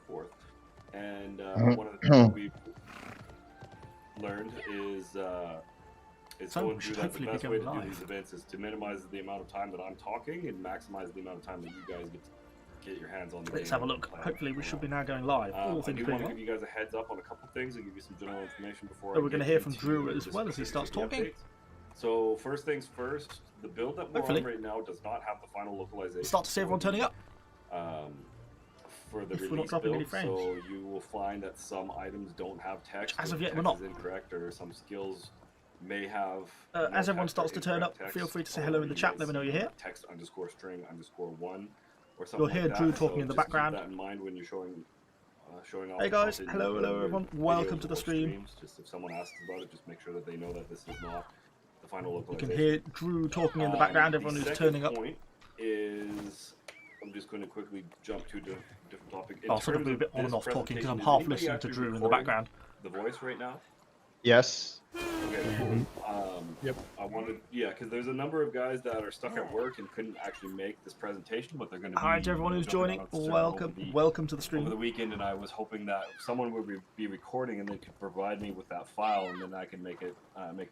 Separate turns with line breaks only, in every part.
fourth. And one of the things we've learned is going through that the best way to do these events is to minimize the amount of time that I'm talking and maximize the amount of time that you guys get your hands on the game.
Let's have a look. Hopefully we should be now going live.
I do want to give you guys a heads up on a couple things and give you some general information before.
We're going to hear from Drew as well as he starts talking.
So first things first, the build that we're on right now does not have the final localization.
Start to see everyone turning up.
For the
if we're not dropping any frames.
So you will find that some items don't have text.
As of yet, we're not.
Is incorrect, or some skills may have.
As everyone starts to turn up, feel free to say hello in the chat. Let me know you're here.
Text _string_1 or something.
You'll hear
like
Drew
that.
talking in the background.
Keep that in mind when you're showing off.
Hey guys, hello everyone. Welcome to the stream.
Just if someone asks about it, just make sure that they know that this is not the final
You
localization.
can hear Drew talking in the background. Everyone who's turning up.
Point is, I'm just going to quickly jump to a different topic.
I'll sort of be a bit on and off talking because I'm half listening to Drew in the background.
The voice right now?
Yes.
Okay, cool. Yep. I wanted, because there's a number of guys that are stuck at work and couldn't actually make this presentation, but they're going to be.
Hi to everyone who's joining. Welcome to the stream.
Over the weekend, and I was hoping that someone would be recording and they could provide me with that file, and then I can make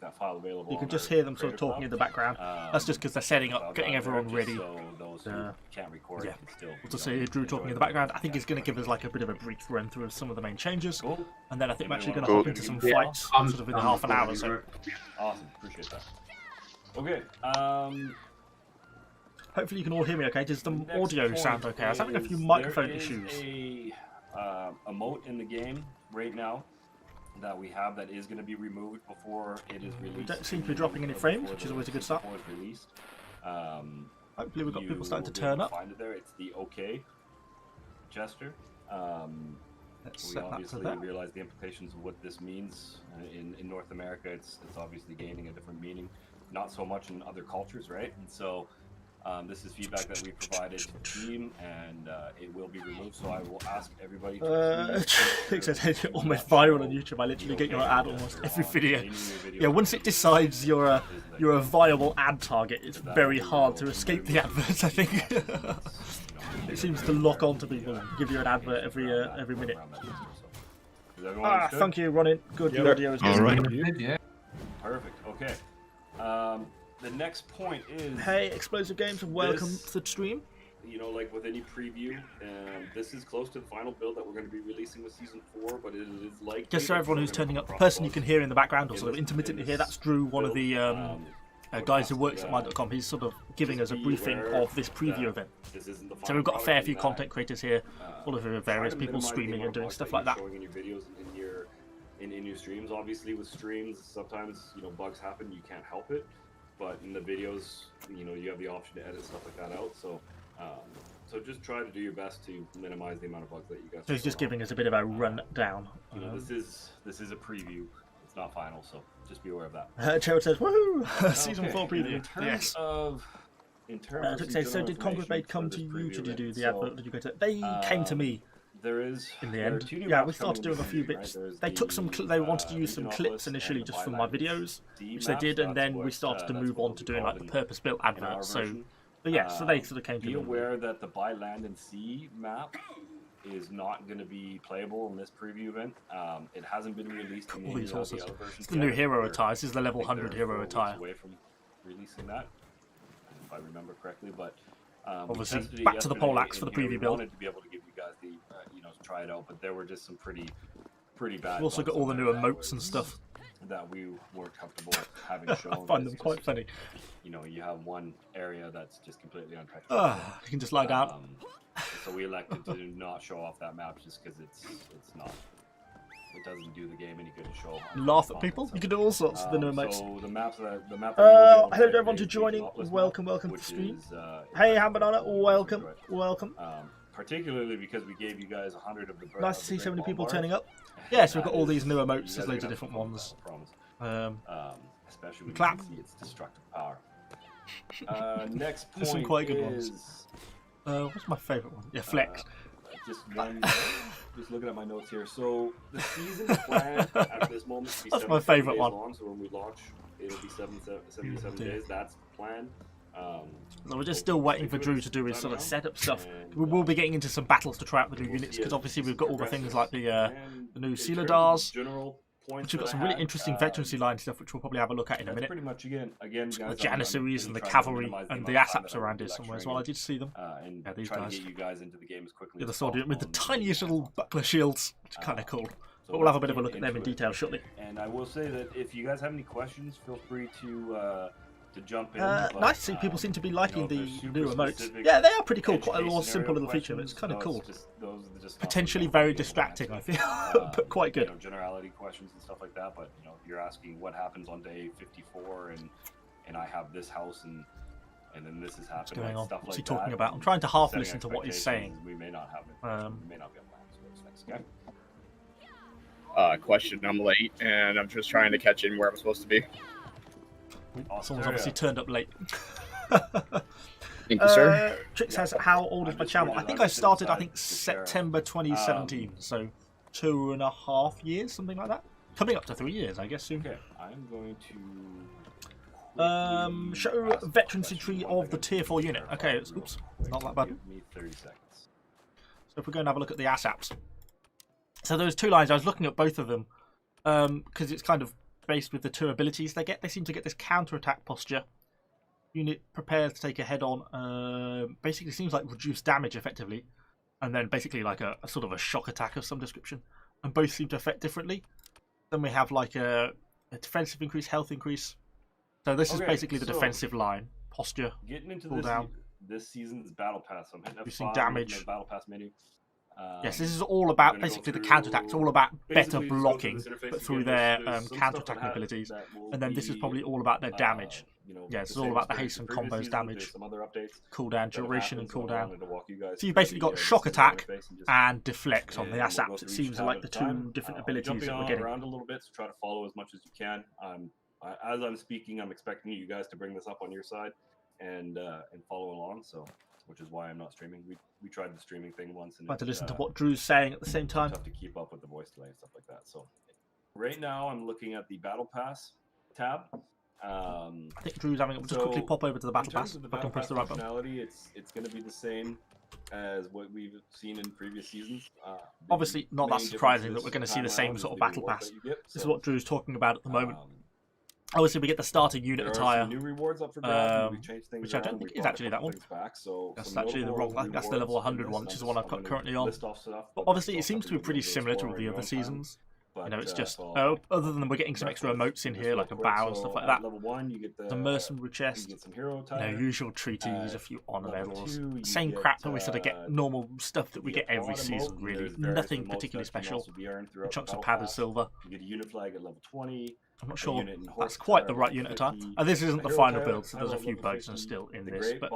that file available.
You can just hear them sort of talking in the background. That's just because they're setting up, getting everyone ready.
So those who can't record can still.
We'll just see Drew talking in the background. I think he's going to give us like a bit of a brief run through of some of the main changes, and then I think we're actually going to hop into some fights sort of in half an hour or so.
Awesome, appreciate that. Okay.
Hopefully you can all hear me okay. Does the audio sound okay? I was having a few microphone issues.
There is a emote in the game right now that we have that is going to be removed before it is released.
We don't seem to be dropping any frames, which is always a good start. Hopefully we've got people starting to turn up.
Find it there. It's the OK gesture.
Let's
we obviously realize the implications of what this means. In North America, it's obviously gaining a different meaning. Not so much in other cultures, right? And so this is feedback that we provided to the team, and it will be removed. So I will ask everybody to
it says almost viral on YouTube. I literally get your ad almost every video. Yeah, once it decides you're a viable ad target, it's very hard to escape the adverts, I think. It seems to lock on to people and give you an advert every minute. Thank you, Ronin. Good, your audio is good.
All right.
Yeah. Perfect. Okay. The next point is.
Hey, Explosive Games, and welcome to the stream.
You know, like with any preview, this is close to the final build that we're going to be releasing with Season 4, but it is like.
Just so everyone who's turning up, the person you can hear in the background, or sort of intermittently hear, that's Drew, one of the guys who works at my.com. He's sort of giving us a briefing of this preview event. So we've got a fair few content creators here, all of the various people streaming and doing stuff like that.
Showing in your videos and in your streams, obviously with streams, sometimes bugs happen, you can't help it. But in the videos, you have the option to edit stuff like that out. So, so just try to do your best to minimize the amount of bugs that you guys.
So he's just giving us a bit of a rundown.
This is a preview. It's not final, so just be aware of that.
Gerald says, "Woohoo! Season 4 preview."
In terms of
so did Conqueror come to you to do the advert? Did you go to? They came to me.
There is
in the end. Yeah, we started doing a few bits. They took some. They wanted to use some clips initially just from my videos, which they did, and then we started to move on to doing like the purpose-built adverts. So, but yeah, so they sort of came to me.
Be aware that the by land and sea map is not going to be playable in this preview event. It hasn't been released in any of the other versions.
It's the new hero attire. This is the level 100 hero attire.
Away from releasing that, if I remember correctly, but.
Obviously, back to the poleaxe for the preview build.
Wanted to be able to give you guys the, to try it out, but there were just some pretty bad.
We've also got all the new emotes and stuff
that we weren't comfortable having shown.
I find them quite funny.
You have one area that's just completely untouchable.
You can just lie down.
So we elected to not show off that map just because it's not. It doesn't do the game any good to show.
Laugh at people. You can do all sorts of the new emotes.
So the map.
Hello to everyone to joining. Welcome to the stream. Hey, Hambanana, welcome.
Particularly because we gave you guys 100 of the.
Nice to see so many people turning up. Yeah, so we've got all these new emotes. There's loads of different ones.
Especially when
clap.
You can see its destructive power. Next point.
There's some quite good ones. What's my favourite one? Yeah, Flex.
Just looking at my notes here. So the season is planned at this moment to be
That's my favourite one.
Long, so when we launch, it'll be 77 days. That's planned.
So we're just still waiting for Drew to do his sort of setup stuff. We will be getting into some battles to try out the new units, because obviously we've got all the things like the new Sela Dorsal, which we've got some really interesting veterancy line stuff, which we'll probably have a look at in a minute.
Pretty much again,
the Janissaries and the Cavalry and the ASAPs around here somewhere as well. I did see them. Yeah, these guys.
Get you guys into the game as quickly
the sword unit with the tiniest little buckler shields, which is kind of cool. But we'll have a bit of a look at them in detail shortly.
And I will say that if you guys have any questions, feel free to jump in.
Nice to see people seem to be liking the new emotes. Yeah, they are pretty cool. Quite a more simple little feature, but it's kind of cool. Potentially very distracting, I feel, but quite good.
Generality questions and stuff like that. But you're asking what happens on day 54, and I have this house, and then this is happening.
What's going on?
Stuff
What's
like
he talking
that.
about? I'm trying to half listen to what he's saying.
We may not have it. We may not be able to answer those next guy.
Question. I'm late, and I'm just trying to catch in where I'm supposed to be.
Someone's obviously turned up late.
Thank you, sir.
Trick says, how old is my channel? I think I started, September 2017, so 2.5 years, something like that. Coming up to 3 years, I guess, soon.
Okay, I'm going to...
show veterancy tree of the tier 4 unit. Okay, oops, not that bad.
Give me 30 seconds.
So if we go and have a look at the ASAPs. So those two lines, I was looking at both of them, because it's kind of based with the two abilities they get. They seem to get this counter-attack posture. Unit prepared to take a head-on. Basically seems like reduced damage, effectively. And then basically like a sort of a shock attack of some description. And both seem to affect differently. Then we have like a defensive increase, health increase. So this is basically the defensive line. Posture,
getting into
this
season's battle pass. I'm hitting
F5, damage.
Battle pass menu.
Yes, this is all about basically the counterattack. It's all about better blocking, but through their counterattack abilities. And then this is probably all about their damage. Yeah, it's all about the haste and combos damage, cooldown, duration and cooldown. So you've basically got shock attack and deflect on the ASAPs. It seems like the two different abilities that we're getting.
Around a little bit, so try to follow as much as you can. As I'm speaking, I'm expecting you guys to bring this up on your side and follow along. So. Which is why I'm not streaming. We tried the streaming thing once, and
I had to listen to what Drew's saying at the same time.
Tough to keep up with the voice delay and stuff like that. So right now I'm looking at the Battle Pass tab.
I think Drew's having it. We'll just quickly pop over to the Battle Pass. If I can press the right button.
It's going to be the same as what we've seen in previous seasons.
Obviously, not that surprising that we're going to see the same sort of Battle Pass. This is what Drew's talking about at the moment. Obviously, we get the starting unit attire,
new rewards up for grabs,
which I don't think is actually that one. That's actually the wrong. That's the level 100 one, which is the one I've got currently on. But obviously, it seems to be pretty similar to all the other seasons. It's just other than we're getting some extra emotes in here, like a bow and stuff like that. The mercenary chest, usual treaties, a few honor medals, same crap that we sort of get normal stuff that we get every season. Really, nothing particularly special. Chunks of powdered silver.
You get a unit flag at level 20.
I'm not sure that's quite the right unit attire. This isn't the final build, so there's a few bugs and still in this. But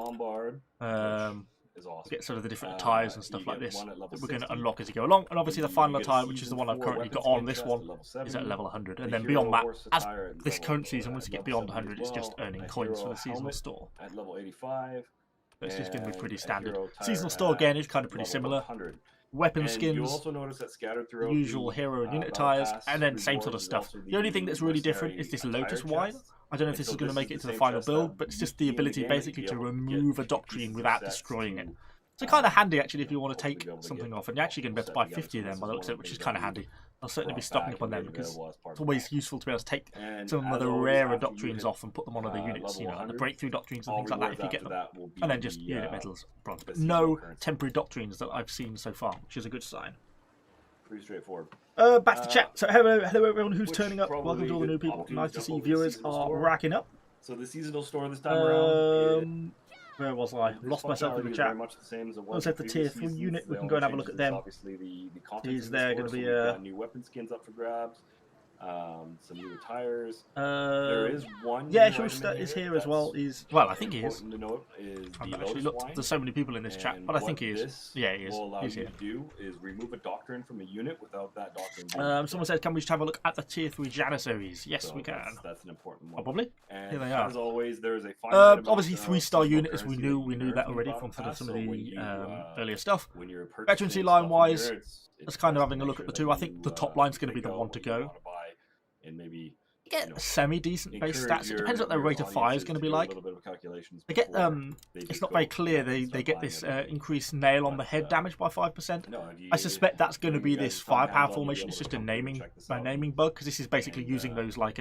get sort of the different attires and stuff like this that we're going to unlock as you go along. And obviously the final attire, which is the one I've currently got on this one, is at level 100. And then beyond that, as this current season, once you get beyond 100, it's just earning coins for the seasonal store.
At level 85.
It's just going to be pretty standard. Seasonal store again is kind of pretty similar. Weapon skins, the usual hero and unit attires, and then same sort of stuff. The only thing that's really different is this Lotus Wine. I don't know if this is going to make it to the final build, but it's just the ability basically to remove a Doctrine without destroying it. So kind of handy actually if you want to take something off, and you're actually going to be able to buy 50 of them by the looks of it, which is kind of handy. I'll certainly be stocking up on them because it's always useful to be able to take some of the rarer Doctrines off and put them on other units, like the breakthrough Doctrines and things like that if you get them. And then just unit medals, bronze. But no temporary Doctrines that I've seen so far, which is a good sign.
Pretty straightforward.
Back to chat. So hello everyone who's turning up. Welcome to all the new people. Nice to see viewers are racking up.
So the seasonal store this time around.
Where was I? Lost myself in the chat. Let's have the tier 3 unit. We can go and have a look at them. Is there going to be
new weapon skins up for grabs? Some new attires. There is one.
Yeah, Schuster is here as well. Well, I think he is.
To note is
I've actually looked. There's so many people in this chat, but I think he is. Yeah, he is. He's here.
To do is remove a Doctrine from a unit without that Doctrine.
Someone said, "Can we just have a look at the tier 3 Janissaries?" Yes, we can.
That's an important one.
Probably.
And
here they are.
As always, there is a
obviously 3-star unit, as we knew that already from some of the earlier stuff. Veterancy line wise, just kind of having a look at the two. I think the top line's going to be the one to go.
And maybe
get semi-decent base stats. It depends what their rate of fire is going to be like. They get it's not very clear. They get this increased nail on the head damage by 5%. I suspect that's going to be this firepower formation. It's just a naming bug, because this is basically using those like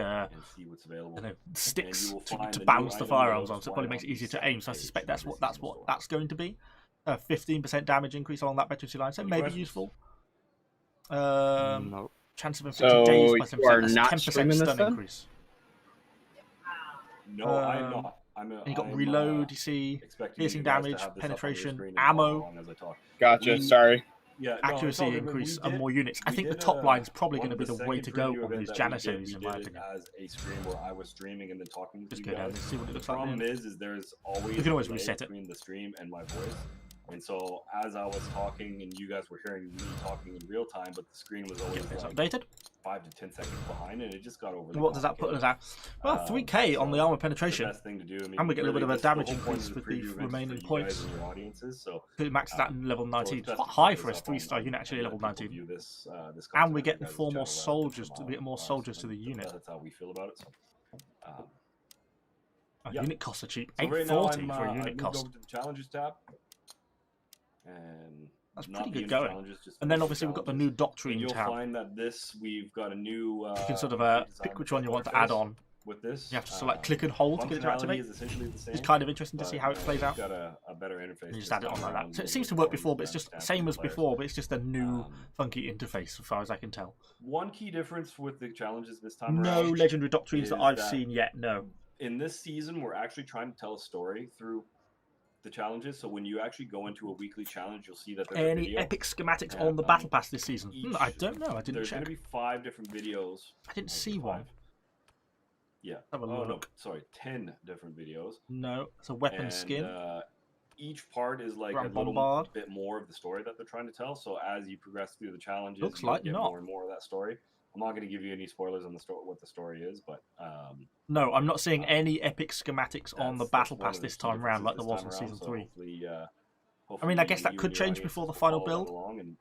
sticks to balance the firearms on. So it probably makes it easier to aim. So I suspect that's what that's going to be. 15% damage increase along that veterancy line. So it may be useful.
No.
Chance of inflicting days by 10%.
not
10% stun
then?
increase.
No, I'm not.
You got reload, you see, piercing damage, penetration, ammo.
Gotcha. Sorry.
Yeah,
accuracy increase, and more units. I think the top line is probably going to be the way to go on these Janissaries, in my opinion.
As a stream where I was streaming and then talking to
Just
you
go down and
guys.
see what it looks
The
like.
problem is there's always
You can always
a delay
reset it
between the stream and my voice. And so as I was talking and you guys were hearing me talking in real time, but the screen was always
It's
like
updated.
5 to 10 seconds behind, and it just got over.
What does that put us at? Well, 3k on the armor penetration.
The best thing to do. I mean,
And we get a little bit of a
this is the
damage
whole point
increase
of
with
the
the
preview events
remaining
for you
points.
guys and your audiences, so
It maxed that in level 19. It's quite high for a 3-star unit, actually, level 19. And we get 4 more soldiers. We get more soldiers to the unit.
That's how we feel about it. So,
Unit costs are cheap.
So right now
840 for a unit cost.
Over to the challenges tab, and
That's
not
pretty
the
good
unit
going.
challenges, just
And then
basic
obviously we've got the
challenges.
new Doctrine
And you'll
tab.
find that we've got a new.
You can sort of
redesign
pick which one you want to
interface
add on.
with this.
You have to select click and hold to get it to
functionality
activate.
is essentially the same,
It's kind of interesting to
but,
see how it plays out.
Got a better interface.
And you just
this
add it on
time
like
around,
that. So
a
it seems to
little
work
bit
before,
more
but it's just
standard
same as
players.
before, but it's just a new funky interface as far as I can tell.
One key difference with the challenges this time
No
around.
legendary doctrines that
is
I've
that
seen yet, no.
In this season, we're actually trying to tell a story through the challenges. So when you actually go into a weekly challenge, you'll see that there's a
Any
video.
epic schematics
and,
on the battle pass this season?
each-
I don't know, I didn't
There's
check.
going to be 5 different videos.
I didn't
Oh,
see one.
5. Yeah.
Have a
Oh no,
look.
sorry, 10 different videos.
No, it's a weapon
And,
skin.
Each part is like
Grand
a little
Bombard.
bit more of the story that they're trying to tell. So as you progress through the challenges,
Looks
you'll
like
get
not.
more and more of that story. I'm not going to give you any spoilers on the story, what the story is, but
No, I'm not seeing any epic schematics on the
that's
battle
one
pass
of the
this
key
time round like there
differences
was
this
in
time
season
around,
3.
so
I mean, I guess
hopefully
that
you
could
and your
change
audience
before the
will
final
follow
build.
that along and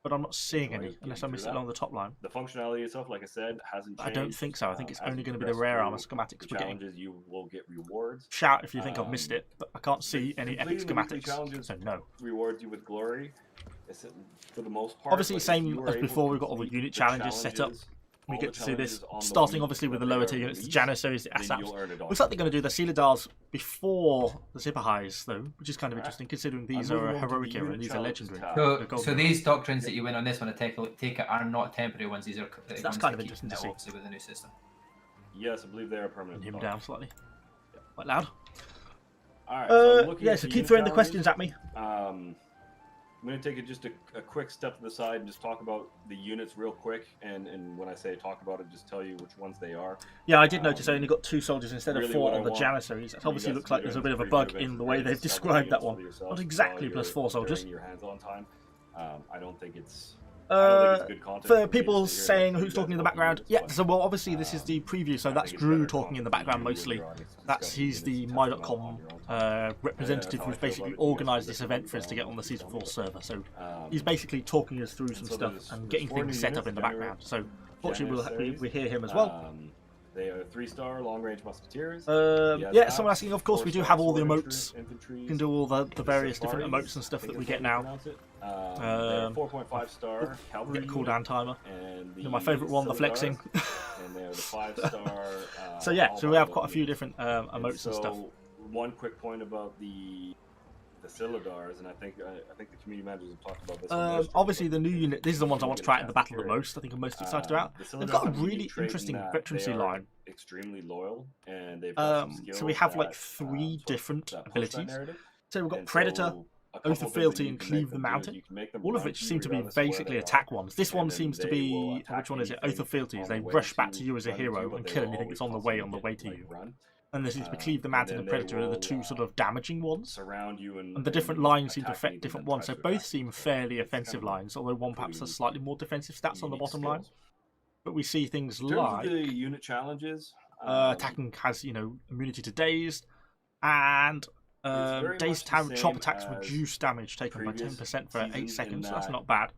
But I'm not seeing
enjoy
any, unless I
getting
missed
through
it
that.
on the top line.
the functionality itself, like I said, hasn't changed.
I don't think so. I think it's
as
only
you
going to be the
progress
rare armor
through
schematics
the
we're getting.
challenges, you will get rewards.
Shout if you think I've missed it, but I can't see any epic
Completing the weekly
schematics,
challenges
so no.
rewards you with glory. It's, for the most part,
Obviously,
but if
same
you were
as
able
before,
to
we've got all the
complete
unit
the
challenges set up.
challenges,
We
all
get
the
to see this,
challenges on the
starting
week
obviously with the
that they
lower
are
tier units, the
released,
Janissaries, the
then
ASAPs.
you'll earn a
Looks like they're going to do the Sela Dorsal before the Zipper Highs, though, which is kind of interesting considering these
I'm
are
moving
a
on to the
heroic era
unit
and these are
challenges
legendary.
tab.
So,
The gold
so
one.
these doctrines that you win on this one, I take it are not temporary ones. These are
that's
ones
kind of
that keep
interesting to
now,
see.
obviously, with the new system.
Yes, I believe they are permanent.
Him down slightly. Quite loud.
Alright, so I'm looking
Yeah,
at
so
the
keep
unit
throwing the
challenges.
questions at me.
I'm going to take just a quick step to the side and just talk about the units real quick. And when I say talk about it, just tell you which ones they are.
Yeah, I did notice I only got 2 soldiers instead of
really
4
what
on
I
the
want
Janissaries. That
you
obviously
guys
looks
to
like
do
there's a
during
bit of a
the preview
bug
event
in the
is
way
really
they've
just
described that
cover
one.
the units for
Not
yourself
exactly
while
plus
you're
4 soldiers.
during your hands-on time. I don't think it's... I don't think it's good content
For
me to
people
sit here
saying
and
who's
tell you
talking in the
guys
background,
what
yeah,
units,
so well, obviously this is the preview, so
I
that's
think it's
Drew
better
talking in the
content for
background
you and
mostly.
your audience to
That's
discuss
he's the
units, test them out
My.com
on your own time.
representative
how I
who's
feel
basically
about it. You guys
organised
can
this
just
event
leave
for us to
it
get
on
on the
the
Season 4
video.
server. So he's basically talking us through some
so
stuff
there's
and getting
4 new
things set up
units,
in the
January-
background. So fortunately
Janissaries.
we hear him as well.
They are 3-star long-range musketeers.
Yeah, someone asking, of course we do have all the emotes. You can do all the various different emotes and stuff that we get now.
4.5-star Cavalry.
Get a cooldown timer.
And
My favourite one, the
Sela
flexing.
Dorsal, and they're the 5-star.
So yeah, so we have quite a few
all-viable
different emotes and stuff.
One quick point about the Sela Dorsal, and I think the community managers have talked about this. on their stream,
Obviously,
but
the new unit. These are the ones I want to try out in the battle the
Hear it.
most. I think I'm most excited about.
The Sela
They've
Dorsal
got a
have unique
really
trait in
interesting
that
veterancy
they are
line.
extremely loyal, and they've got some skills
So we have like
that,
3
sort of
different
that push that
abilities.
narrative.
So we've got
And
Predator,
so a couple
Oath of
things that
Fealty,
you
and
can
Cleave
make
the
them do is
Mountain.
you can make them
All of
run
which
to you
seem to be
regardless of where
basically
they
attack
are,
ones. This one
and then
seems to
they will
be
attack
which one is it?
anything
Oath of Fealties.
on
They
the way
rush back
to
to you as a
run into
hero
but
and
they
kill
will
anything
always
that's on the way
constantly
to you.
run,
And there's the Cleave the Mountain and
then
Predator
they
are the
will,
2 sort of damaging ones.
surround you
And the different lines seem to
attack
affect
anything
different
that
ones,
tries
so
to
both
attack
seem
you.
fairly
It's
offensive
kind of
lines, although one perhaps has slightly more defensive stats on the
unique
bottom line.
skills.
But we see things
In terms of
like
the unit challenges,
attacking has, immunity to dazed, and
very
dazed
much the
chop
same
attacks reduce damage taken by
previous
10% for 8
seasons in
seconds, so that's
that
not bad.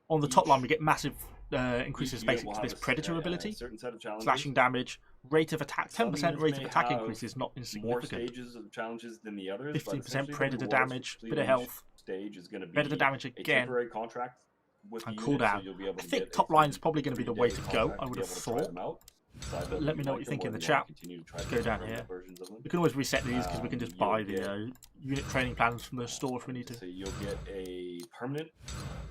On the top line we get massive increases
Each unit
basically
will
to
have
this
a
predator
a
ability.
certain set of challenges.
Slashing damage, rate of attack, 10%
Some
rate of
units
attack
may
increase is not
have
insignificant.
more stages of challenges than the others.
15% predator
damage,
damage, bit of health.
Stage is going to be
Predator damage
a
again.
temporary contract with the
And
unit,
cooldown.
so you'll be able
I
to
think
get a
top line's probably going to be the way to
3-day
go,
contract
I
to
would
be
have
able to try
thought.
them out. Decide
But
whether
let me
you
know what
like
you
them
think
or
in the
you wanna
chat.
continue to try
Let's
the
go down
permanent
here.
versions of them.
We can always reset these because we can just
You'll
buy
get-
the unit training plans from the store if we need to.
So you'll get a permanent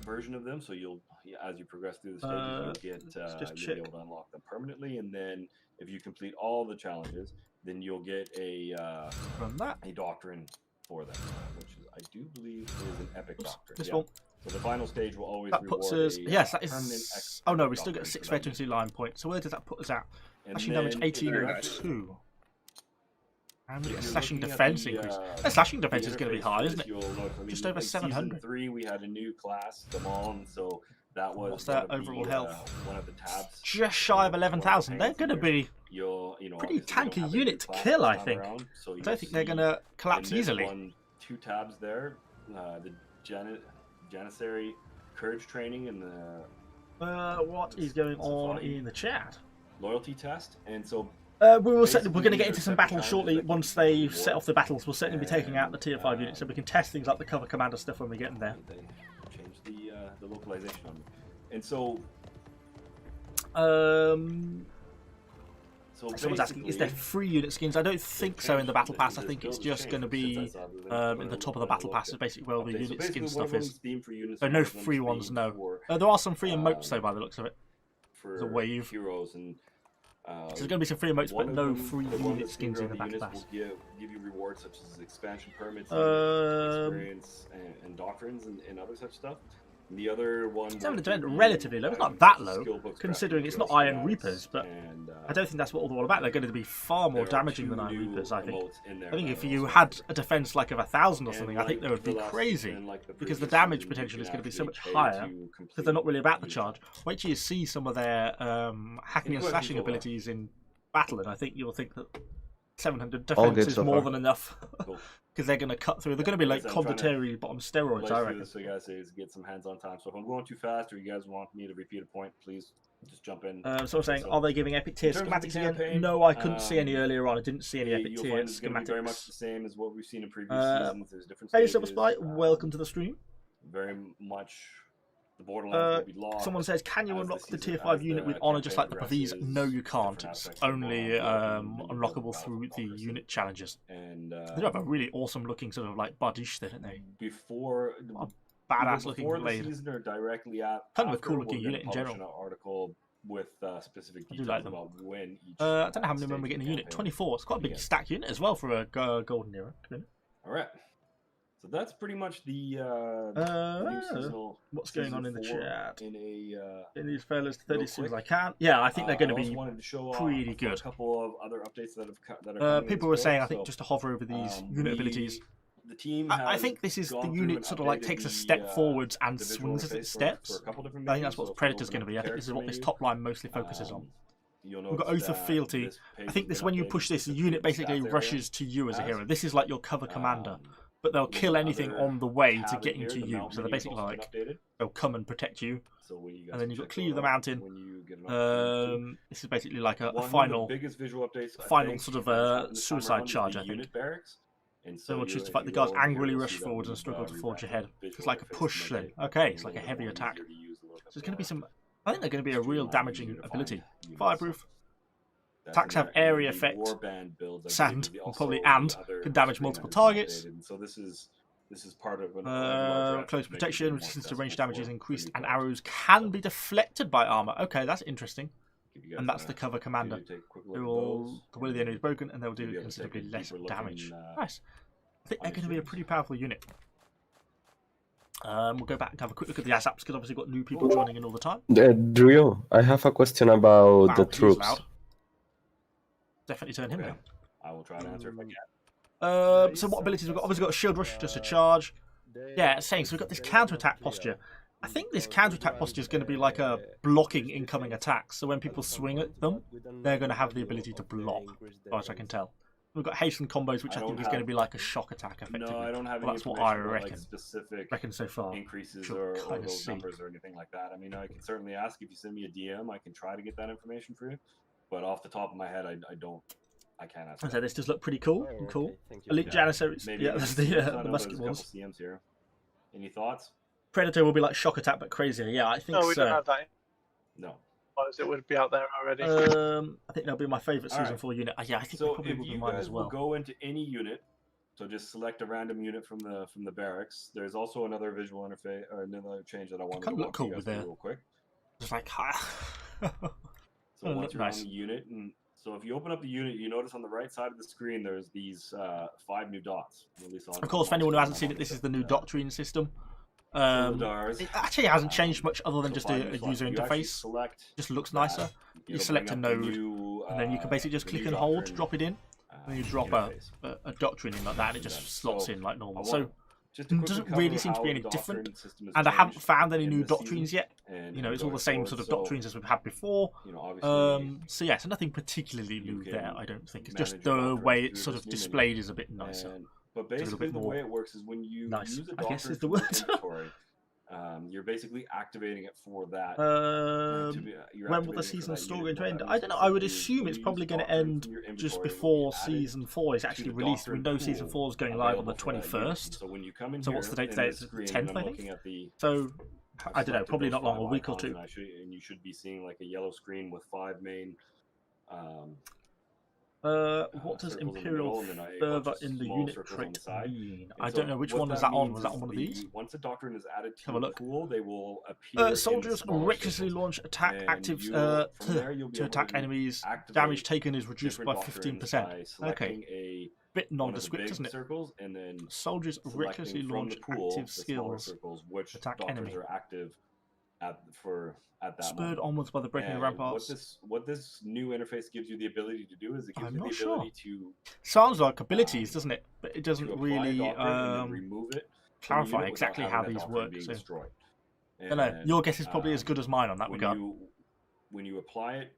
version of them. So as you progress through the stages, you'll
just
be able to unlock them permanently. And then if you complete all the challenges, then you'll get a
Run that.
doctrine for them, which is, I do believe is an epic doctrine.
This
Yeah.
one.
So the final stage will always
That puts
reward
us.
a,
Yes, that
permanent
is.
expert
Oh no, we still
doctrine
get 6
for that
veterancy line points. So where does that put us at?
And
Slashing damage
then
18
Very
and
nice.
2. And we
if
get
you're
slashing
looking at
defense
the,
increase.
uh,
That slashing
the
defense is going to be
interface
high,
for
isn't
this,
it?
you'll notice, I mean,
Just over
in
700.
Season 3, we had a new class, the Mon, so that was
What's their
one of the,
overall health?
one of the tabs.
Just shy of 11,000. They're going to be
You'll,
pretty
obviously they don't
tanky
have a new
unit to
class
kill,
this
I
time
think.
around, so
I
you'll
don't think they're
see
going to collapse
in this
easily.
one, 2 tabs there, the Janissary Courage Training and the
What is going on in the chat?
Loyalty Test, and so
We're going
Basically,
to get
these
into
are
some
separate
battles
challenges
shortly.
that
Once
can be
they set
rewarded.
off the battles, we'll certainly be taking out the tier 5
And,
units, so we can test things like the cover commander stuff when we get in there.
they changed the localization on them. And so
Someone's asking, is there free unit skins? I don't think so in the battle pass. I think it's just going to be in the top of the battle pass, is basically where all the unit skin stuff is. So no free ones, no. There are some free emotes though, by the looks of it.
For
the wave.
heroes and
So there's going to be some free emotes, but no free unit skins in the battle pass.
Will give you rewards such as expansion permits, experience, and doctrines, and other such stuff. And the other one,
It's relatively low. It's not that low, considering it's not Iron Reapers, but I don't think that's what they're all about. They're going to be far more damaging than Iron Reapers, I think. I think if you had a defense like of 1,000 or something, I think they would be crazy, because the damage potential is going to be so much higher, because they're not really about the charge. Wait till you see some of their hacking and slashing abilities in battle, and I think you'll think that 700 defense is more than enough. Because they're going to cut through. They're going to be like Condottieri bottom steroids, I reckon.
So you guys say is get some hands-on time. So if I'm going too fast, or you guys want me to repeat a point, please just jump in.
So I'm saying, are they giving epic tier schematics again? No, I couldn't see any earlier on. I didn't see any epic
you'll
tier
find it's going to be very much
schematics.
the same as what we've seen in previous seasons. There's different
Hey,
stages.
Silver Spy, welcome to the stream.
Very much the borderlands will be lost.
Someone says, can you unlock the tier 5 unit with honor just like the Pavis? No, you can't. It's only unlockable through the unit challenges.
And
they have a really awesome looking sort of like Badish there, don't they?
Before
badass looking
before the
blade.
season or directly at
Kind of a
after,
cool looking
we're gonna
unit in
publish
general.
An article with specific
I do
details
like them.
about when each.
I don't know how many men
stage
we're getting
of
a
the
unit.
campaign
24. It's quite a big
begins.
stack unit as well for a golden era.
All right. So that's pretty much the new seasonal.
What's going on in the
season 4
chat?
In
these fellas 30
real
as soon as I
quick.
can. Yeah, I think they're going to
I also
be
wanted to show off
pretty
a
good.
couple of other updates that are coming
people
in
were
this
saying,
build.
I think,
So,
just to hover over these unit abilities.
The team
I
has
think this is the
gone through
unit
and
sort of like
updated
takes a
the,
step forwards and
the visual
swings as it
interface
steps.
for a couple different
I think
menus.
that's what
So if you
Predator's
open
going to
up
be. I
the
think this is what this
character
top line mostly focuses on.
you'll
We've got
notice
Oath of
that
Fealty.
this page
I think
has
this
been
when you
updated
push this, the
specific
unit
to the
basically
stats area.
rushes to you as a hero. This is like your cover commander. But they'll
there's
kill anything
another
on the way to
tab in
getting
here,
to
the
you.
mount
So they're
menu has
basically
also been
like,
updated.
they'll come and protect you.
So when you guys
And then you've got
check
Clear the
those out
Mountain.
when you get an opportunity to.
This is basically like a
One of the
final
biggest visual updates, I
final
think,
sort of,
that has happened this time
suicide
around is
charge,
the
I think.
unit barracks. And
So we'll
you-
choose to
if
fight the
you
guards
go over here,
angrily
you'll
rush
see that
forwards and
we've
struggle to forge
revamped
ahead.
the
It's
visual
like a
interface to
push
make
thing.
it
Okay, it's
a
like a
little
heavy
more
attack.
easier to use, a little bit
So it's going to be
more
some. I think they're going to be a real
streamlined,
damaging
easier to
ability.
find units.
Fireproof.
That's
Attacks
in
have
there. And
area
the
effect,
warband builds, I
sand,
believe,
and probably
also
and
other
can damage
screen
multiple
that has been
targets.
updated. And so this is part of a larger effort
Close
to make it
protection,
more
resistance to range
accessible
damage is
for
increased,
new
and
players.
arrows can be deflected by armor. Okay, that's interesting.
Give you guys
And that's
a
the cover commander.
opportunity to take a quick look
Who
at
will
those,
the will of the
and
enemy is broken, and they'll do
you'll be able to take
considerably
a
less
deeper look
damage.
in,
Nice. I think they're
on
going to be a
streams.
pretty powerful unit. We'll go back and have a quick look at the ASAPs because obviously we've got new people joining in all the time.
Drew, I have a question about the
Wow, he's
troops.
loud. Definitely turn him
Okay.
down.
I will try to answer if I can.
So what abilities we've got? Obviously got a shield rush, just a charge. Yeah, saying so we've got this counter-attack posture. I think this counter-attack posture is going to be like a blocking incoming attacks. So when people swing at them, they're going to have the ability to block, as far as I can tell. We've got hasten combos, which I think is going to be like a shock attack, effectively.
No, I don't have
Well,
any
that's what I
information about, like,
reckon.
specific
So far.
increases
She'll
or
kinda
those
see.
numbers or anything like that. I mean, I can certainly ask. If you send me a DM, I can try to get that information for you. But off the top of my head, I can't answer.
And so this does look pretty cool.
Oh,
Cool.
okay, thank you.
Elite Janissaries.
Maybe
Yeah,
you
that's
can see
the
this. I know
musket
there's a couple
ones.
CMs here. Any thoughts?
Predator will be like shock attack, but crazier. Yeah, I think
No, we
so.
don't have that.
No.
Otherwise it would be out there already.
I think that'll be my favourite
All
season
right.
4 unit. Yeah, I think
So
that probably
if
will be
you
mine
guys
as well.
will go into any unit, so just select a random unit from the barracks. There's also another visual interface or another change that I wanted to
kinda look
walk
cool
you guys
with
through
the-
real quick.
Just like,
So
Oh,
once
look
you're
nice.
on the unit, and so if you open up the unit, you notice on the right side of the screen there's these 5 new dots. At least on
of course, for anyone who hasn't seen it, this is the new Doctrine system. It actually hasn't changed much other than just a user interface. Just looks nicer. You select a node, and then you can basically just click and hold to drop it in. And then you drop a doctrine in like that, and it just slots in like normal. So it doesn't really seem to be any different. And I haven't found any new doctrines yet. You know, it's all the same sort of doctrines as we've had before. So yeah, so nothing particularly new there, I don't think. It's just the way it's sort of displayed is a bit nicer.
But basically, the way it works is when you use a
I guess
doctrine
is the
from
word.
your inventory, you're basically activating it for that.
When will the season store going to end? I don't know. I would assume it's probably going to end just before season 4 is actually released. We know season 4 is going live on the 21st.
So when you come in
So what's the date today? It's the 10th, I think. So I don't know. Probably not long, a week or two.
And you should be seeing like a yellow screen with 5 main.
What does Imperial Fervor in the unit trait mean? I don't know. Which one was that on? Was that on one of these?
Once a doctrine is added to
Have a
the
look.
pool, they will appear.
Soldiers recklessly launch attack active to attack enemies. Damage taken is reduced by 15%. Okay. Bit nondescript, isn't it?
Circles, and then
soldiers recklessly launch active skills.
Which
attack enemy.
Are active at that
Spurred
moment.
onwards by the breaking of ramparts.
What this new interface gives you the ability to do is it gives you the ability to.
Sounds like abilities, doesn't it? But it doesn't really
remove it
clarify exactly how these work. So. I don't know. Your guess is probably as good as mine on that regard.
When you apply it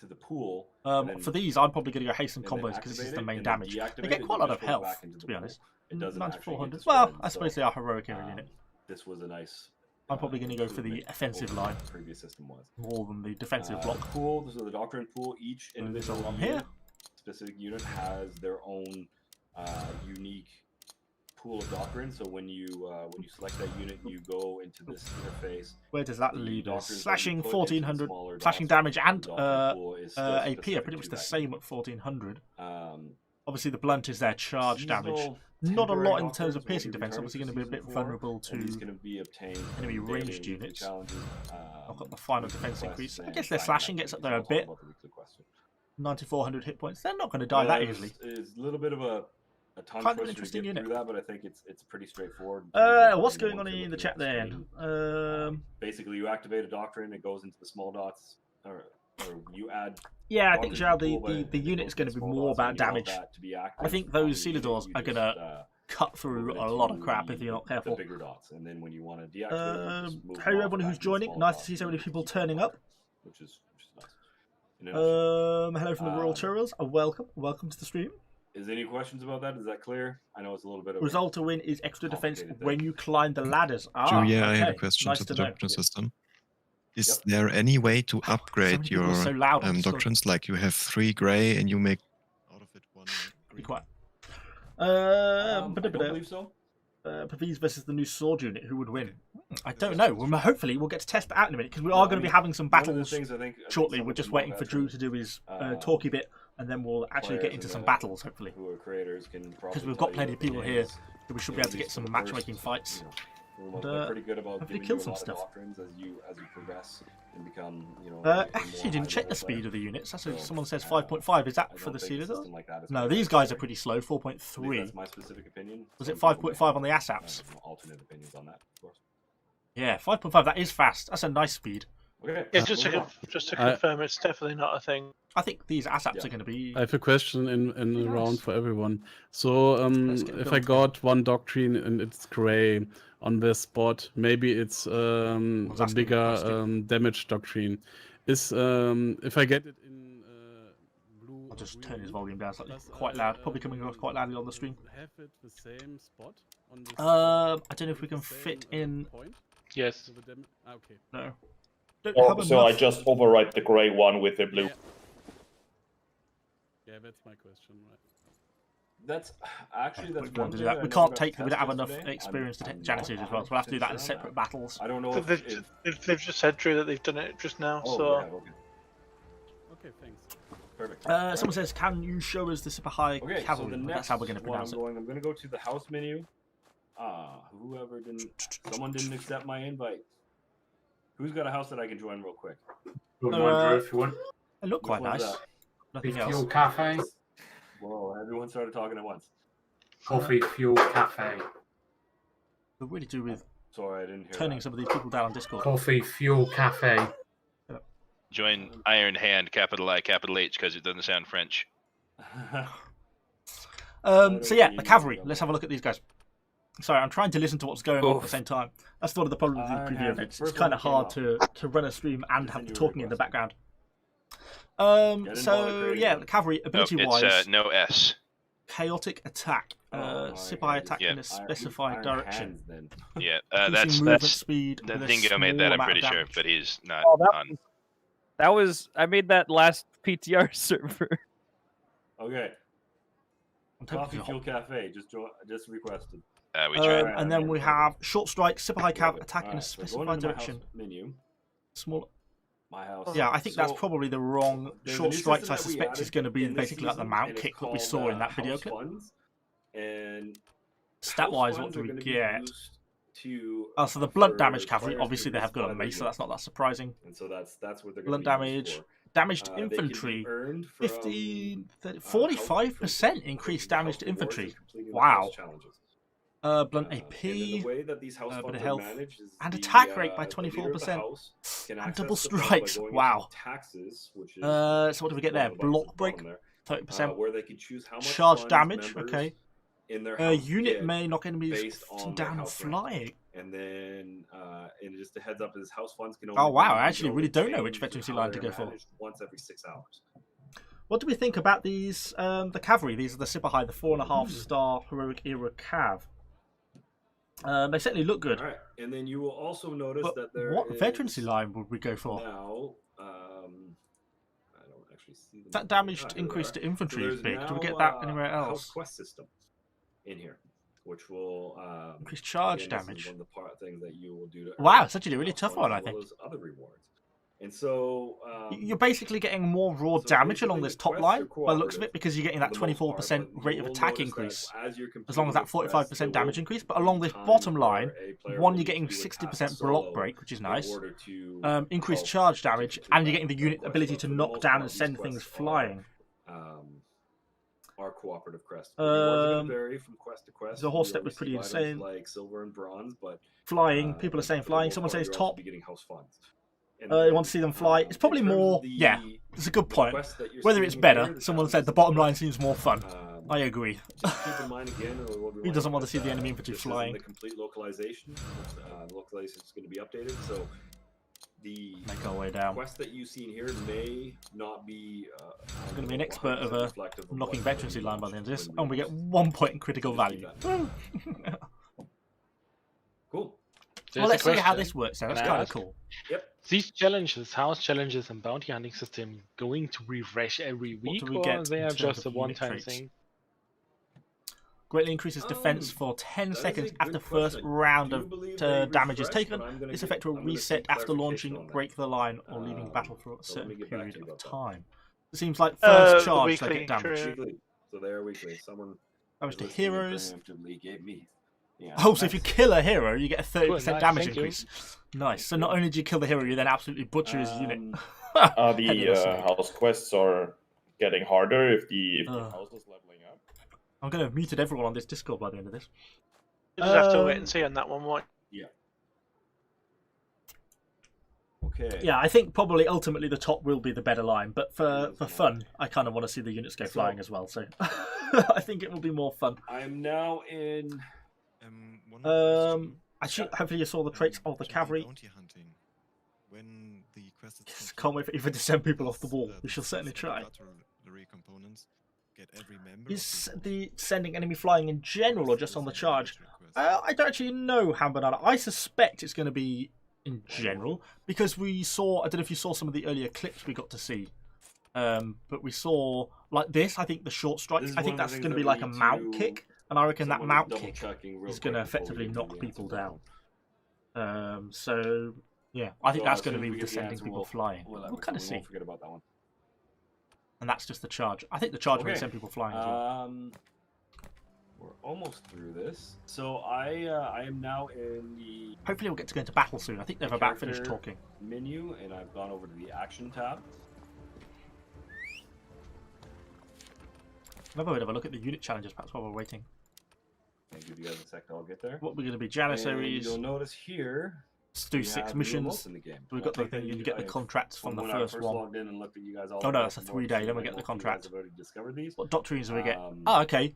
to the pool,
for these, I'm probably going to go hasten combos because this is the main damage. They get quite a lot of health, to be honest. 9,400. Well, I suppose they are heroic every unit.
This was a nice.
I'm probably going to go for the offensive line.
The previous system was
more than the defensive block.
Pool. So the doctrine pool. Each individual
one here.
Specific unit has their own unique pool of doctrine. So when you select that unit, you go into this interface.
Where does that lead us? Slashing 1400, slashing damage and AP are pretty much the same at 1400. Obviously, the blunt is their charge damage. Not a lot in terms of piercing defense. Obviously, going to be a bit vulnerable to enemy ranged units. I've got the final defense increase. I guess their slashing gets up there a bit. 9,400 hit points. They're not going to die that easily.
It's a little bit of a tongue
kind of an
twister
interesting
to get
unit.
through that, but I think it's pretty straightforward.
What's going on in the chat then?
Basically, you activate a doctrine, it goes into the small dots, or you add.
Yeah, I think Gerald, the unit is going to be more about damage. I think those Sela Dorsal are going to cut through a lot of crap if you're not careful.
The bigger dots, and then when you want to deactivate,
hello everyone who's joining. Nice to see so many people turning up.
Which is nice.
Hello from the Royal Tourists. Welcome to the stream.
Is there any questions about that? Is that clear? I know it's a little bit of
result to win is extra defense when you climb the ladders.
Julia,
okay.
I have a question
nice
to the
know.
doctrine system. Is there any way to upgrade your doctrines? Like you have 3 grey and you make out of it 1 green?
Be quiet.
I don't believe so.
Pavis versus the new sword unit. Who would win? I don't know. Well, hopefully, we'll get to test that out in a minute because we are going to be having some battles shortly. We're just waiting for Drew to do his talky bit, and then we'll actually get into some battles. Hopefully, because we've got plenty of people here, so we should be able to get some matchmaking fights.
They're pretty good about
hopefully
giving
kill
you a
some
lot
stuff.
of doctrines as you progress and become,
actually, didn't check the speed of the units. That's what someone says 5.5. Is that for the Sela Dorsal? No, these guys are pretty slow. 4.3.
That's my specific opinion.
Was it 5.5 on the ASAPs?
Alternate opinions on that, of course.
Yeah, 5.5. That is fast. That's a nice speed.
Okay.
Yeah, just to confirm, it's definitely not a thing.
I think these ASAPs are going to be.
I have a question in the round for everyone. So, if I got 1 doctrine and it's grey on this spot, maybe it's the bigger damage doctrine. Is if I get it in blue
I'll just turn his volume down slightly. Quite loud. Probably coming across quite loudly on the stream.
Have it the same spot on this
I don't know if we can fit in.
point?
Yes.
So okay.
No. Don't
Or,
have
so I
enough.
just overwrite the grey one with the blue.
Yeah, that's my question, right?
That's actually that's
We
one
want to do
thing
that.
I
We
know
can't
got
take. We don't have
tested
enough
today.
experience to
I'm
take
not
Janissaries as well, so we'll have to do that in
100%
separate
sure on
battles.
that. I don't know if,
They've just said, Drew, that they've done it just now.
oh,
so
yeah, okay.
Okay, thanks.
Perfect.
Someone says, "Can you show us the super high
Okay,
cavalry?"
so the
Well,
next
that's how we're going to pronounce it.
I'm going to go to the house menu. Whoever didn't, someone didn't accept my invite. Who's got a house that I can join real quick?
Don't mind, Drew, if you want.
They look quite
Which one's
nice.
that?
Nothing
Fuel
else.
Cafe.
Whoa, everyone started talking at once.
Coffee Fuel Cafe.
We really do with
Sorry, I didn't hear
turning
that.
some of these people down on Discord.
Coffee Fuel Cafe.
Join Iron Hand, capital I, capital H, because it doesn't sound French.
So yeah, the cavalry. Let's have a look at these guys. Sorry, I'm trying to listen to what's going on at the same time. That's one of the problems with preview events. It's kind of hard to run a stream and have the talking in the background. So yeah, the cavalry ability-wise,
It's no S.
chaotic attack, Sipai attack in a specified direction.
Yeah,
Increasing movement
that's
speed.
the
with a
Dingo made
small
that. I'm
amount of
pretty sure,
damage.
but he's not
Oh,
on.
that was I made that last PTR server.
Okay.
I'm tempted
Coffee
to
Fuel Cafe just requested.
We tried.
and then we have short strike, Sipai cav
Perfect.
attack in a
Alright, so going
specified
into my
direction.
house menu.
Small.
My house.
Yeah, I think that's
So,
probably the wrong
there's a
short
new
strikes.
system
I
that we
suspect is
added
going to be
in this
basically like the
season,
mount
and it's
kick that we
called,
saw in that video
house
clip.
funds. And
Stat wise, what do we get? Oh, so the blunt damage cavalry, obviously they have got a mace, so that's not that surprising.
And so that's what they're
Blunt
going to be used
damage,
for.
damage to
They can be
infantry,
earned from,
15, 30,
health
45% increased damage to
rewards
infantry.
and completing the
Wow.
house challenges.
Blunt
And the
AP,
way that these house
bit
funds
of
are
health,
managed is
and
the,
attack rate by
the leader of the
24%.
house can
And
access
double
the funds by
strikes.
going into
Wow.
Taxes, which is
So what do we get there?
one of the buttons at
Block
the
break,
bottom there,
30%.
where they can choose how much
Charge
funds
damage,
members
okay.
in their house
Unit
get
may knock enemies
based on their
down
house rank.
flying.
And then, and just a heads up, is house funds can only
Oh wow,
be
I actually really don't know
changed
which veterancy
how
line to
they're
go for.
managed once every 6 hours.
What do we think about these, the cavalry? These are the Sipai, the 4.5-star heroic era cav. They certainly look good.
All right, and then you will also notice
But
that there
what
is
veterancy line would we go for?
now. I don't actually see them.
That damage
Here
increase
they
to
are.
infantry
So
is
there's
big. Do we
now,
get that anywhere
a house
else?
quest system in here, which will
Increased charge
again, this is
damage.
one of the things that you will do to
Wow,
earn
it's actually a really
house
tough
funds
one, I
as well
think.
as other rewards. And so
You're basically getting more raw
so
damage
basically
along
the
this top
quests
line,
are
by the looks of it,
cooperative
because you're getting that
for the most part,
24%
but
rate
you
of
will
attack
notice that
increase,
as you're
as long as that
completing the quest,
45%
there
damage
will
increase. But
be
along this
times
bottom
where
line,
a player
one,
will
you're
need
getting
to do a
60%
task
block
solo
break, which is
in
nice.
order to
Increased
help
charge
to
damage,
complete
and you're
that-
getting the
that
unit
quest.
ability
But
to
for the
knock
most
down
part,
and
these
send
quests
things flying.
Are cooperative quests. The rewards are going
Um,
to vary from quest to quest.
the horse
You
step
will
was pretty
receive items
insane.
Like silver and bronze, but
Flying, people are saying
for the
flying.
most
Someone
part,
says
you'll also
top.
be getting house funds. And
You
then,
want to see them fly. It's probably
in terms of
more.
the-
Yeah, it's a good
the
point.
quests that you're
Whether
seeing
it's
in
better,
here, the
someone
challenges
said the
and
bottom
stuff,
line seems more fun. I agree.
Just keep in mind again,
Who doesn't want to see the enemy infantry
this
flying?
isn't the complete localization. The localization is going to be updated, so the
Make our way down.
quest that you see in here may not be.
I'm going to be an expert of
100%
a
reflective of
knocking
what's
veterancy
really
line by the end of this,
when
and we get
released.
1 point in critical
So just keep
value.
that. Cool.
Well, let's see how this works now. That's
Can I
kind of
ask?
cool.
Yep.
These challenges, house challenges, and bounty hunting system going to refresh every
What
week,
do we
or
get
they
in
are
terms
just
of
a
unit
one-time
traits?
thing?
Greatly increases defense for 10
that is
seconds
a
after
good
first
question.
round
Do you
of
believe they
damage is
refresh?
taken.
But I'm gonna
This
get-
effect will
I'm gonna
reset
seek
after
clarification
launching,
on that.
break the line, or leaving battle for a
so let
certain
me get back
period
to you
of
about that.
time. It seems like first
the
charge they
weekly,
get damage.
true.
Weekly. So they are weekly. Someone
Damage to
listening
heroes.
preemptively gave me. Yeah,
Oh, so if you
nice.
kill a hero, you get a 30%
Cool, nice,
damage
thank you.
increase. Nice. So not only do you kill the hero, you then absolutely butcher his unit.
The
Headless snake.
house quests are getting harder if the
Ugh.
house is leveling up.
I'm going to have muted everyone on this Discord by the end of this.
You just have to wait and see on that one, won't
Yeah. Okay.
Yeah, I think probably ultimately the top will be the better line, but for fun, I kind of want to see the units go flying as well. So I think it will be more fun.
I'm now in.
One more question.
Actually, hopefully you saw the traits of the
During
cavalry.
bounty hunting, when the quest is
Can't wait for even to send people off the wall.
complete,
We shall certainly
the
try.
collateral artillery components. Get every member.
Is the sending enemy flying in general or just on the charge? I don't actually know, Hambanana. I suspect it's going to be in general because we saw. I don't know if you saw some of the earlier clips we got to see, but we saw like this. I think the short strike. I think that's going to be like a mount kick, and I reckon that mount kick is going to effectively knock people down. So yeah, I think that's going to be the sending people flying. We'll kind of see.
Forget about that one.
And that's just the charge. I think the charge will send people flying as well.
We're almost through this. So I am now in the...
Hopefully we'll get to go into battle soon. I think they've about finished talking.
Menu, and I've gone over to the action tab.
Maybe we'll have a look at the unit challenges perhaps while we're waiting.
I'll give you guys a sec, I'll get there.
What we're going to be Janissaries.
You'll notice here...
Let's do 6 missions.
In the game.
We've got the thing, you get the contracts from the first one.
Logged in and looked at you guys all
oh no, that's a 3-day, then we get the contract.
Discovered these.
What doctrines do we get? Oh, okay.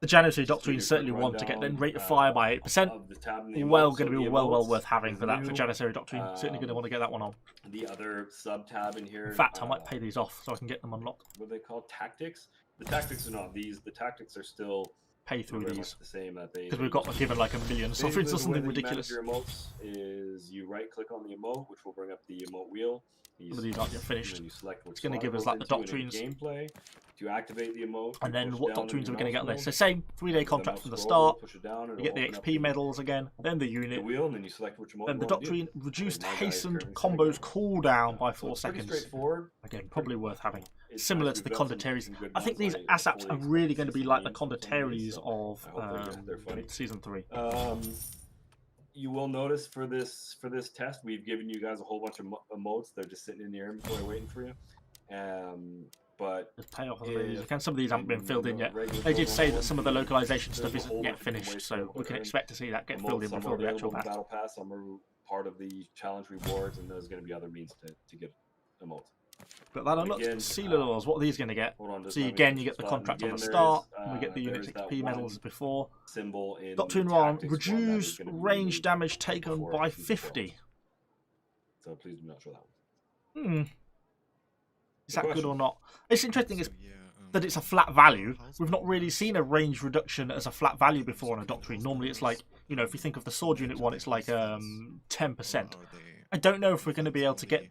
The Janissary doctrines certainly want to get then rate of fire by 8%. Well, going to be well worth having for that for Janissary doctrine. Certainly going to want to get that one on.
The other sub tab in here.
In fact, I might pay these off so I can get them unlocked.
What are they called? Tactics. The tactics are not these. The tactics are still.
Pay through these
the same
because we've got given like 1 million sovereigns or something ridiculous.
Your emotes is you right click on the emote, which will bring up the emote wheel.
Some of these aren't yet finished.
You select
it's going to give us like the doctrines.
Gameplay to activate the emote.
And then what doctrines are we going to get there? So same 3-day contract from the start. You get the XP medals again. Then the unit.
The wheel, and then you select which emote.
Then the doctrine reduced hastened combos cooldown by 4 seconds.
Straightforward.
Again, probably worth having. Similar to the condottieri. I think these ASAPs are really going to be like the condotieris of season 3.
You will notice for this test, we've given you guys a whole bunch of emotes. They're just sitting in your inventory waiting for you. But
the payoff of these, again, some of these haven't been filled in yet. They did say that some of the localization stuff isn't yet finished, so we can expect to see that get filled in before the actual
battle pass. Some are part of the challenge rewards, and there's going to be other means to get emotes.
But that unlocks Sela Dorsal. What are these going to get? So again, you get the contract on the start. We get the unit XP medals before. Doctrine 1, reduce range damage taken by 50.
So please do not show that one.
Is that good or not? It's interesting that it's a flat value. We've not really seen a range reduction as a flat value before on a doctrine. Normally it's like, you know, if you think of the sword unit one, it's like 10%. I don't know if we're going to be able to get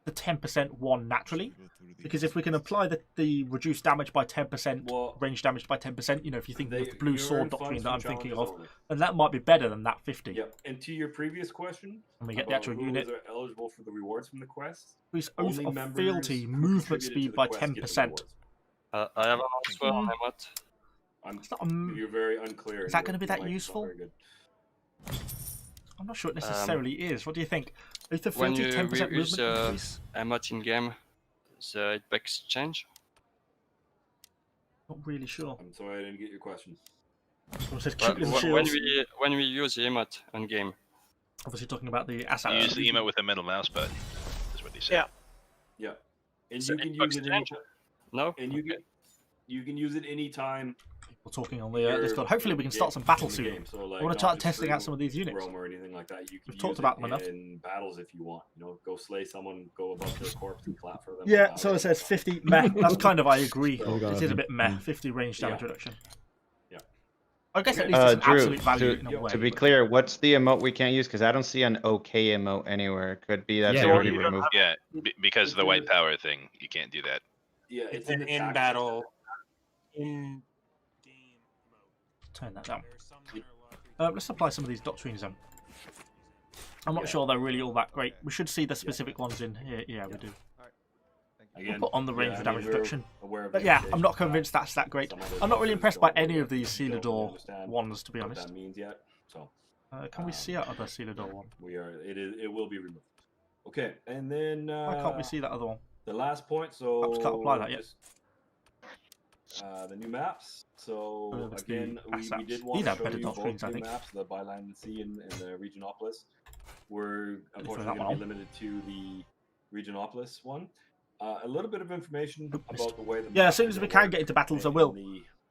the 10% one naturally, because if we can apply the reduced damage by 10%, range damage by 10%, you know, if you think of the blue sword doctrine that I'm thinking of, and that might be better than that 50.
Yep. And to your previous question,
and we get the actual unit.
Are eligible for the rewards from the quest?
Increase Oath of Fealty movement speed by 10%.
I have an answer on Emot.
You're very unclear.
Is that going to be that useful? I'm not sure it necessarily is. What do you think? Oath of
Fealty,
10% movement increase?
Emot in game, the hitbox change?
Not really sure.
I'm sorry, I didn't get your question.
When we use the emote on game.
Obviously talking about the asset.
You use the emote with the middle mouse button. That's what he said.
Yeah. And you can use it anytime.
No?
And you can use it anytime.
People talking on the Discord. Hopefully we can start some battles soon.
So like,
I want to start testing out some of these units.
Or anything like that. You can
We've talked about them enough.
In battles if you want. You know, go slay someone, go above their corpse and clap for them.
Yeah, so it says 50 meh. That's kind of, I agree. It is a bit meh. 50 range damage reduction. I guess at least it's an absolute value in a way.
To be clear, what's the emote we can't use? Because I don't see an OK emote anywhere. Could be that's already removed.
Yeah, because of the white power thing, you can't do that.
Yeah,
it's an in-battle, in-game emote.
Turn that down. Let's apply some of these doctrines then. I'm not sure they're really all that great. We should see the specific ones in here. Yeah, we do.
Again,
we'll put on the range damage reduction. But yeah, I'm not convinced that's that great. I'm not really impressed by any of these Sela Dorsal ones, to be honest.
That means yet. So
can we see our other Sela Dorsal one?
We are. It will be removed. Okay, and then
why can't we see that other one?
The last point. So
perhaps can't apply that yet.
The new maps. So again, we did want to show you both new maps, the Byland and Sea and the Regionopolis. We're unfortunately going to be limited to the Regionopolis one. A little bit of information about the way.
Yeah, as soon as we can get into battles, I will.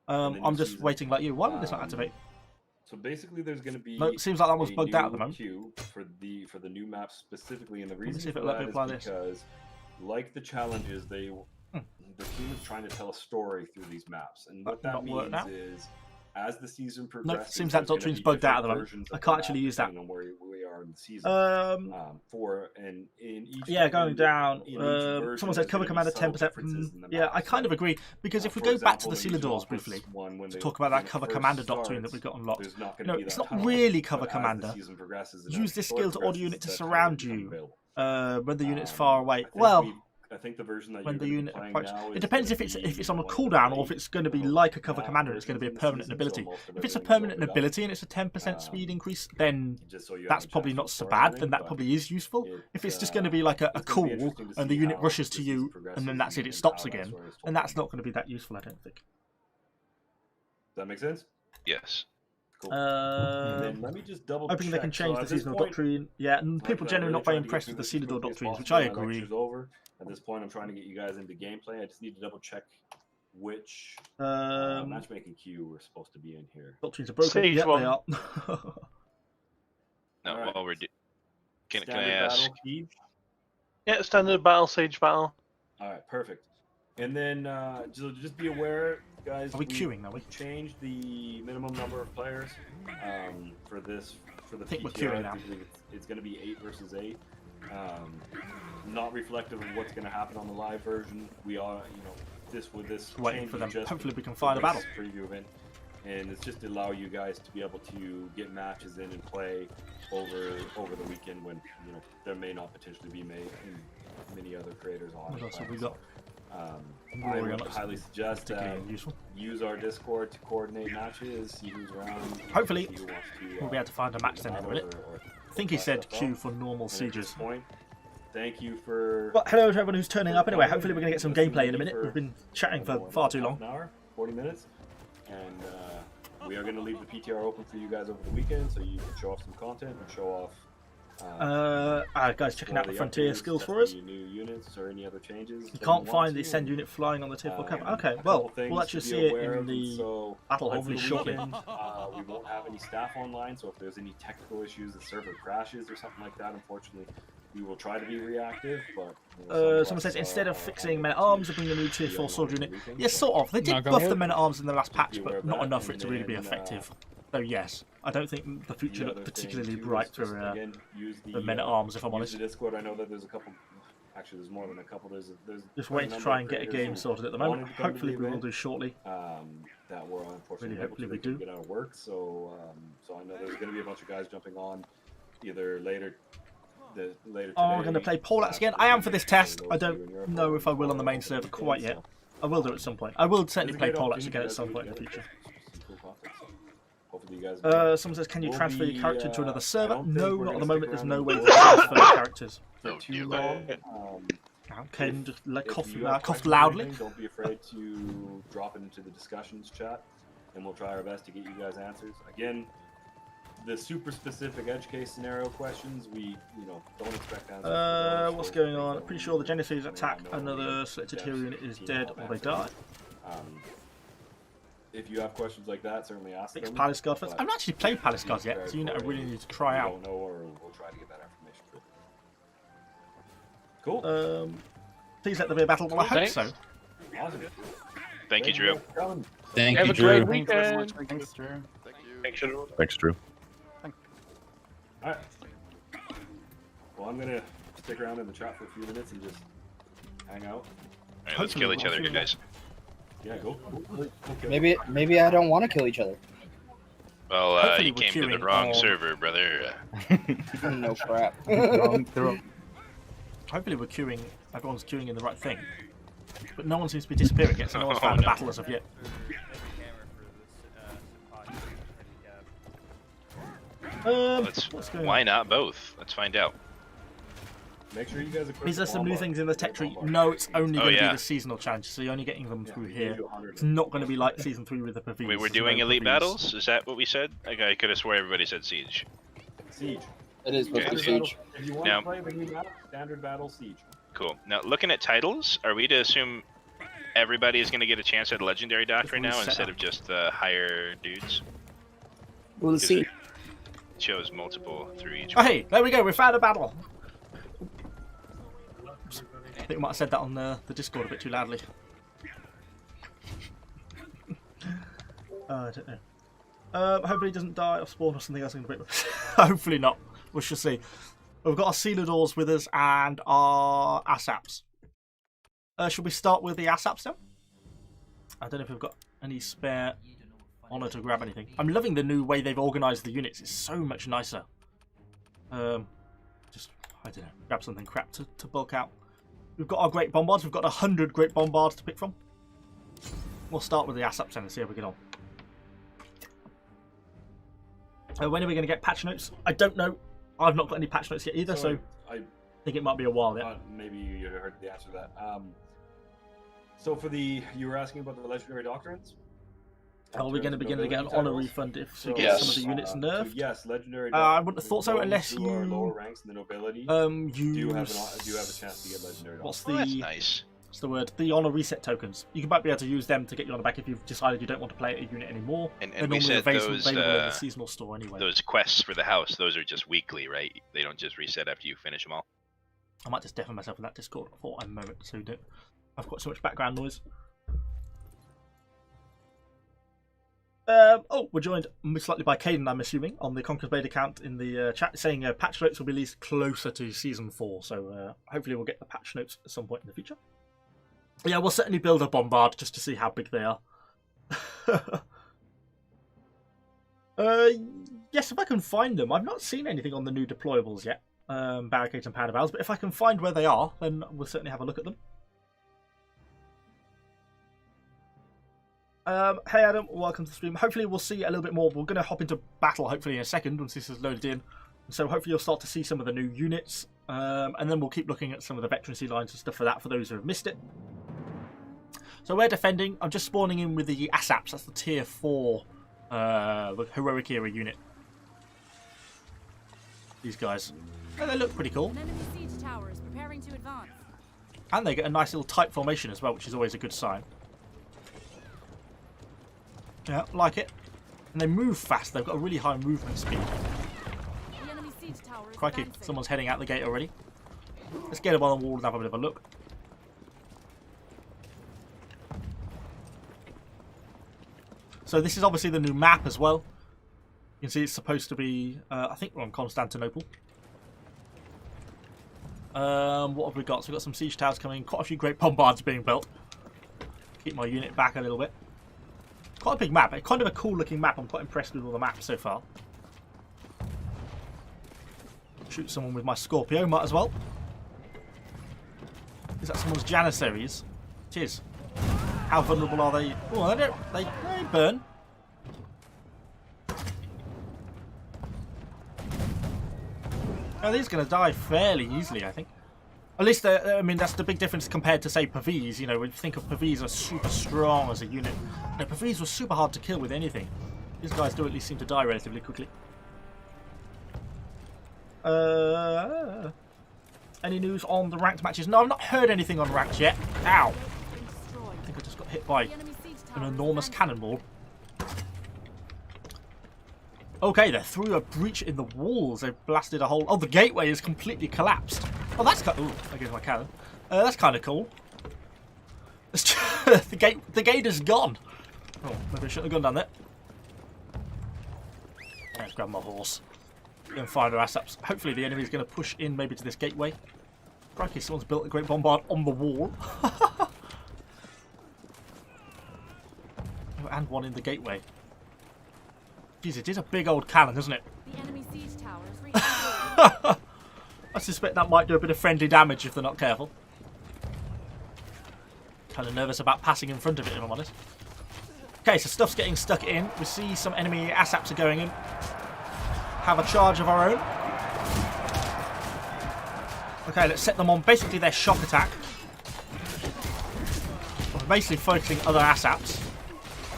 I'm just waiting like you. Why would this not activate?
So basically, there's going to be.
No, it seems like that was bugged out at the moment.
Queue for the new map specifically, and the reason
see if
for
it'll let me
that
apply
is
this.
because, like the challenges, they The team is trying to tell a story through these maps, and what that means is, as the season progresses,
no, seems that Doctrine's bugged out at the moment. I can't actually use that.
On where we are in the season. In each
going down. Someone said cover commander 10%. Yeah, I kind of agree, because if we go back to the Sela Dorsal briefly to talk about that cover commander doctrine that we got unlocked, it's not really cover commander. Use this skill to order unit to surround you when the unit is far away. Well,
I think the version that
when the unit approaches, it depends if it's on a cooldown or if it's going to be like a cover commander and it's going to be a permanent ability. If it's a permanent ability and it's a 10% speed increase, then that's probably not so bad. Then that probably is useful. If it's just going to be like a cool and the unit rushes to you and then that's it, it stops again, and that's not going to be that useful, I don't think.
Does that make sense?
Yes.
Cool. Then let me just double
hoping they can change the seasonal doctrine. Yeah, and people generally not very impressed with the Sela Dorsal doctrines, which I agree.
At this point, I'm trying to get you guys into gameplay. I just need to double check which matchmaking queue we're supposed to be in here.
Doctrines are broken. Yeah, they are.
No, right. While we're can I ask?
Battle, siege?
Yeah, standard battle, siege battle.
All right, perfect. And then just be aware, guys.
Are we queuing? Are we?
Changed the minimum number of players for the
I think
PTR.
we're queuing now.
It's going to be 8 versus 8. Not reflective of what's going to happen on the live version. We are, this
waiting for them. Hopefully, we can find a battle.
Preview event, and it's just to allow you guys to be able to get matches in and play over the weekend when there may not potentially be many other creators on.
What else have we got?
I would highly suggest that use our Discord to coordinate matches, see who's around.
Hopefully, we'll be able to find a match then in a minute. I think he said queue for normal sieges.
Thank you for.
Well, hello to everyone who's turning up. Anyway, hopefully we're going to get some gameplay in a minute. We've been chatting for far too long.
An hour, 40 minutes, and we are going to leave the PTR open for you guys over the weekend, so you can show off some content and show off.
Guys, checking out the Frontier skills for us.
New units or any other changes.
You can't find the send unit flying on the tier 4 camera. Okay, well, we'll actually see it in the battle hopefully shortly.
We won't have any staff online, so if there's any technical issues, the server crashes or something like that, unfortunately, we will try to be reactive. But
someone says instead of fixing men at arms, bring the new tier 4 soldier unit. Yes, sort of. They did buff the men at arms in the last patch, but not enough for it to really be effective. So yes, I don't think the future looked particularly bright for the men at arms, if I'm honest.
Use the Discord. I know that there's a couple. Actually, there's more than a couple. There's
just waiting to try and get a game sorted at the moment. Hopefully, we will do shortly.
That we're unfortunately
hopefully we do
get out of work. So I know there's going to be a bunch of guys jumping on either later.
I'm going to play Paulax again. I am for this test. I don't know if I will on the main server quite yet. I will do it at some point. I will certainly play Paulax again at some point in the future. Someone says, can you transfer your character to another server? No, not at the moment. There's no way to transfer characters. Caden just coughed loudly.
Don't be afraid to drop it into the discussions chat, and we'll try our best to get you guys answers. Again, the super specific edge case scenario questions, we don't expect answers.
What's going on? I'm pretty sure the Janissaries attack another selected hero unit is dead or they die.
If you have questions like that, certainly ask them.
Palace Guard first. I've not actually played Palace Guard yet. It's a unit I really need to try out.
Don't know, or we'll try to get that information. Cool.
Please let there be a battle. Well, I hope so.
Awesome.
Thank you, Drew.
Thank you, Drew.
Thanks, Drew.
Thanks, Drew.
All right. Well, I'm gonna stick around in the chat for a few minutes and just hang out.
All right, let's kill each other, you guys.
Yeah, go.
Maybe I don't want to kill each other.
Well, you came to the wrong server, brother.
No crap.
Hopefully we're queuing. Everyone's queuing in the right thing. But no one seems to be disappearing yet, so no one's found a battle as of yet.
Why not both? Let's find out.
Make sure you guys
Is there some new things in the tech tree? No, it's only going to be the seasonal challenges, so you're only getting them through here. It's not going to be like Season 3 with the pavilions.
Wait, we're doing elite battles? Is that what we said? Like, I could have swore everybody said siege.
Siege.
It is supposed to be siege.
If you want to play the new map, standard battle, siege.
Cool. Now, looking at titles, are we to assume everybody is going to get a chance at Legendary Doctrine now instead of just the higher dudes?
We'll see.
It shows multiple through each
one. Oh, hey, there we go. We found a battle. think I might have said that on the Discord a bit too loudly. I don't know. Hopefully he doesn't die or spawn or something else in a bit. Hopefully not. We shall see. We've got our Sela Dorsal with us and our ASAPs. Should we start with the ASAPs then? I don't know if we've got any spare honour to grab anything. I'm loving the new way they've organised the units. It's so much nicer. Just, I don't know, grab something crap to bulk out. We've got our great bombards. We've got 100 great bombards to pick from. We'll start with the ASAPs and see how we get on. When are we going to get patch notes? I don't know. I've not got any patch notes yet either, so I think it might be a while yet.
Maybe you heard the answer to that. So for you were asking about the legendary doctrines?
Are we going to begin to get an honour refund if we get
yes.
some of the units nerfed?
So yes, legendary.
I wouldn't have thought so unless you
lower ranks in the nobility.
You
do have a chance to get legendary.
What's
the? Oh, that's nice.
What's the word? The honour reset tokens. You might be able to use them to get your honour back if you've decided you don't want to play a unit anymore.
And we said those
available in the seasonal store anyway.
Those quests for the house, those are just weekly, right? They don't just reset after you finish them all.
I might just deafen myself in that Discord for a moment, so don't. I've got so much background noise. We're joined most likely by Caden, I'm assuming, on the Conqueror's Blade account in the chat, saying patch notes will be released closer to Season 4, so hopefully we'll get the patch notes at some point in the future. Yeah, we'll certainly build a bombard just to see how big they are. Yes, if I can find them. I've not seen anything on the new deployables yet, Barricades and Powder Barrels, but if I can find where they are, then we'll certainly have a look at them. Hey Adam, welcome to the stream. Hopefully we'll see a little bit more. We're going to hop into battle hopefully in a second once this is loaded in. So hopefully you'll start to see some of the new units. And then we'll keep looking at some of the veterancy lines and stuff for that for those who have missed it. So we're defending. I'm just spawning in with the ASAPs. That's the tier 4 the heroic era unit. These guys. Oh, they look pretty cool. And they get a nice little tight formation as well, which is always a good sign. Yeah, like it. And they move fast. They've got a really high movement speed. Crikey, someone's heading out the gate already. Let's get them on the wall and have a bit of a look. So this is obviously the new map as well. You can see it's supposed to be, I think we're on Constantinople. What have we got? So we've got some siege towers coming, quite a few great bombards being built. Keep my unit back a little bit. Quite a big map, kind of a cool looking map. I'm quite impressed with all the maps so far. Shoot someone with my Scorpio, might as well. Is that someone's Janissaries? It is. How vulnerable are they? Oh, they burn. Oh, these are going to die fairly easily, I think. At least, I mean, that's the big difference compared to, say, Pavis. You know, when you think of Pavis as super strong as a unit. No, Pavis was super hard to kill with anything. These guys do at least seem to die relatively quickly. Any news on the ranked matches? No, I've not heard anything on ranks yet. Ow! I think I just got hit by an enormous cannonball. Okay, they're through a breach in the walls. They've blasted a hole. Oh, the gateway is completely collapsed. Oh, that's kind of... Ooh, I guess my cannon. That's kind of cool. The gate is gone. Oh, maybe I shouldn't have gone down there. Let's grab my horse. And fire our ASAPs. Hopefully the enemy's going to push in maybe to this gateway. Crikey, someone's built a great bombard on the wall. Oh, and one in the gateway. Jeez, it is a big old cannon, isn't it?
The enemy siege tower is reaching.
I suspect that might do a bit of friendly damage if they're not careful. Kind of nervous about passing in front of it, if I'm honest. Okay, so stuff's getting stuck in. We see some enemy ASAPs are going in. Have a charge of our own. Okay, let's set them on basically their shock attack. We're basically focusing other ASAPs.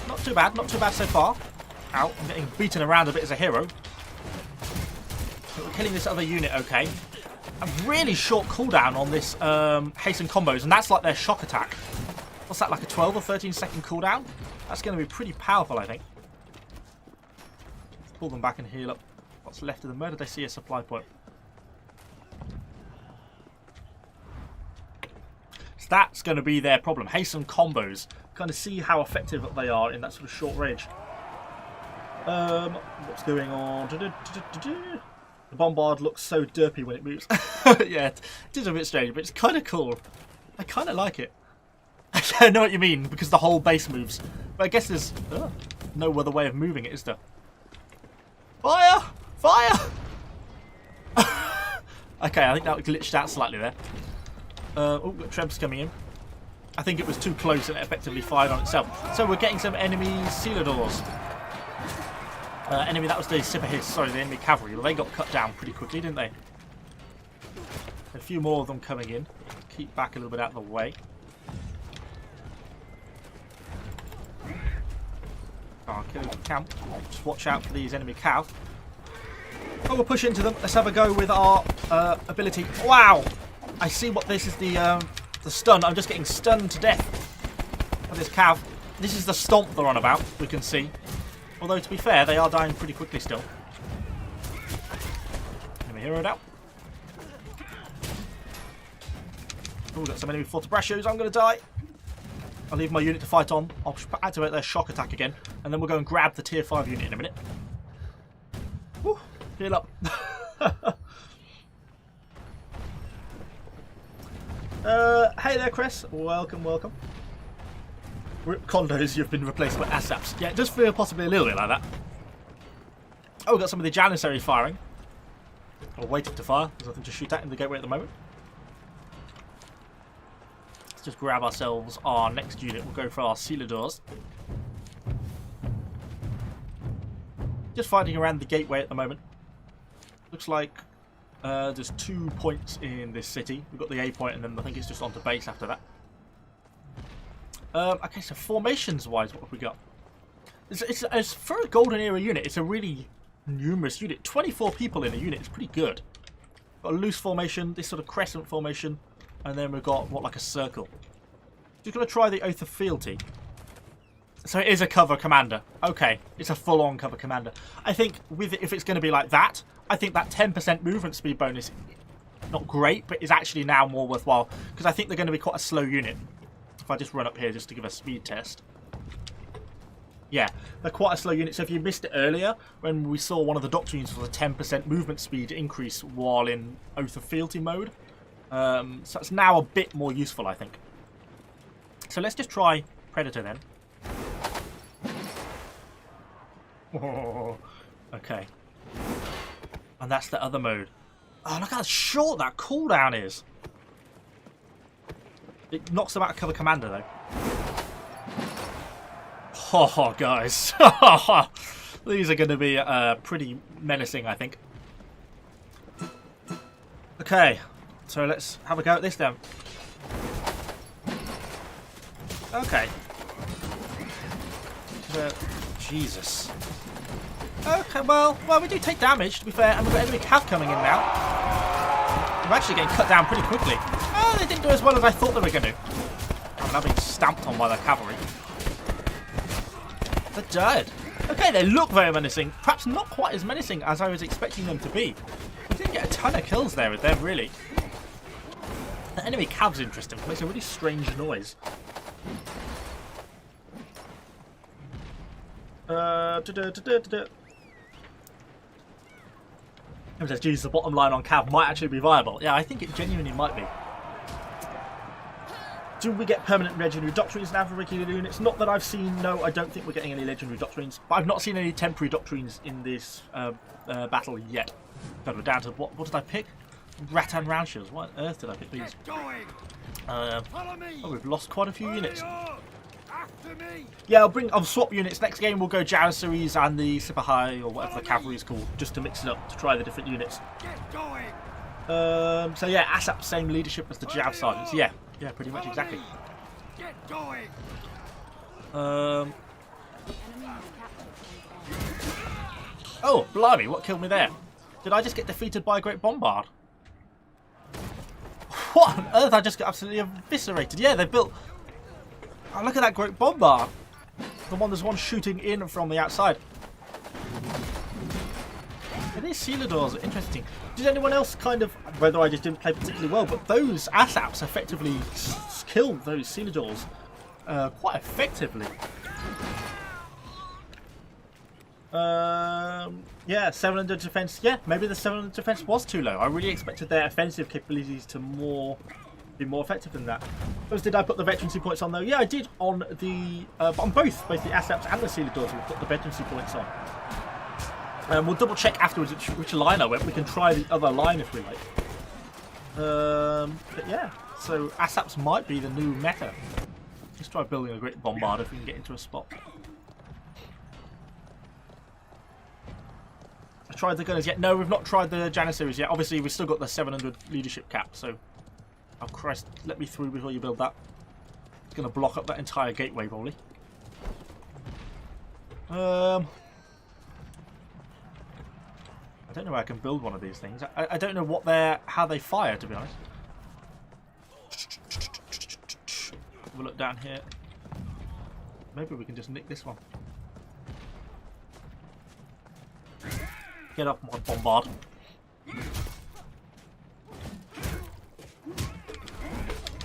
Not too bad so far. Ow, I'm getting beaten around a bit as a hero. But we're killing this other unit, okay. A really short cooldown on this hasten combos, and that's like their shock attack. What's that, like a 12 or 13 second cooldown? That's going to be pretty powerful, I think. Let's pull them back and heal up what's left of them. Where did they see a supply point? That's going to be their problem. Hasten combos. Kind of see how effective they are in that sort of short range. What's going on? The bombard looks so derpy when it moves. Yeah, it is a bit strange, but it's kind of cool. I kind of like it. I know what you mean, because the whole base moves. But I guess there's no other way of moving it, is there? Fire! Fire! Okay, I think that glitched out slightly there. Oh, Treb's coming in. I think it was too close and it effectively fired on itself. So we're getting some enemy Sela Dorsal. Enemy, that was the the enemy cavalry. Well, they got cut down pretty quickly, didn't they? A few more of them coming in. Keep back a little bit out of the way. Okay, camp. Just watch out for these enemy cav. Oh, we'll push into them. Let's have a go with our ability. Wow! I see what this is, the stun. I'm just getting stunned to death by this cav. This is the stomp they're on about, we can see. Although, to be fair, they are dying pretty quickly still. Enemy hero down. Oh, got some enemy fortebrachos. I'm going to die. I'll leave my unit to fight on. I'll activate their shock attack again. And then we'll go and grab the tier 5 unit in a minute. Woo, heal up. Hey there, Chris. Welcome, welcome. Rip condos, you've been replaced by ASAPs. Yeah, it does feel possibly a little bit like that. Oh, we've got some of the Janissaries firing. Or waiting to fire. There's nothing to shoot at in the gateway at the moment. Let's just grab ourselves our next unit. We'll go for our Sela Dorsal. Just fighting around the gateway at the moment. Looks like there's 2 points in this city. We've got the A point and then I think it's just onto base after that. Okay, so formations-wise, what have we got? It's for a Golden Era unit, it's a really numerous unit. 24 people in a unit is pretty good. Got a loose formation, this sort of crescent formation, and then we've got, what, like a circle. Just going to try the Oath of Fealty. So it is a cover commander. Okay, it's a full-on cover commander. I think with it, if it's going to be like that, I think that 10% movement speed bonus, not great, but is actually now more worthwhile, because I think they're going to be quite a slow unit. If I just run up here just to give a speed test. Yeah, they're quite a slow unit. So if you missed it earlier, when we saw one of the doctrines was a 10% movement speed increase while in Oath of Fealty mode. So it's now a bit more useful, I think. So let's just try Predator then. Oh, okay. And that's the other mode. Oh, look how short that cooldown is. It knocks them out of cover commander, though. Oh, guys. These are going to be pretty menacing, I think. Okay, so let's have a go at this then. Okay. Jesus. Okay, well, we do take damage, to be fair, and we've got enemy cav coming in now. We're actually getting cut down pretty quickly. Oh, they didn't do as well as I thought they were going to. I'm now being stamped on by the cavalry. They're dead. Okay, they look very menacing. Perhaps not quite as menacing as I was expecting them to be. We didn't get a ton of kills there with them, really. The enemy cav's interesting. It makes a really strange noise. Geez, the bottom line on cav might actually be viable. Yeah, I think it genuinely might be. Do we get permanent legendary doctrines now for regular units? Not that I've seen. No, I don't think we're getting any legendary doctrines. But I've not seen any temporary doctrines in this battle yet. God, we're down to what did I pick? Rattan Roundshires. What on earth did I pick these? Oh, we've lost quite a few units. Yeah, I'll swap units. Next game we'll go Janissaries and the Sipahi, or whatever the cavalry is called, just to mix it up, to try the different units. So yeah, ASAP, same leadership as the Jav Sergeants. Yeah, pretty much exactly. Oh, blimey, what killed me there? Did I just get defeated by a Great Bombard? What on earth? I just got absolutely eviscerated. Yeah, they built... Oh, look at that Great Bombard. There's one shooting in from the outside. And these Sela Dorsal are interesting. Did anyone else kind of, whether I just didn't play particularly well, but those ASAPs effectively killed those Sela Dorsals quite effectively. Yeah, 700 defense. Yeah, maybe the 700 defense was too low. I really expected their offensive capabilities to be more effective than that. Did I put the veterancy points on though? Yeah, I did on the on both the ASAPs and the Sela Dorsal. We put the veterancy points on. We'll double check afterwards which line I went. We can try the other line if we like. But yeah, so ASAPs might be the new meta. Let's try building a great bombard if we can get into a spot. I tried the gunners yet? No, we've not tried the Janissaries yet. Obviously, we've still got the 700 leadership cap, so... Oh, Christ, let me through before you build that. It's going to block up that entire gateway, probably. I don't know where I can build one of these things. I don't know how they fire, to be honest. We'll look down here. Maybe we can just nick this one. Get off my bombard.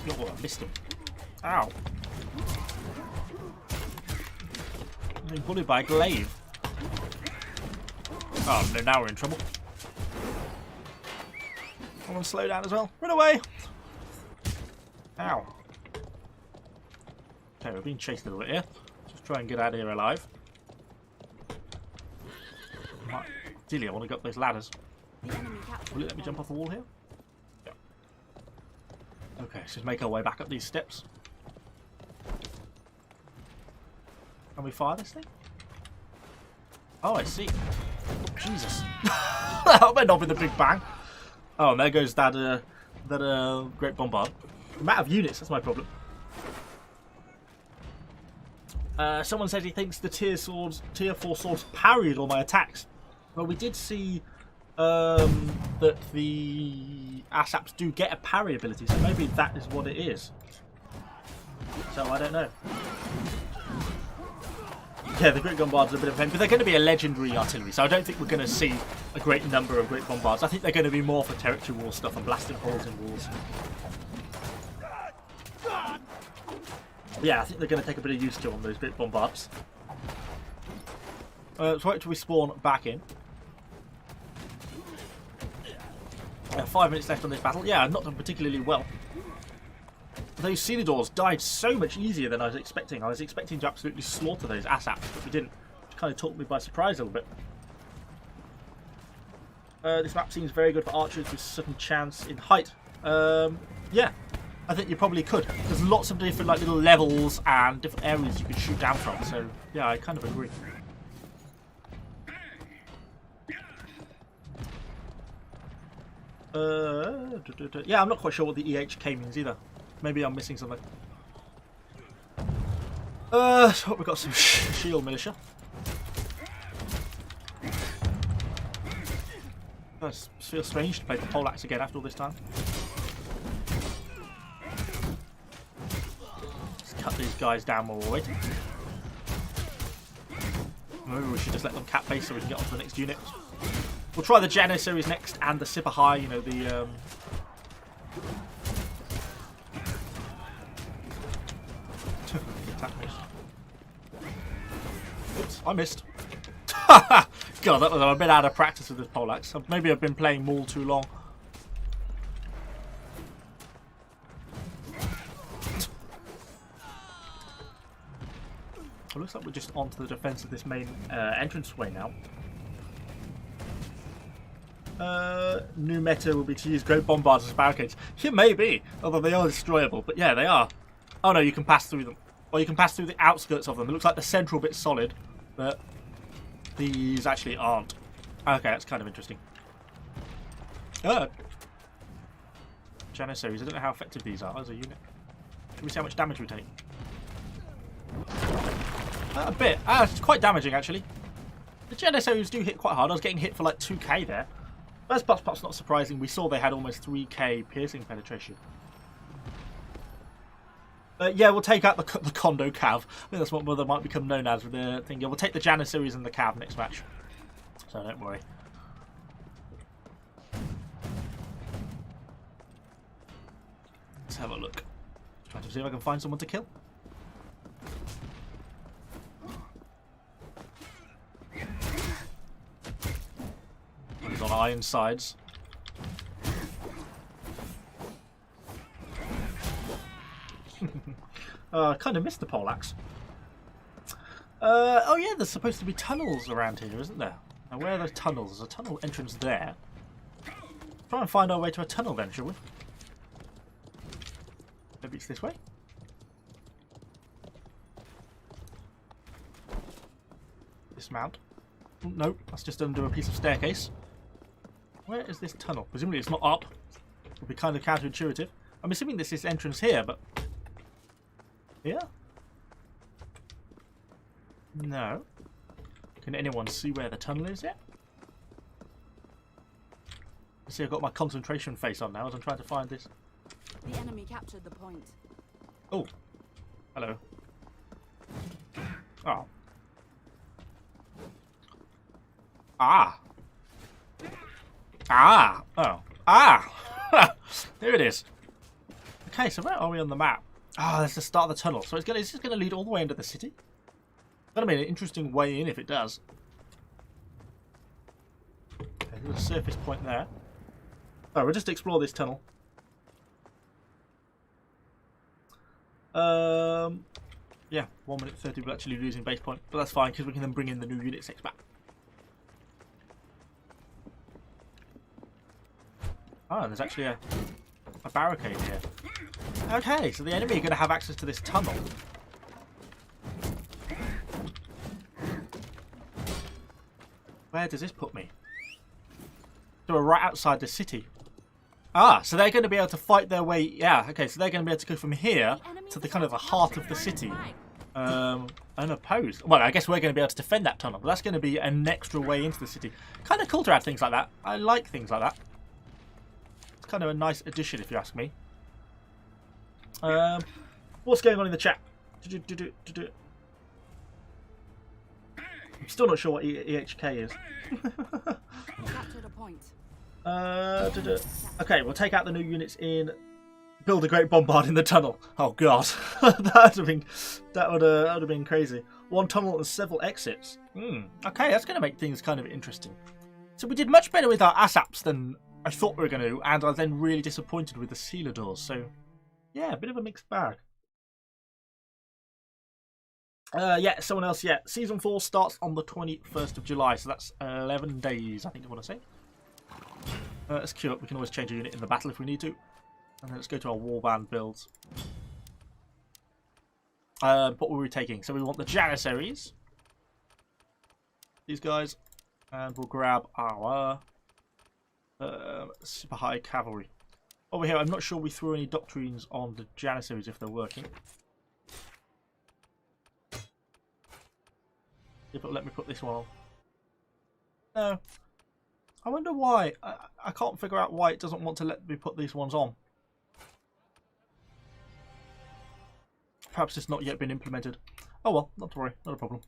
Oh, I missed him. Ow. I'm being bullied by a glaive. Oh no, now we're in trouble. I want to slow down as well. Run away! Ow. Okay, we're being chased a little bit here. Just try and get out of here alive. Ideally, I want to go up those ladders. Will it let me jump off the wall here? Yeah. Okay, so let's make our way back up these steps. Can we fire this thing? Oh, I see. Oh, Jesus. That went off with a big bang. Oh, and there goes that great bombard. Amount of units, that's my problem. Someone said he thinks the tier 4 swords parried all my attacks. Well, we did see that the ASAPs do get a parry ability, so maybe that is what it is. So I don't know. Yeah, the Great Bombards are a bit of a pain, but they're going to be a legendary artillery, so I don't think we're going to see a great number of Great Bombards. I think they're going to be more for territory war stuff and blasting holes in walls. Yeah, I think they're going to take a bit of use to on those Great Bombards. So wait till we spawn back in. 5 minutes left on this battle. Yeah, not done particularly well. Those Sela Dorsals died so much easier than I was expecting. I was expecting to absolutely slaughter those ASAPs, but we didn't. Which kind of took me by surprise a little bit. This map seems very good for archers with certain chance in height. Yeah, I think you probably could. There's lots of different like little levels and different areas you could shoot down from. So yeah, I kind of agree. Yeah, I'm not quite sure what the EHK means either. Maybe I'm missing something. So we've got some shield militia. It feels strange to play the poleaxe again after all this time. Let's cut these guys down while we're waiting. Maybe we should just let them cap base so we can get on to the next unit. We'll try the Janissaries next and the Super High, you know, the Oops, I missed. God, that was a bit out of practice with this poleaxe. Maybe I've been playing Maul too long. Well, looks like we're just onto the defense of this main entranceway now. New meta will be to use Great Bombards as barricades. Yeah, maybe, although they are destroyable. But yeah, they are. Oh no, you can pass through them. Or you can pass through the outskirts of them. It looks like the central bit's solid, but these actually aren't. Okay, that's kind of interesting. Janissaries, I don't know how effective these are as a unit. Can we see how much damage we take? A bit. It's quite damaging, actually. The Janissaries do hit quite hard. I was getting hit for like 2k there. That's perhaps not surprising. We saw they had almost 3k piercing penetration. Yeah, we'll take out the Condo Cav. I think that's what they might become known as with the thing. Yeah, we'll take the Janissaries and the Cav next match. So don't worry. Let's have a look. Try to see if I can find someone to kill. He's on iron sides. I kind of missed the poleaxe. Oh yeah, there's supposed to be tunnels around here, isn't there? Now where are those tunnels? There's a tunnel entrance there. Try and find our way to a tunnel then, shall we? Maybe it's this way? Dismount. Nope, that's just under a piece of staircase. Where is this tunnel? Presumably it's not up. It would be kind of counterintuitive. I'm assuming this is entrance here, but... Here? No. Can anyone see where the tunnel is yet? You see, I've got my concentration face on now as I'm trying to find this.
The enemy captured the point.
Oh. Hello. Oh. Ah. Ah. Oh. Ah. There it is. Okay, so where are we on the map? Ah, that's the start of the tunnel. So it's just going to lead all the way into the city. That'll be an interesting way in if it does. Okay, there's a surface point there. Oh, we'll just explore this tunnel. Yeah, 1 minute 30 we're actually losing base point, but that's fine because we can then bring in the new unit 6 back. Oh, and there's actually a barricade here. Okay, so the enemy are going to have access to this tunnel. Where does this put me? So we're right outside the city. Ah, so they're going to be able to fight their way... Yeah, okay, so they're going to be able to go from here to the kind of the heart of the city. Unopposed. Well, I guess we're going to be able to defend that tunnel, but that's going to be an extra way into the city. Kind of cool to have things like that. I like things like that. It's kind of a nice addition, if you ask me. What's going on in the chat? I'm still not sure what EHK is. Okay, we'll take out the new units in. Build a great bombard in the tunnel. Oh god, that would have been crazy. One tunnel and several exits. Okay, that's going to make things kind of interesting. So we did much better with our ASAPs than I thought we were going to, and I was then really disappointed with the Sela Dorsal. So yeah, a bit of a mixed bag. Yeah, someone else, yeah. Season 4 starts on the 21st of July, so that's 11 days, I think I want to say. Let's queue up. We can always change a unit in the battle if we need to. And then let's go to our warband builds. What were we taking? So we want the Janissaries. These guys. And we'll grab our super high cavalry. Over here, I'm not sure we threw any doctrines on the Janissaries if they're working. If it'll let me put this one on. No. I wonder why. I can't figure out why it doesn't want to let me put these ones on. Perhaps it's not yet been implemented. Oh well, not to worry, not a problem.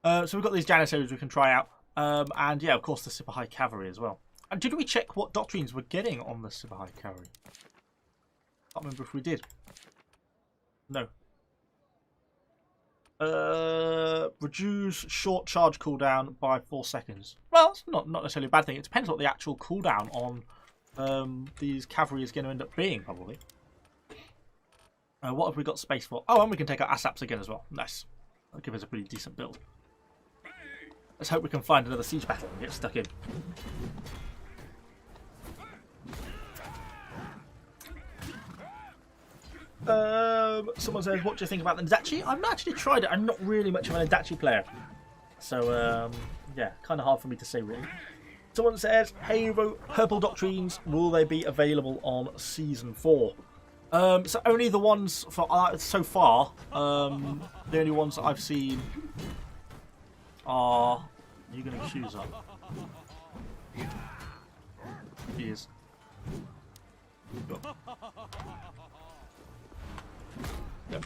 So we've got these Janissaries we can try out. And yeah, of course the super high cavalry as well. And did we check what doctrines we're getting on the super high cavalry? Can't remember if we did. No. Reduce short charge cooldown by 4 seconds. Well, it's not necessarily a bad thing. It depends what the actual cooldown on these cavalry is going to end up being, probably. What have we got space for? Oh, and we can take our ASAPs again as well. Nice. That'll give us a pretty decent build. Let's hope we can find another siege battle and get stuck in. Someone says, what do you think about the Ndachi? I've not actually tried it. I'm not really much of an Ndachi player. So, yeah, kind of hard for me to say, really. Someone says, hey, Purple Doctrines, will they be available on Season 4? So only the ones for so far. The only ones that I've seen are... Are you going to choose up? He is. Yep.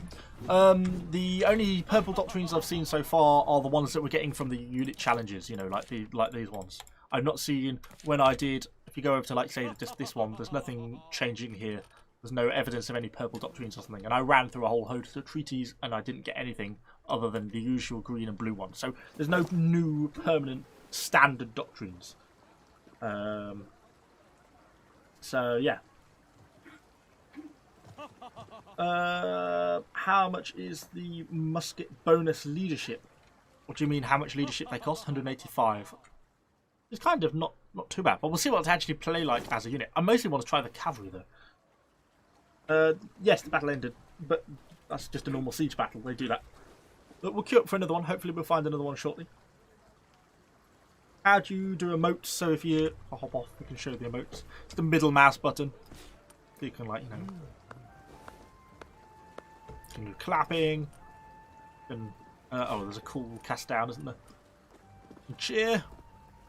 The only purple doctrines I've seen so far are the ones that we're getting from the unit challenges. You know, like these ones. I've not seen when I did. If you go over to like say just this one, there's nothing changing here. There's no evidence of any purple doctrines or something. And I ran through a whole host of treaties and I didn't get anything other than the usual green and blue ones. So there's no new permanent standard doctrines. So yeah. How much is the musket bonus leadership? What do you mean, how much leadership they cost? 185. It's kind of not too bad, but we'll see what it's actually play like as a unit. I mostly want to try the cavalry though. Yes, the battle ended, but that's just a normal siege battle. They do that. But we'll queue up for another one. Hopefully we'll find another one shortly. How do you do emotes? So if you hop off, we can show the emotes. It's the middle mouse button. So you can, like, you know, you can do clapping. And oh, there's a cool cast down, isn't there? And cheer.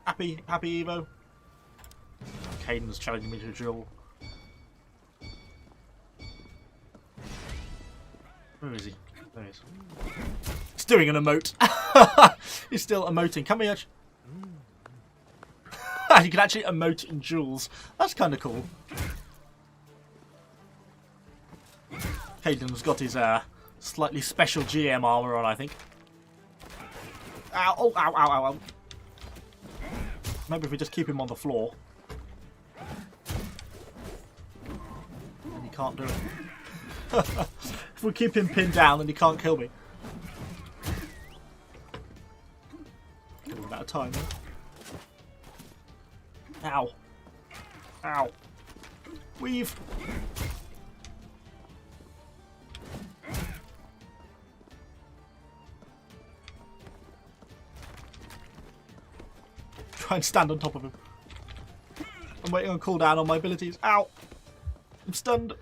Happy Evo. Caden's challenging me to a drill. Where is he? There he is. He's doing an emote. He's still emoting. Come here. You can actually emote in duels. That's kind of cool. Caden's got his slightly special GM armor on, I think. Ow, oh, ow, ow, ow, ow. Maybe if we just keep him on the floor. And he can't do it. If we keep him pinned down, then he can't kill me. Getting out of time, though. Ow. Ow. Weave. Try and stand on top of him. I'm waiting on cooldown on my abilities. Ow. I'm stunned.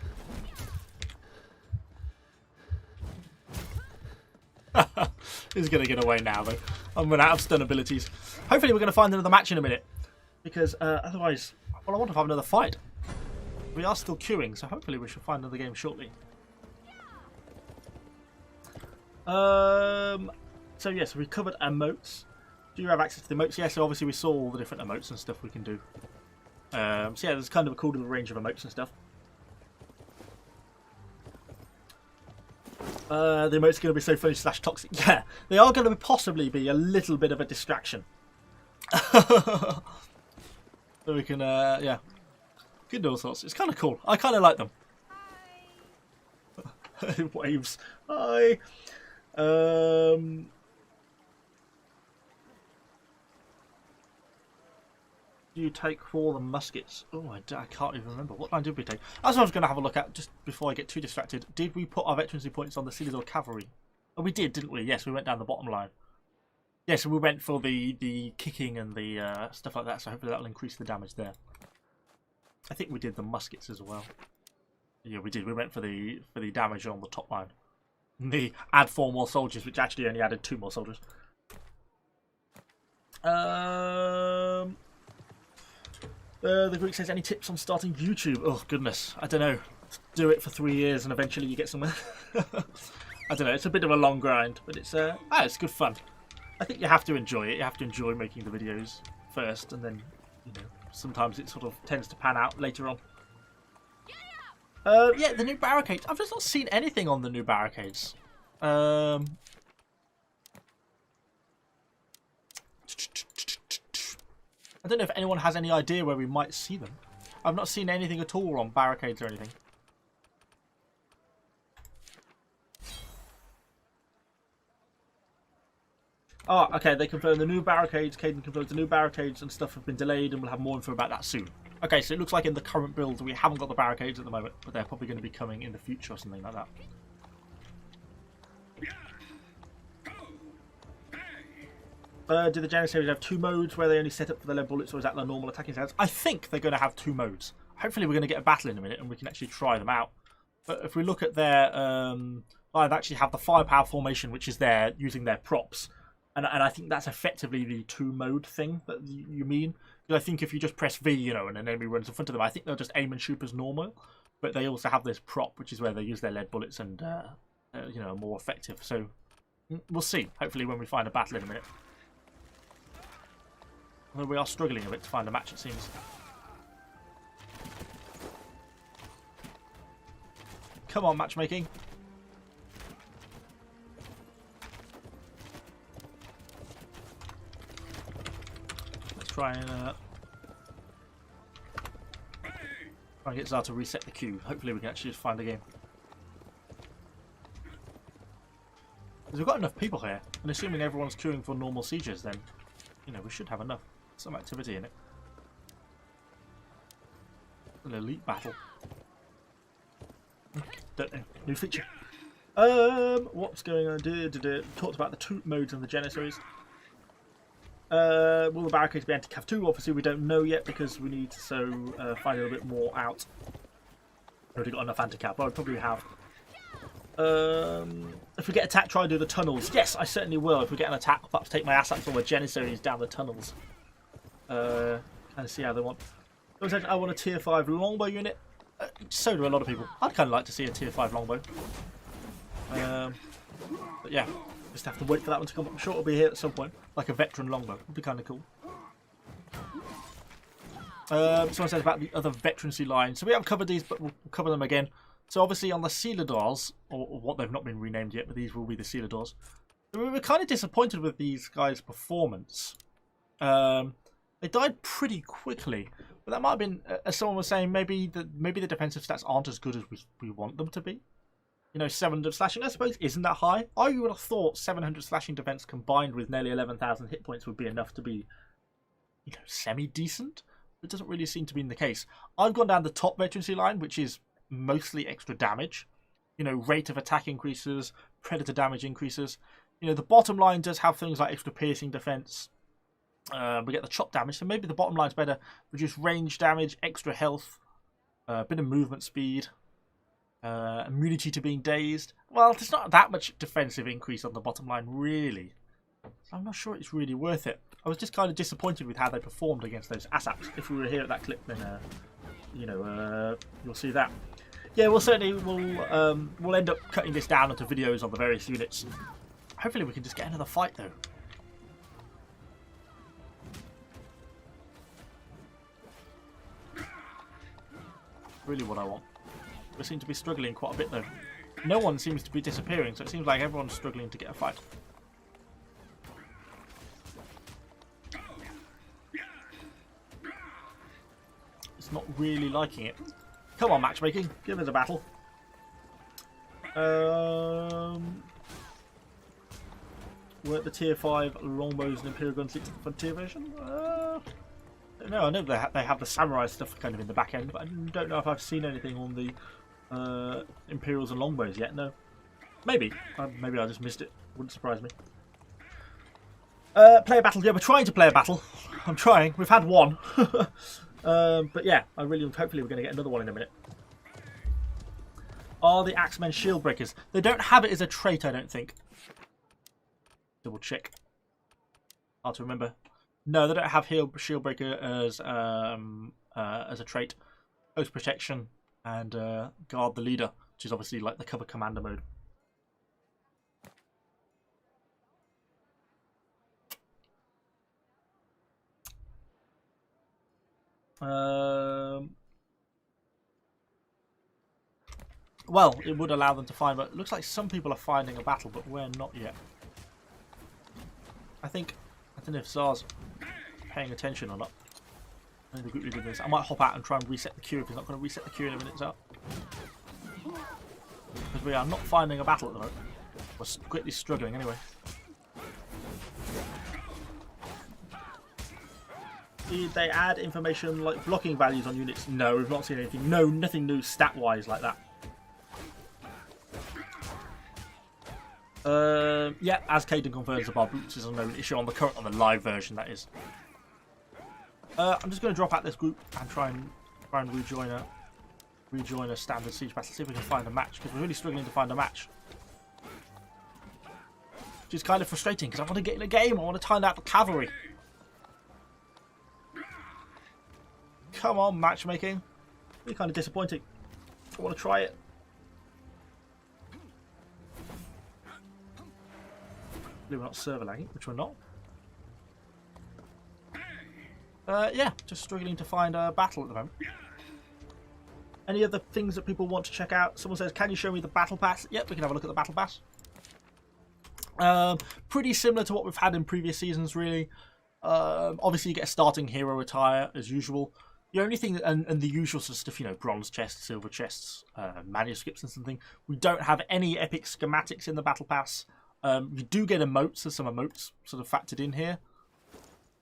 He's going to get away now, though. I'm running out of stun abilities. Hopefully we're going to find another match in a minute. Because otherwise, well, I want to have another fight. We are still queuing, so hopefully we should find another game shortly. So yes, we covered emotes. Do you have access to the emotes? Yes, so obviously we saw all the different emotes and stuff we can do. So yeah, there's kind of a cool little range of emotes and stuff. The emotes are going to be so funny / toxic. Yeah, they are going to possibly be a little bit of a distraction. So we can, yeah, good all sorts. It's kind of cool. I kind of like them. Waves. Hi. Do you take for the muskets? Oh, I can't even remember. What line did we take? That's what I was going to have a look at just before I get too distracted. Did we put our veterancy points on the Sela Dorsal Cavalry? Oh, we did, didn't we? Yes, we went down the bottom line. Yeah, so we went for the kicking and the stuff like that, so hopefully that'll increase the damage there. I think we did the muskets as well. Yeah, we did. We went for the damage on the top line. The add 4 more soldiers, which actually only added 2 more soldiers. The Greek says, any tips on starting YouTube? Oh, goodness. I don't know. Do it for 3 years and eventually you get somewhere. I don't know. It's a bit of a long grind, but it's good fun. I think you have to enjoy it. You have to enjoy making the videos first, and then, you know, sometimes it sort of tends to pan out later on. Yeah, the new Barricades. I've just not seen anything on the new Barricades. I don't know if anyone has any idea where we might see them. I've not seen anything at all on Barricades or anything. Oh, okay, they confirmed the new Barricades. Caden confirms the new Barricades and stuff have been delayed, and we'll have more info about that soon. Okay, so it looks like in the current build we haven't got the Barricades at the moment, but they're probably going to be coming in the future or something like that. Do the Janissaries have 2 modes where they only set up for the lead bullets, or is that the normal attacking stance? I think they're going to have 2 modes. Hopefully we're going to get a battle in a minute and we can actually try them out. But if we look at their... well, they actually have the firepower formation, which is there using their props. And I think that's effectively the 2-mode thing that you mean. Because I think if you just press V, you know, and an enemy runs in front of them, I think they'll just aim and shoot as normal. But they also have this prop, which is where they use their lead bullets and, you know, more effective. So we'll see, hopefully, when we find a battle in a minute. Although we are struggling a bit to find a match, it seems. Come on, matchmaking. Let's try and get Zar to reset the queue. Hopefully we can actually just find a game. Because we've got enough people here, and assuming everyone's queuing for normal sieges, then, you know, we should have enough. Some activity in it. An elite battle. Don't know. New feature. What's going on? Talked about the two modes and the Janissaries. Will the barricades be anti-cav 2? Obviously we don't know yet because we need to find a little bit more out. Already got enough anti-cav, but I'd probably have. If we get attacked, try and do the tunnels. Yes, I certainly will. If we get an attack, I'll perhaps take my assets or my Janissaries down the tunnels. Kind of see how they want. I want a tier 5 longbow unit. So do a lot of people. I'd kind of like to see a tier 5 longbow. But yeah, just have to wait for that one to come up. I'm sure it'll be here at some point. Like a veteran longbow. Would be kind of cool. Someone says about the other veterancy lines. So we haven't covered these, but we'll cover them again. So obviously on the Sela Dorsal, or what they've not been renamed yet, but these will be the Sela Dorsal. We were kind of disappointed with these guys' performance. They died pretty quickly, but that might have been, as someone was saying, maybe the defensive stats aren't as good as we want them to be. You know, 700 slashing, I suppose, isn't that high. I would have thought 700 slashing defense combined with nearly 11,000 hit points would be enough to be, you know, semi-decent. It doesn't really seem to be the case. I've gone down the top veterancy line, which is mostly extra damage. You know, rate of attack increases, predator damage increases. You know, the bottom line does have things like extra piercing defense. We get the chop damage, so maybe the bottom line's better. Reduce range damage, extra health, a bit of movement speed, immunity to being dazed. Well, there's not that much defensive increase on the bottom line, really. So I'm not sure it's really worth it. I was just kind of disappointed with how they performed against those ASAPs. If we were here at that clip, then you know, you'll see that. Yeah, we'll certainly we'll end up cutting this down into videos on the various units. Hopefully, we can just get another fight though. Really what I want. We seem to be struggling quite a bit though. No one seems to be disappearing, so it seems like everyone's struggling to get a fight. It's not really liking it. Come on, matchmaking. Give us a battle. Were the tier 5 longbows and Imperial guns the frontier version? No, I know they have the samurai stuff kind of in the back end, but I don't know if I've seen anything on the Imperials and longbows yet. No, maybe I just missed it. Wouldn't surprise me. Play a battle. Yeah, we're trying to play a battle. I'm trying. We've had one, but yeah, hopefully we're going to get another one in a minute. Are the Axemen shield breakers? They don't have it as a trait, I don't think. Double check. Hard to remember. No, they don't have shield breaker as a trait. Post protection and guard the leader, which is obviously like the cover commander mode. Well, it would allow them to find, but it looks like some people are finding a battle, but we're not yet. I don't know if Zar's paying attention or not. I know the group leader this. I might hop out and try and reset the queue if he's not going to reset the queue in a minute, Zar. Because we are not finding a battle at the moment. We're greatly struggling anyway. Did they add information like blocking values on units? No, we've not seen anything. No, nothing new stat-wise like that. Yeah, as Caden confirms, the bar boots is no issue on the live version. That is. I'm just going to drop out this group and try and rejoin a standard siege battle. See if we can find a match because we're really struggling to find a match, which is kind of frustrating because I want to get in a game. I want to time out the cavalry. Come on, matchmaking. Really kind of disappointing. I want to try it. We're not server lagging, which we're not. Yeah, just struggling to find a battle at the moment. Any other things that people want to check out? Someone says, can you show me the battle pass? Yep, we can have a look at the battle pass. Pretty similar to what we've had in previous seasons, really. Obviously, you get a starting hero attire, as usual. The only thing, and the usual sort of stuff, you know, bronze chests, silver chests, manuscripts and something. We don't have any epic schematics in the battle pass. You do get emotes, there's some emotes sort of factored in here,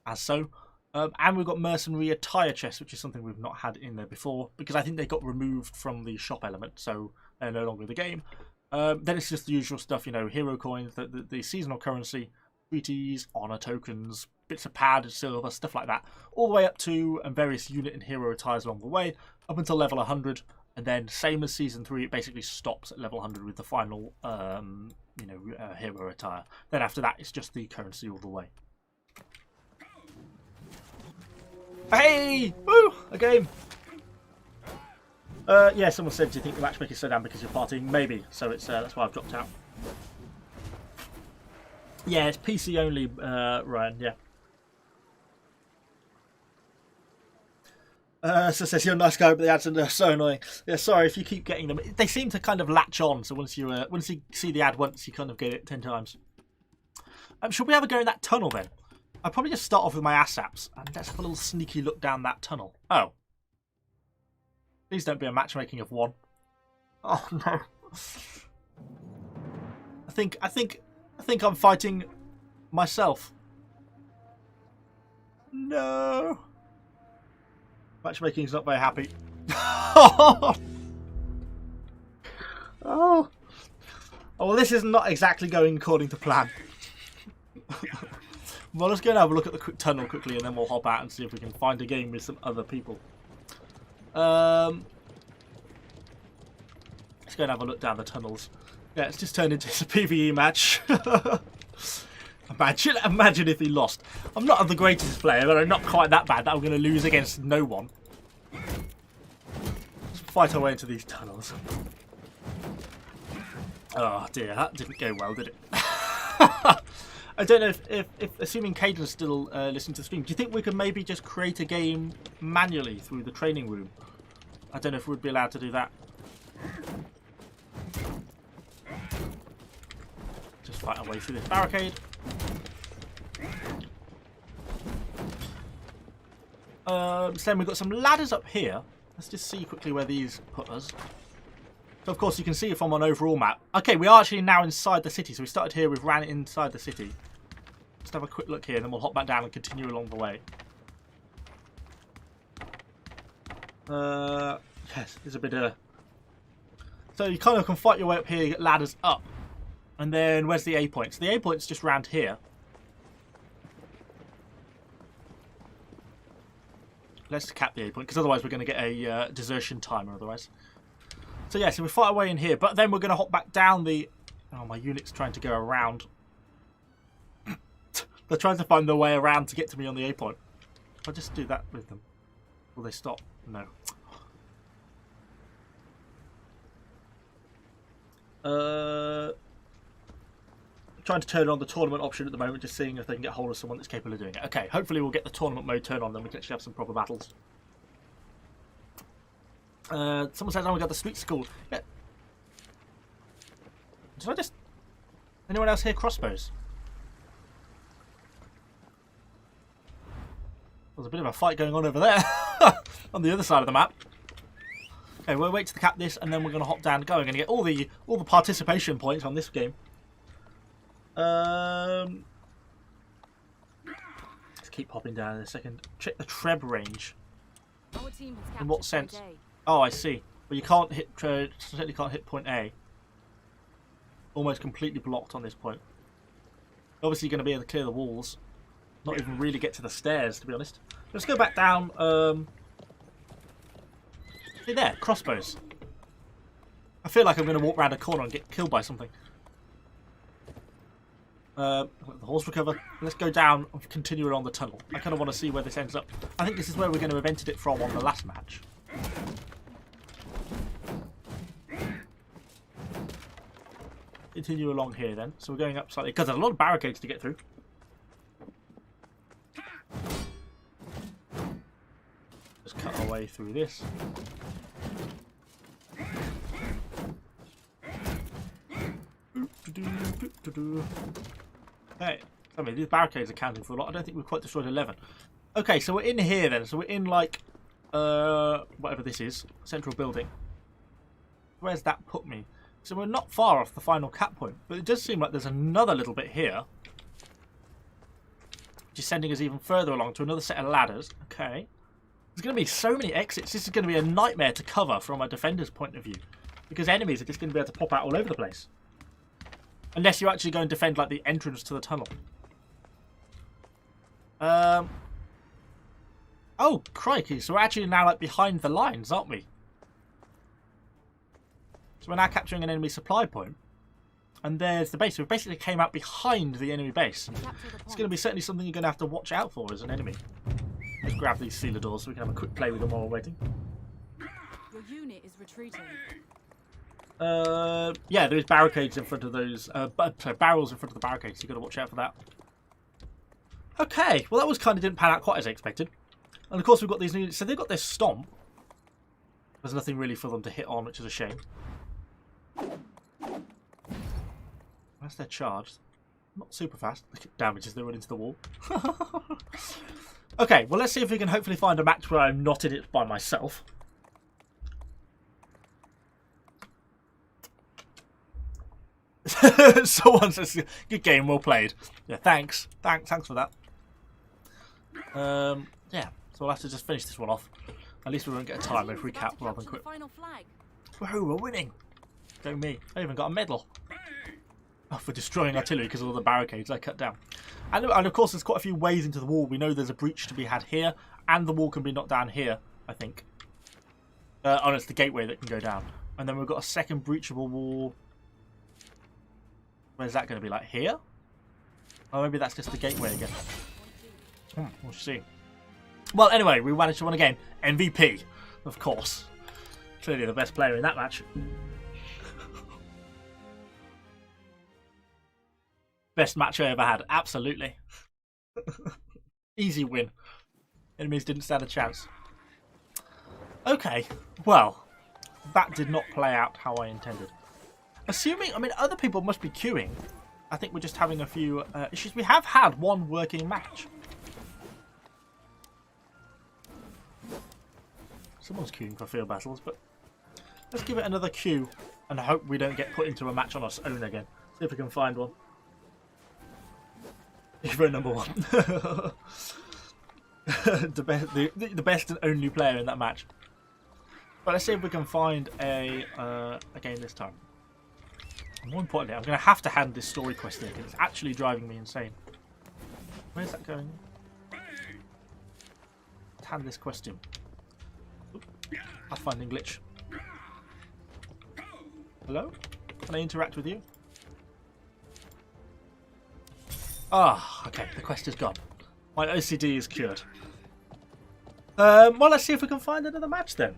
as so. And we've got mercenary attire chests, which is something we've not had in there before, because I think they got removed from the shop element, so they're no longer in the game. Then it's just the usual stuff, you know, hero coins, the seasonal currency, treaties, honor tokens, bits of pad, silver, stuff like that, all the way up to and various unit and hero attires along the way, up until level 100, and then same as Season 3, it basically stops at level 100 with the final, you know, hero attire. Then after that, it's just the currency all the way. Hey! Woo! A game! Yeah, someone said, do you think the matchmaking is so down because you're partying? Maybe, so it's that's why I've dropped out. Yeah, it's PC only, Ryan, yeah. So says you're a nice guy, but the ads are so annoying. Yeah, sorry if you keep getting them. They seem to kind of latch on, so once you see the ad once, you kind of get it 10 times. Should we have a go in that tunnel then? I'll probably just start off with my ASAPs, and let's have a little sneaky look down that tunnel. Oh. Please don't be a matchmaking of 1. Oh no. I think I'm fighting myself. No. Matchmaking's not very happy. Oh. Oh, well, this is not exactly going according to plan. Well, let's go and have a look at the quick tunnel quickly, and then we'll hop out and see if we can find a game with some other people. Let's go and have a look down the tunnels. Yeah, it's just turned into a PvE match. Imagine if he lost. I'm not the greatest player, but I'm not quite that bad that I'm going to lose against no one. Let's fight our way into these tunnels. Oh dear, that didn't go well, did it? I don't know if assuming Caden's still listening to the stream, do you think we could maybe just create a game manually through the training room? I don't know if we'd be allowed to do that. Just fight our way through this barricade. So then we've got some ladders up here. Let's just see quickly where these put us. So of course you can see if I'm on overall map. Okay, we are actually now inside the city. So we started here, we've ran inside the city. Just have a quick look here, and then we'll hop back down and continue along the way. Yes, there's a bit of... So you kind of can fight your way up here, you get ladders up. And then where's the A point? So the A point's just round here. Let's cap the A point, because otherwise we're going to get a desertion timer otherwise. So yeah, so we fight our way in here, but then we're going to hop back down the... Oh, my unit's trying to go around. They're trying to find their way around to get to me on the A point. I'll just do that with them. Will they stop? No. Trying to turn on the tournament option at the moment, just seeing if they can get hold of someone that's capable of doing it. Okay, hopefully we'll get the tournament mode turned on, then we can actually have some proper battles. Someone says, oh, we got the sweet school. Yeah. Did I just... Anyone else hear crossbows? There's a bit of a fight going on over there. On the other side of the map. Okay, we'll wait to cap this, and then we're going to hop down and go. We're going to get all the participation points on this game. Let's keep hopping down in a second. Check the Treb range. In what sense? Oh, I see. Well, you can't hit. Certainly can't hit point A. Almost completely blocked on this point. Obviously, you're going to be able to clear the walls. Not even really get to the stairs, to be honest. Let's go back down. See there, crossbows. I feel like I'm going to walk around a corner and get killed by something. Let the horse recover. Let's go down and continue along the tunnel. I kind of want to see where this ends up. I think this is where we're going to have entered it from on the last match. Continue along here then. So we're going up slightly because there's a lot of barricades to get through. Just cut our way through this. Hey, I mean, these barricades are counting for a lot. I don't think we've quite destroyed 11. Okay, so we're in here then. So we're in like, whatever this is, central building. Where's that put me? So we're not far off the final cap point, but it does seem like there's another little bit here, which is sending us even further along to another set of ladders. Okay. There's going to be so many exits. This is going to be a nightmare to cover from a defender's point of view, because enemies are just going to be able to pop out all over the place. Unless you actually go and defend like the entrance to the tunnel. Oh, crikey. So we're actually now like behind the lines, aren't we? So we're now capturing an enemy supply point. And there's the base. So we basically came out behind the enemy base. It's going to be certainly something you're going to have to watch out for as an enemy. Let's grab these Sela Dorsals so we can have a quick play with them while we're waiting.
Your unit is retreating.
Yeah, there's barricades in front of those. Sorry, barrels in front of the barricades. So you've got to watch out for that. Okay, well that was kind of didn't pan out quite as I expected. And of course we've got these new. So they've got their stomp. There's nothing really for them to hit on, which is a shame. That's their charge. Not super fast. Look at damage as they run into the wall. Okay, well let's see if we can hopefully find a match where I'm not in it by myself. Someone says, "Good game, well played." Yeah, thanks for that. Yeah, so we'll have to just finish this one off. At least we won't get a timer if we cap rather than quit. Woohoo, we're winning! Go me! I even got a medal. Oh, for destroying artillery because of all the barricades I cut down. And of course, there's quite a few ways into the wall. We know there's a breach to be had here, and the wall can be knocked down here. I think. Oh, it's the gateway that can go down, and then we've got a second breachable wall. Where's that going to be? Like here? Oh, maybe that's just the gateway again. We'll see. Well, anyway, we managed to win again. MVP, of course. Clearly the best player in that match. Best match I ever had. Absolutely. Easy win. Enemies didn't stand a chance. Okay, well, that did not play out how I intended. Assuming, I mean, other people must be queuing. I think we're just having a few issues. We have had one working match. Someone's queuing for field battles, but let's give it another queue and hope we don't get put into a match on our own again. See if we can find one. Hero number one. the best and only player in that match. But let's see if we can find a game this time. And more importantly, I'm going to have to hand this story quest in because it's actually driving me insane. Where's that going? Let's hand this quest in. Pathfinding glitch. Hello? Can I interact with you? Ah, okay. The quest is gone. My OCD is cured. Well, let's see if we can find another match then.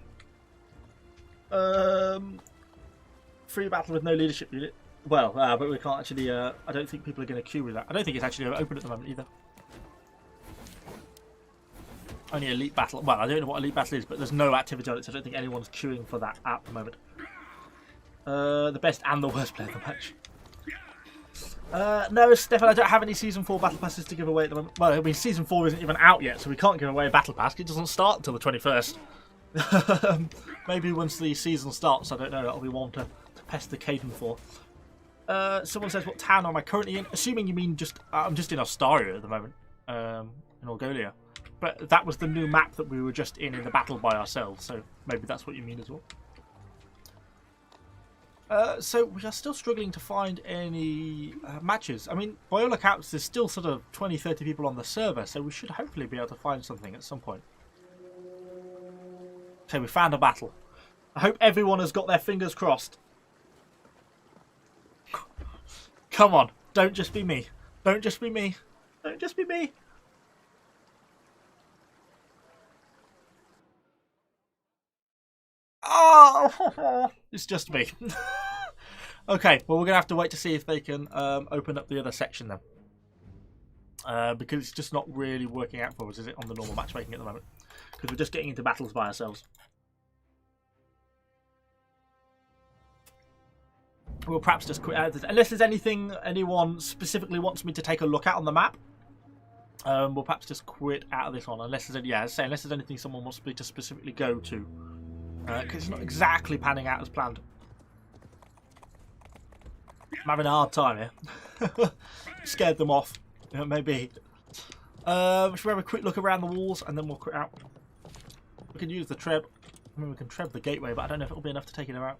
Free battle with no leadership unit. Well, but we can't actually. I don't think people are going to queue with that. I don't think it's actually open at the moment either. Only elite battle. Well, I don't know what elite battle is, but there's no activity on it, so I don't think anyone's queuing for that at the moment. The best and the worst player of the match. No, Stefan, I don't have any Season 4 Battle Passes to give away at the moment. Well, I mean, Season 4 isn't even out yet, so we can't give away a Battle Pass. It doesn't start until the 21st. Maybe once the season starts, I don't know, that'll be one to pester Caden for. Someone says, what town am I currently in? Assuming you mean just... I'm just in Ostaria at the moment, in Algolia. But that was the new map that we were just in the battle by ourselves, so maybe that's what you mean as well. So we are still struggling to find any matches. I mean, by all accounts, there's still sort of 20-30 people on the server, so we should hopefully be able to find something at some point. Okay, we found a battle. I hope everyone has got their fingers crossed. Come on, don't just be me. Don't just be me. Don't just be me. Oh, it's just me. Okay, well, we're going to have to wait to see if they can open up the other section then. Because it's just not really working out for us, is it, on the normal matchmaking at the moment? Because we're just getting into battles by ourselves. we'll perhaps just quit out. Unless there's anything anyone specifically wants me to take a look at on the map, we'll perhaps just quit out of this one. Unless there's unless there's anything someone wants me to specifically go to, because it's not exactly panning out as planned. I'm having a hard time here. Scared them off, maybe. Should we have a quick look around the walls and then we'll quit out? We can use the treb. I mean, we can treb the gateway, but I don't know if it'll be enough to take it out.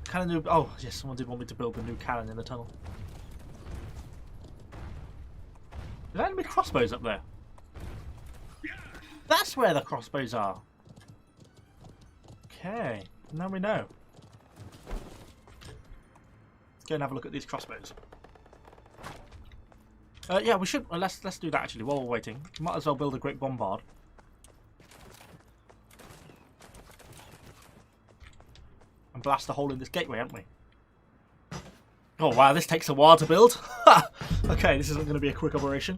Cannon new. Oh, yes, someone did want me to build a new cannon in the tunnel. Is there enemy crossbows up there? That's where the crossbows are. Okay, now we know. Let's go and have a look at these crossbows. Yeah, we should. Well, let's do that actually while we're waiting. Might as well build a great bombard. And blast a hole in this gateway, haven't we? Oh wow, this takes a while to build. Okay, this isn't going to be a quick operation.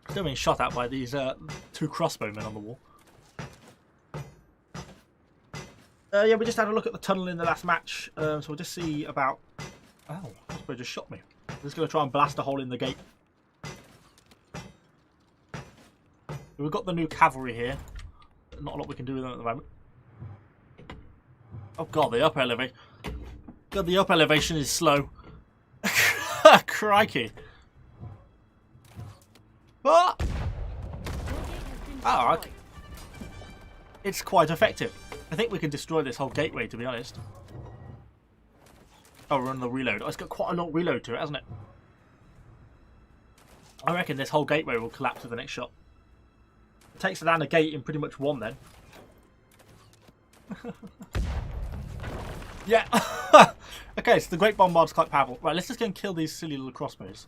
Still being shot at by these two crossbowmen on the wall. Yeah, we just had a look at the tunnel in the last match, so we'll just see about... Oh, crossbow just shot me. I'm just going to try and blast a hole in the gate. We've got the new cavalry here. Not a lot we can do with them at the moment. Oh god, the up elevation. God, the up elevation is slow. Crikey. Oh! Oh, okay. It's quite effective. I think we can destroy this whole gateway, to be honest. Oh, we're on the reload. Oh, it's got quite a long reload to it, hasn't it? I reckon this whole gateway will collapse with the next shot. It takes down a gate in pretty much one, then. Yeah. Okay, so the Great Bombard's quite powerful. Right, let's just go and kill these silly little crossbows.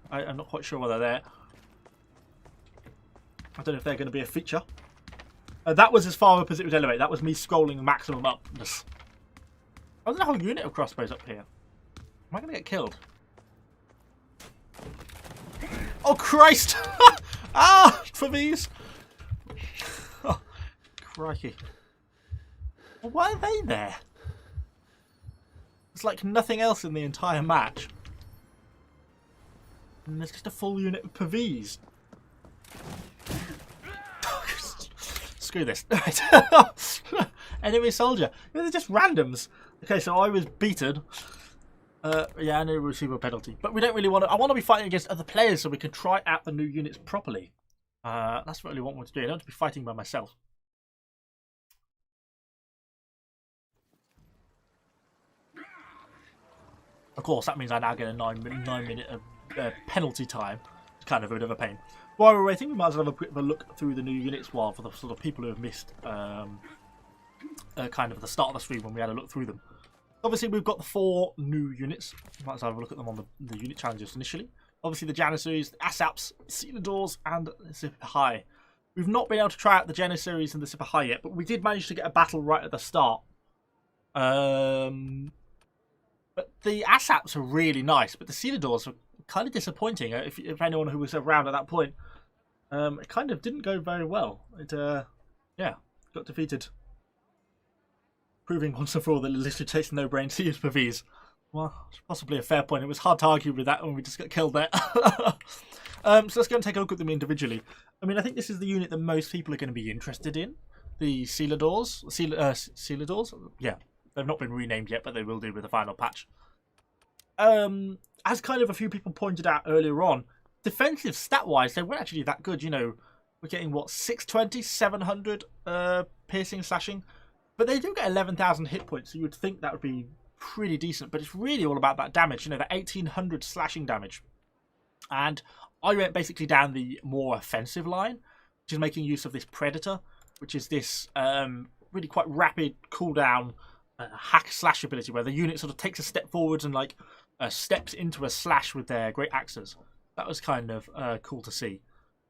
I'm not quite sure whether they're there. I don't know if they're going to be a feature. That was as far up as it would elevate. That was me scrolling maximum up. Oh, there's a whole unit of crossbows up here. Am I going to get killed? Oh, Christ! Ah, for these. Oh, crikey. Well, why are they there? It's like nothing else in the entire match. And there's just a full unit of Pavis. Screw this. Enemy soldier. They're just randoms. Okay, so I was beaten. Yeah, I know we receive a penalty. But we don't really want to... I want to be fighting against other players so we can try out the new units properly. That's really what I want to do. I don't want to be fighting by myself. Of course, that means I now get a 9-minute penalty time. It's kind of a bit of a pain. While we're waiting, we might as well have a quick look through the new units while for the sort of people who have missed kind of the start of the stream when we had a look through them. Obviously, we've got the 4 new units. Might as well have a look at them on the unit challenges initially. Obviously, the Janissaries, the Assaps, Sela Dorsal, and the Sipahi. We've not been able to try out the Janissaries and the Sipahi yet, but we did manage to get a battle right at the start. But the Assaps are really nice, but the Sela Dorsal are kind of disappointing. If anyone who was around at that point, it kind of didn't go very well. It, yeah, got defeated. Proving once and for all that it literally takes no brain to use Pavis. Well, it's possibly a fair point. It was hard to argue with that when we just got killed there. So let's go and take a look at them individually. I mean, I think this is the unit that most people are going to be interested in. The Sela Dorsal. Sela Dorsal? Yeah. They've not been renamed yet, but they will do with the final patch. As kind of a few people pointed out earlier on, defensive stat-wise, they weren't actually that good. You know, we're getting, what, 620, 700 piercing, slashing. But they do get 11,000 hit points, so you would think that would be pretty decent. But it's really all about that damage, you know, that 1,800 slashing damage. And I went basically down the more offensive line, which is making use of this Predator, which is this really quite rapid cooldown hack slash ability where the unit sort of takes a step forwards and like steps into a slash with their great axes. That was kind of cool to see.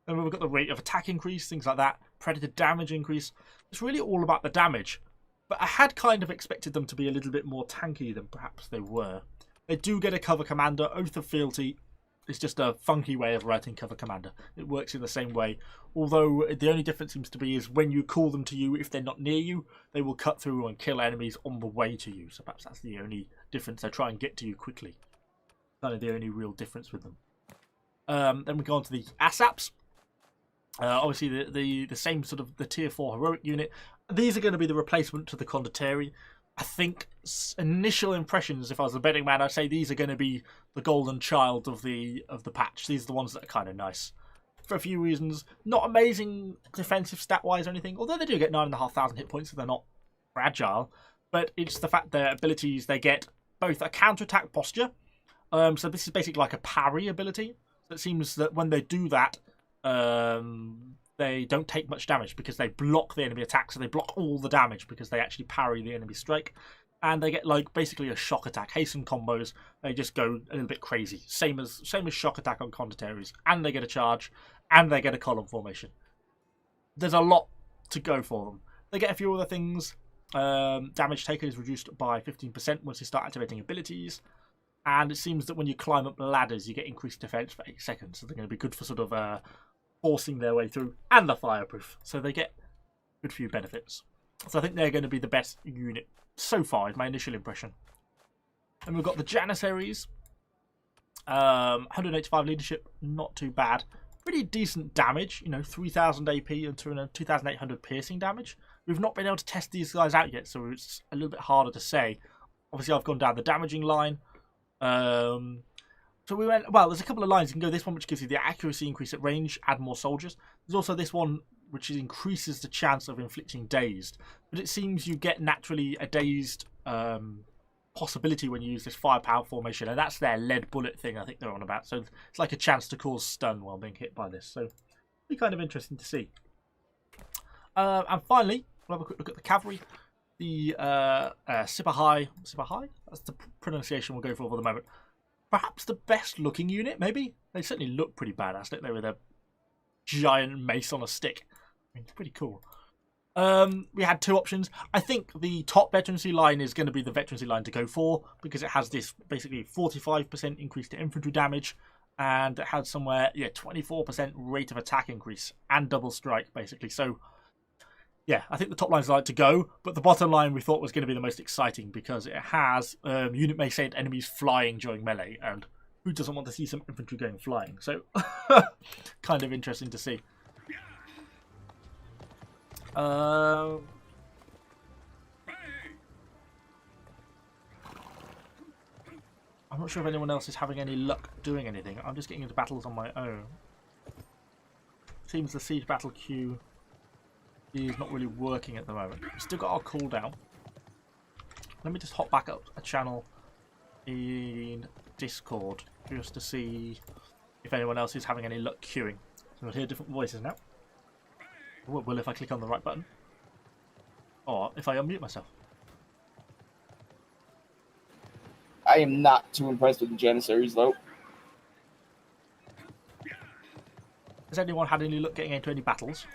And we've got the rate of attack increase, things like that, Predator damage increase. It's really all about the damage. But I had kind of expected them to be a little bit more tanky than perhaps they were. They do get a cover commander, Oath of Fealty, It's just a funky way of writing cover commander. It works in the same way, although the only difference seems to be is when you call them to you, if they're not near you, they will cut through and kill enemies on the way to you. So perhaps that's the only difference. They try and get to you quickly. Kind of the only real difference with them. Then we go on to the ASAPs. Obviously, the same sort of the tier 4 heroic unit. These are going to be the replacement to the Condottieri. I think initial impressions, if I was a betting man, I'd say these are going to be the golden child of the patch. These are the ones that are kind of nice for a few reasons. Not amazing defensive stat-wise or anything, although they do get 9,500 hit points, so they're not fragile. But it's the fact their abilities, they get both a counter-attack posture. So this is basically like a parry ability. So it seems that when they do that, they don't take much damage because they block the enemy attack, so they block all the damage because they actually parry the enemy strike. And they get like basically a shock attack. Hasten combos, they just go a little bit crazy. Same as shock attack on Conquerors. And they get a charge, and they get a column formation. There's a lot to go for them. They get a few other things. Damage taken is reduced by 15% once you start activating abilities. And it seems that when you climb up ladders, you get increased defense for 8 seconds. So they're going to be good for sort of forcing their way through, and they're fireproof, so they get good few benefits. So I think they're going to be the best unit so far, is my initial impression. And we've got the Janissaries. 185 leadership, not too bad. Pretty decent damage, 3,000 AP and 2,800 piercing damage. We've not been able to test these guys out yet, so it's a little bit harder to say. Obviously, I've gone down the damaging line. So we went, well, there's a couple of lines. You can go this one, which gives you the accuracy increase at range, add more soldiers. There's also this one, which increases the chance of inflicting dazed. But it seems you get naturally a dazed possibility when you use this firepower formation. And that's their lead bullet thing I think they're on about. So it's like a chance to cause stun while being hit by this. So it'll be kind of interesting to see. And finally, we'll have a quick look at the cavalry. The Sipahai, that's the pronunciation we'll go for the moment. Perhaps the best looking unit, maybe? They certainly look pretty badass, don't they, with a giant mace on a stick. I mean, it's pretty cool. We had two options. I think the top veterancy line is going to be the veterancy line to go for, because it has this basically 45% increase to infantry damage, and it had somewhere, 24% rate of attack increase, and double strike, basically. So, yeah, I think the top line's like to go, but the bottom line we thought was going to be the most exciting because it has unit may send enemies flying during melee, and who doesn't want to see some infantry going flying? So, kind of interesting to see. I'm not sure if anyone else is having any luck doing anything. I'm just getting into battles on my own. Seems the siege battle queue is not really working at the moment. We've still got our cooldown. Let me just hop back up a channel in Discord just to see if anyone else is having any luck queuing. So we'll hear different voices now. What will if I click on the right button? Or if I unmute myself?
I am not too impressed with the Janissaries though.
Has anyone had any luck getting into any battles?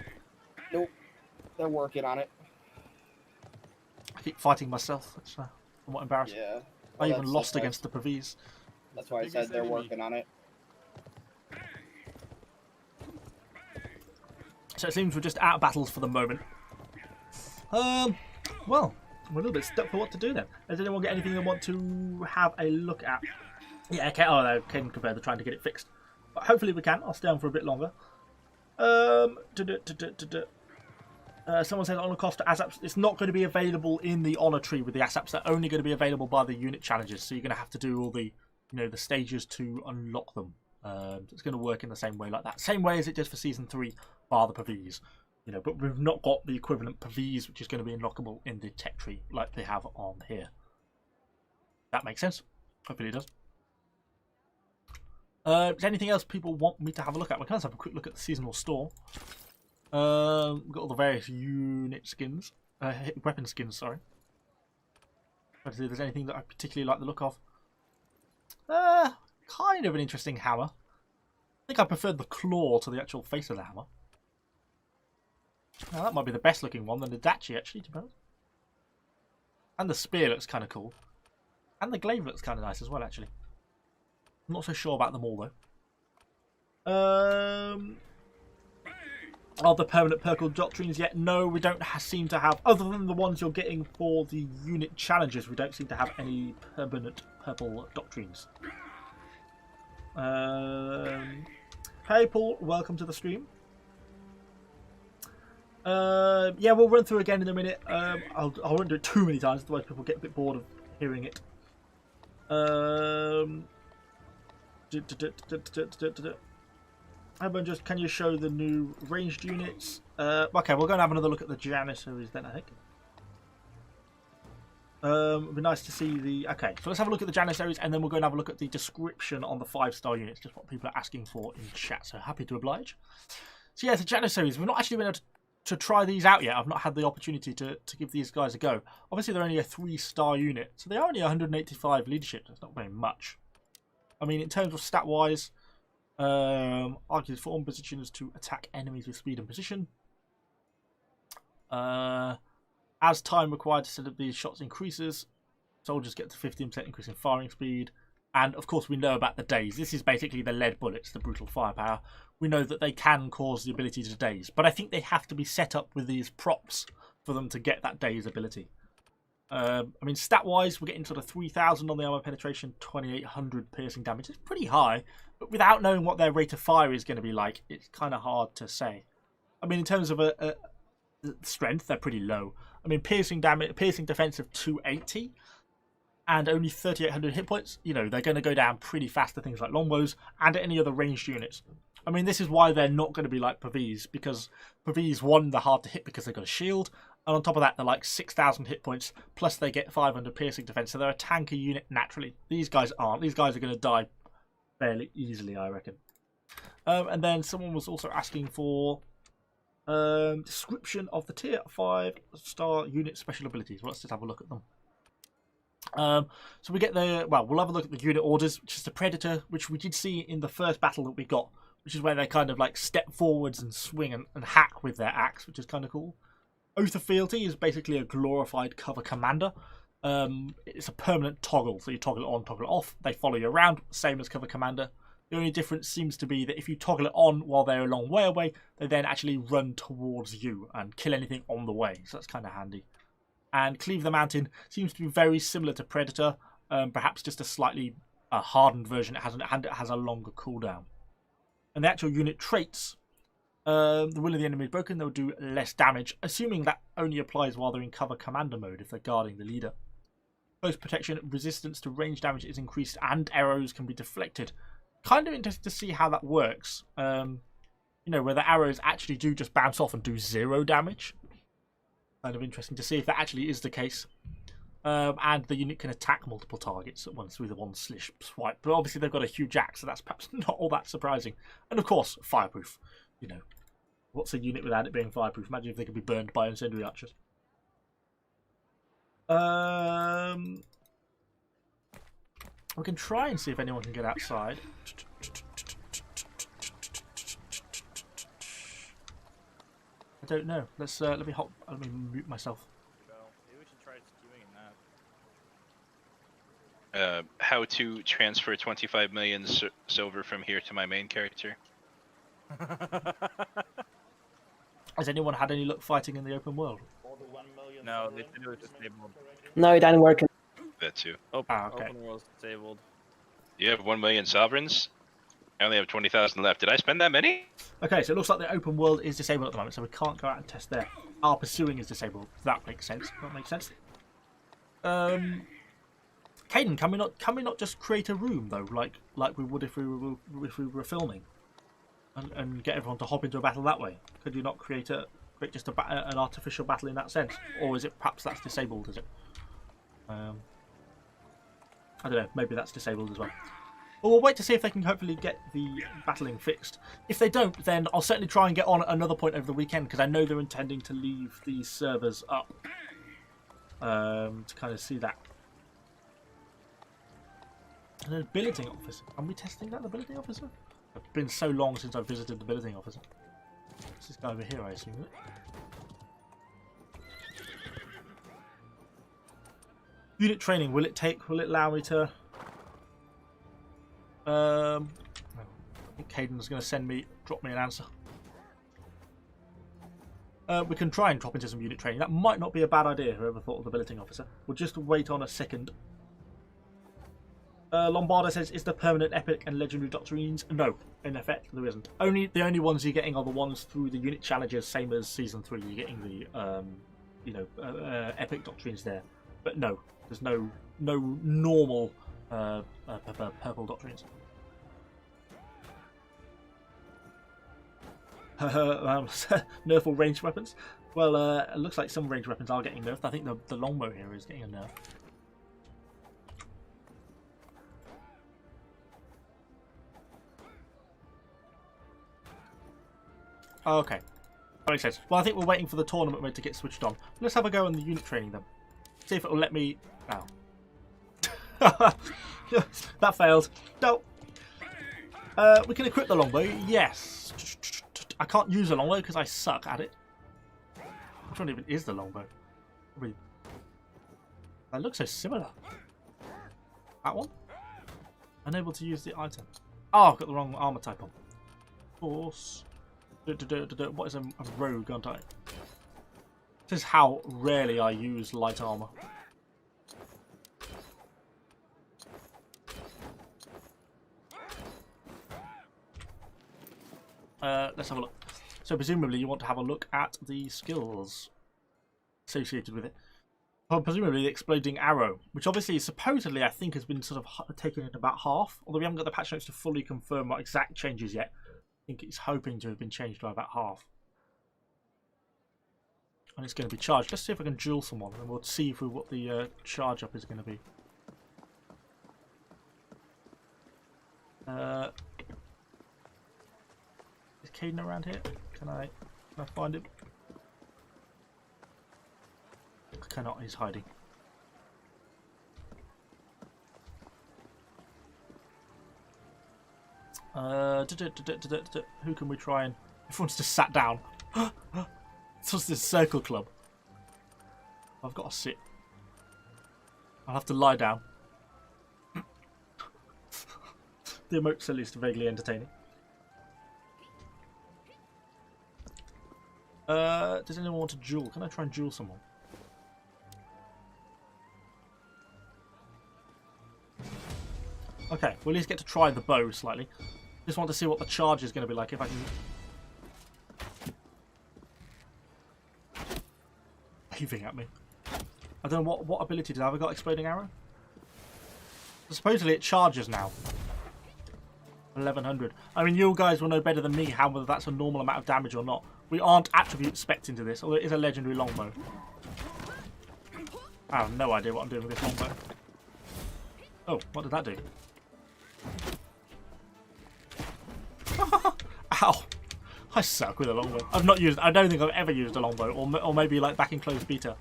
Nope. They're working on it.
I keep fighting myself. It's somewhat embarrassing.
Yeah.
I even lost against the Pavis.
That's why I said they're working on it.
So it seems we're just out of battles for the moment. Well, we're a little bit stuck for what to do then. Does anyone get anything they want to have a look at? Yeah, okay. Oh, they can compare. They're trying to get it fixed. But hopefully we can. I'll stay on for a bit longer. Someone said honor cost to ASAPs. It's not going to be available in the honor tree with the ASAPs. They're only going to be available by the unit challenges. So you're going to have to do all the, the stages to unlock them. So it's going to work in the same way like that. Same way as it did for Season 3, bar the Pavis. But we've not got the equivalent Pavis, which is going to be unlockable in the tech tree like they have on here. That makes sense. Hopefully it does. Is there anything else people want me to have a look at? We can also have a quick look at the seasonal store. We've got all the various unit skins. Weapon skins, sorry. Try to see if there's anything that I particularly like the look of. Kind of an interesting hammer. I think I preferred the claw to the actual face of the hammer. Now that might be the best looking one than the Dachi, actually, to be honest. And the spear looks kind of cool. And the glaive looks kind of nice as well, actually. I'm not so sure about them all, though. Are the permanent purple doctrines yet? No, we don't seem to have, other than the ones you're getting for the unit challenges, we don't seem to have any permanent purple doctrines. Hey Paul, welcome to the stream. Yeah, we'll run through again in a minute. I won't do it too many times, otherwise people get a bit bored of hearing it. Everyone, just can you show the new ranged units? Okay, we'll go and have another look at the Janissaries then, I think. It'd be nice to see the... Okay, so let's have a look at the Janissaries, and then we'll go and have a look at the description on the 5-star units, just what people are asking for in chat, so happy to oblige. So yeah, the Janissaries, we've not actually been able to try these out yet. I've not had the opportunity to give these guys a go. Obviously, they're only a 3-star unit, so they're only 185 leadership. That's not very much. I mean, in terms of stat-wise, argues for on positions to attack enemies with speed and position. As time required to set up these shots increases, soldiers get to 15% increase in firing speed. And of course we know about the daze. This is basically the lead bullets, the brutal firepower. We know that they can cause the ability to daze, but I think they have to be set up with these props for them to get that daze ability. I mean, stat-wise, we're getting sort of 3,000 on the armor penetration, 2,800 piercing damage. It's pretty high, but without knowing what their rate of fire is going to be like, it's kind of hard to say. I mean, in terms of strength, they're pretty low. I mean, piercing defense of 280 and only 3,800 hit points. You know, they're going to go down pretty fast to things like longbows and any other ranged units. I mean, this is why they're not going to be like Pavese, because Pavese, one, they're hard to hit because they've got a shield, and on top of that, they're like 6,000 hit points, plus they get 500 piercing defense, so they're a tanky unit naturally. These guys aren't. These guys are going to die fairly easily, I reckon. And then someone was also asking for description of the tier 5-star unit special abilities. Well, let's just have a look at them. So we get the, well, we'll have a look at the unit orders, which is the Predator, which we did see in the first battle that we got, which is where they kind of like step forwards and swing and hack with their axe, which is kind of cool. Oath of Fealty is basically a glorified cover commander. It's a permanent toggle, so you toggle it on, toggle it off. They follow you around, same as cover commander. The only difference seems to be that if you toggle it on while they're a long way away, they then actually run towards you and kill anything on the way, so that's kind of handy. And Cleave the Mountain seems to be very similar to Predator, perhaps just a slightly hardened version. It has a longer cooldown. And the actual unit traits, the will of the enemy is broken, they'll do less damage, assuming that only applies while they're in cover commander mode if they're guarding the leader. Close protection, resistance to range damage is increased, and arrows can be deflected. Kind of interesting to see how that works. You know, where the arrows actually do just bounce off and do 0 damage. Kind of interesting to see if that actually is the case. And the unit can attack multiple targets at once with a one-slish swipe. But obviously they've got a huge axe, so that's perhaps not all that surprising. And of course, fireproof. You know, what's a unit without it being fireproof? Imagine if they could be burned by incendiary archers. We can try and see if anyone can get outside. I don't know. Let me mute myself.
Maybe we should try skewing that.
How to transfer 25 million silver from here to my main character.
Has anyone had any luck fighting in the open world?
No, they said it was disabled.
No, it didn't work.
That too.
Okay.
Open world's disabled.
You have 1 million sovereigns. I only have 20,000 left. Did I spend that many?
Okay, so it looks like the open world is disabled at the moment, so we can't go out and test there. Our pursuing is disabled. That makes sense. That makes sense. Caden, can we not just create a room though, like we would if we were filming, and get everyone to hop into a battle that way? Could you not create just an artificial battle in that sense, or is it perhaps that's disabled? Is it? I don't know. Maybe that's disabled as well. Well, we'll wait to see if they can hopefully get the battling fixed. If they don't, then I'll certainly try and get on another point over the weekend, because I know they're intending to leave these servers up to kind of see that. And then billeting officer. Are we testing that, the billeting officer? It's been so long since I've visited the billeting officer. It's this guy over here, I assume, isn't it? Unit training, will it allow me to... it Caden's going to drop me an answer. We can try and drop into some unit training. That might not be a bad idea, whoever thought of the billeting officer. We'll just wait on a second. Lombardo says, is there permanent epic and legendary doctrines? No, in effect, there isn't. The only ones you're getting are the ones through the unit challenges, same as Season 3. You're getting the, epic doctrines there. But no, there's no normal purple doctrines. Nerf all ranged weapons? Well, it looks like some ranged weapons are getting nerfed. I think the longbow here is getting a nerf. Oh, okay. That makes sense. Well, I think we're waiting for the tournament mode to get switched on. Let's have a go on the unit training then. See if it will let me... Ow. That failed. No. We can equip the longbow. Yes. I can't use a longbow because I suck at it. Which one even is the longbow? That looks so similar. That one? Unable to use the item. Oh, I've got the wrong armor type on. Force. What is a rogue, aren't I? This is how rarely I use light armor. Let's have a look. So presumably you want to have a look at the skills associated with it. Well, presumably the exploding arrow, which obviously supposedly I think has been sort of taken in about half, although we haven't got the patch notes to fully confirm what exact changes yet. I think it's hoping to have been changed by about half. And it's going to be charged. Let's see if I can duel someone, and we'll see what the charge up is going to be. Is Caden around here? Can I find him? I cannot. He's hiding. Who can we try and... Everyone's just sat down. It's just this circle club. I've got to sit. I'll have to lie down. The emotes are at least vaguely entertaining. Does anyone want to duel? Can I try and duel someone? Okay, we'll at least get to try the bow slightly. Just want to see what the charge is going to be like if I can... Waving at me. I don't know what ability did I have. I got exploding arrow? Supposedly it charges now. 1100. I mean, you guys will know better than me whether that's a normal amount of damage or not. We aren't attribute spec'd into this, although it is a legendary longbow. I have no idea what I'm doing with this longbow. Oh, what did that do? Ow! I suck with a longbow. I don't think I've ever used a longbow, or maybe like back in closed beta.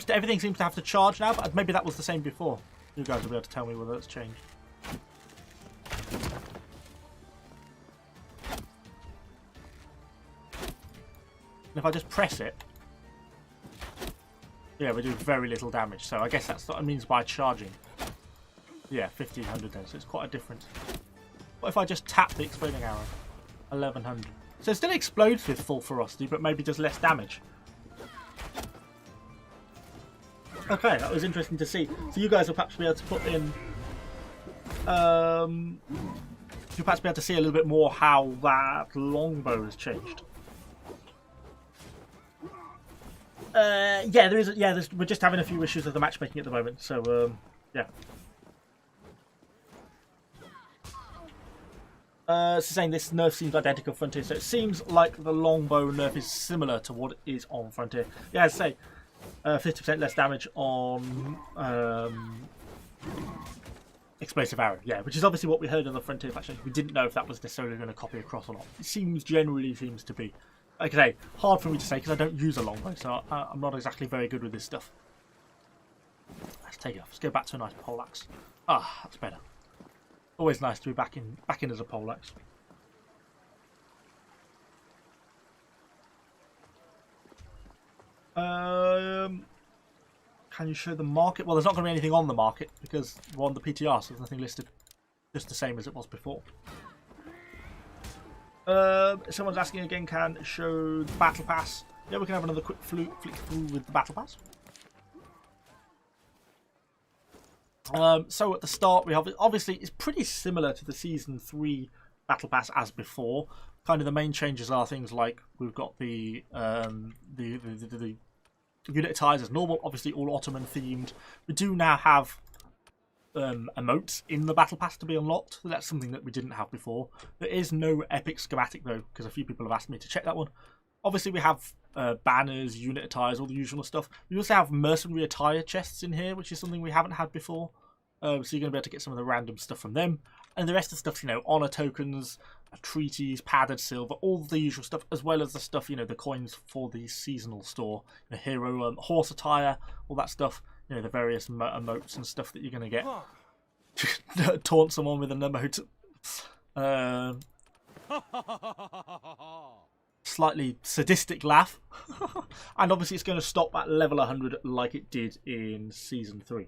Everything seems to have to charge now, but maybe that was the same before. You guys will be able to tell me whether it's changed. And if I just press it, yeah, we do very little damage. So I guess that's what it means by charging. Yeah, 1500 then, so it's quite a difference. What if I just tap the exploding arrow? 1100. So it still explodes with full ferocity, but maybe does less damage. Okay, that was interesting to see. So you guys will perhaps be able to put in... you'll perhaps be able to see a little bit more how that longbow has changed. Yeah, there is. Yeah, we're just having a few issues with the matchmaking at the moment. So, yeah. So saying this nerf seems identical to Frontier, so it seems like the longbow nerf is similar to what it is on Frontier. Yeah, as I say, 50% less damage on explosive arrow. Yeah, which is obviously what we heard in the Frontier faction. We didn't know if that was necessarily going to copy across or not. It generally seems to be. Like I say, hard for me to say because I don't use a longbow, so I'm not exactly very good with this stuff. Let's take it off. Let's go back to a nice poleaxe. Ah, that's better. Always nice to be back in as a poleaxe. Can you show the market? Well, there's not going to be anything on the market because we're on the PTR, so there's nothing listed. just the same as it was before. Someone's asking again, can show the battle pass. Yeah, we can have another quick flick through with the battle pass. So at the start, we have obviously it's pretty similar to the season 3 battle pass as before. Kind of the main changes are things like we've got the unit ties as normal, obviously all Ottoman themed. We do now have emotes in the battle pass to be unlocked. That's something that we didn't have before. There is no epic schematic though, because a few people have asked me to check that one. Obviously we have banners, unit attires, all the usual stuff. We also have mercenary attire chests in here, which is something we haven't had before. So you're going to be able to get some of the random stuff from them. And the rest of the stuff, you know, honor tokens, treaties, padded silver, all the usual stuff, as well as the stuff, you know, the coins for the seasonal store, the hero horse attire, all that stuff, you know, the various emotes and stuff that you're going to get. Taunt someone with an emote. Slightly sadistic laugh. And obviously it's going to stop at level 100 like it did in season 3.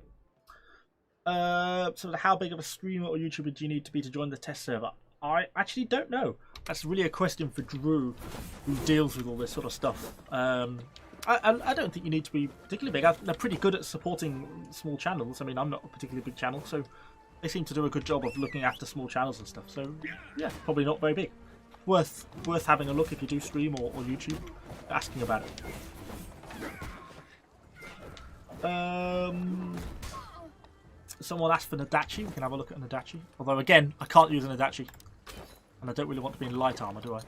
So how big of a streamer or YouTuber do you need to be to join the test server? I actually don't know. That's really a question for Drew, who deals with all this sort of stuff. I don't think you need to be particularly big. They're pretty good at supporting small channels. I mean, I'm not a particularly big channel, so they seem to do a good job of looking after small channels and stuff. So yeah, probably not very big. Worth having a look if you do stream or YouTube, asking about it. Someone asked for Nadachi. We can have a look at Nadachi. Although again, I can't use an Nadachi, and I don't really want to be in light armor, do I?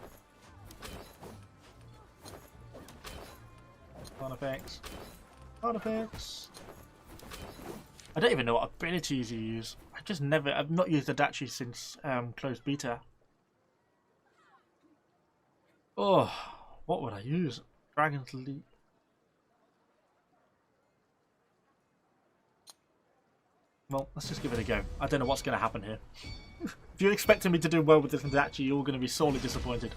Fun effects. Fun effects. I don't even know what abilities you use. I've not used Nadachi since closed beta. Oh, what would I use? Dragon's Leap. Well, let's just give it a go. I don't know what's going to happen here. If you're expecting me to do well with this Nadachi, you're going to be sorely disappointed.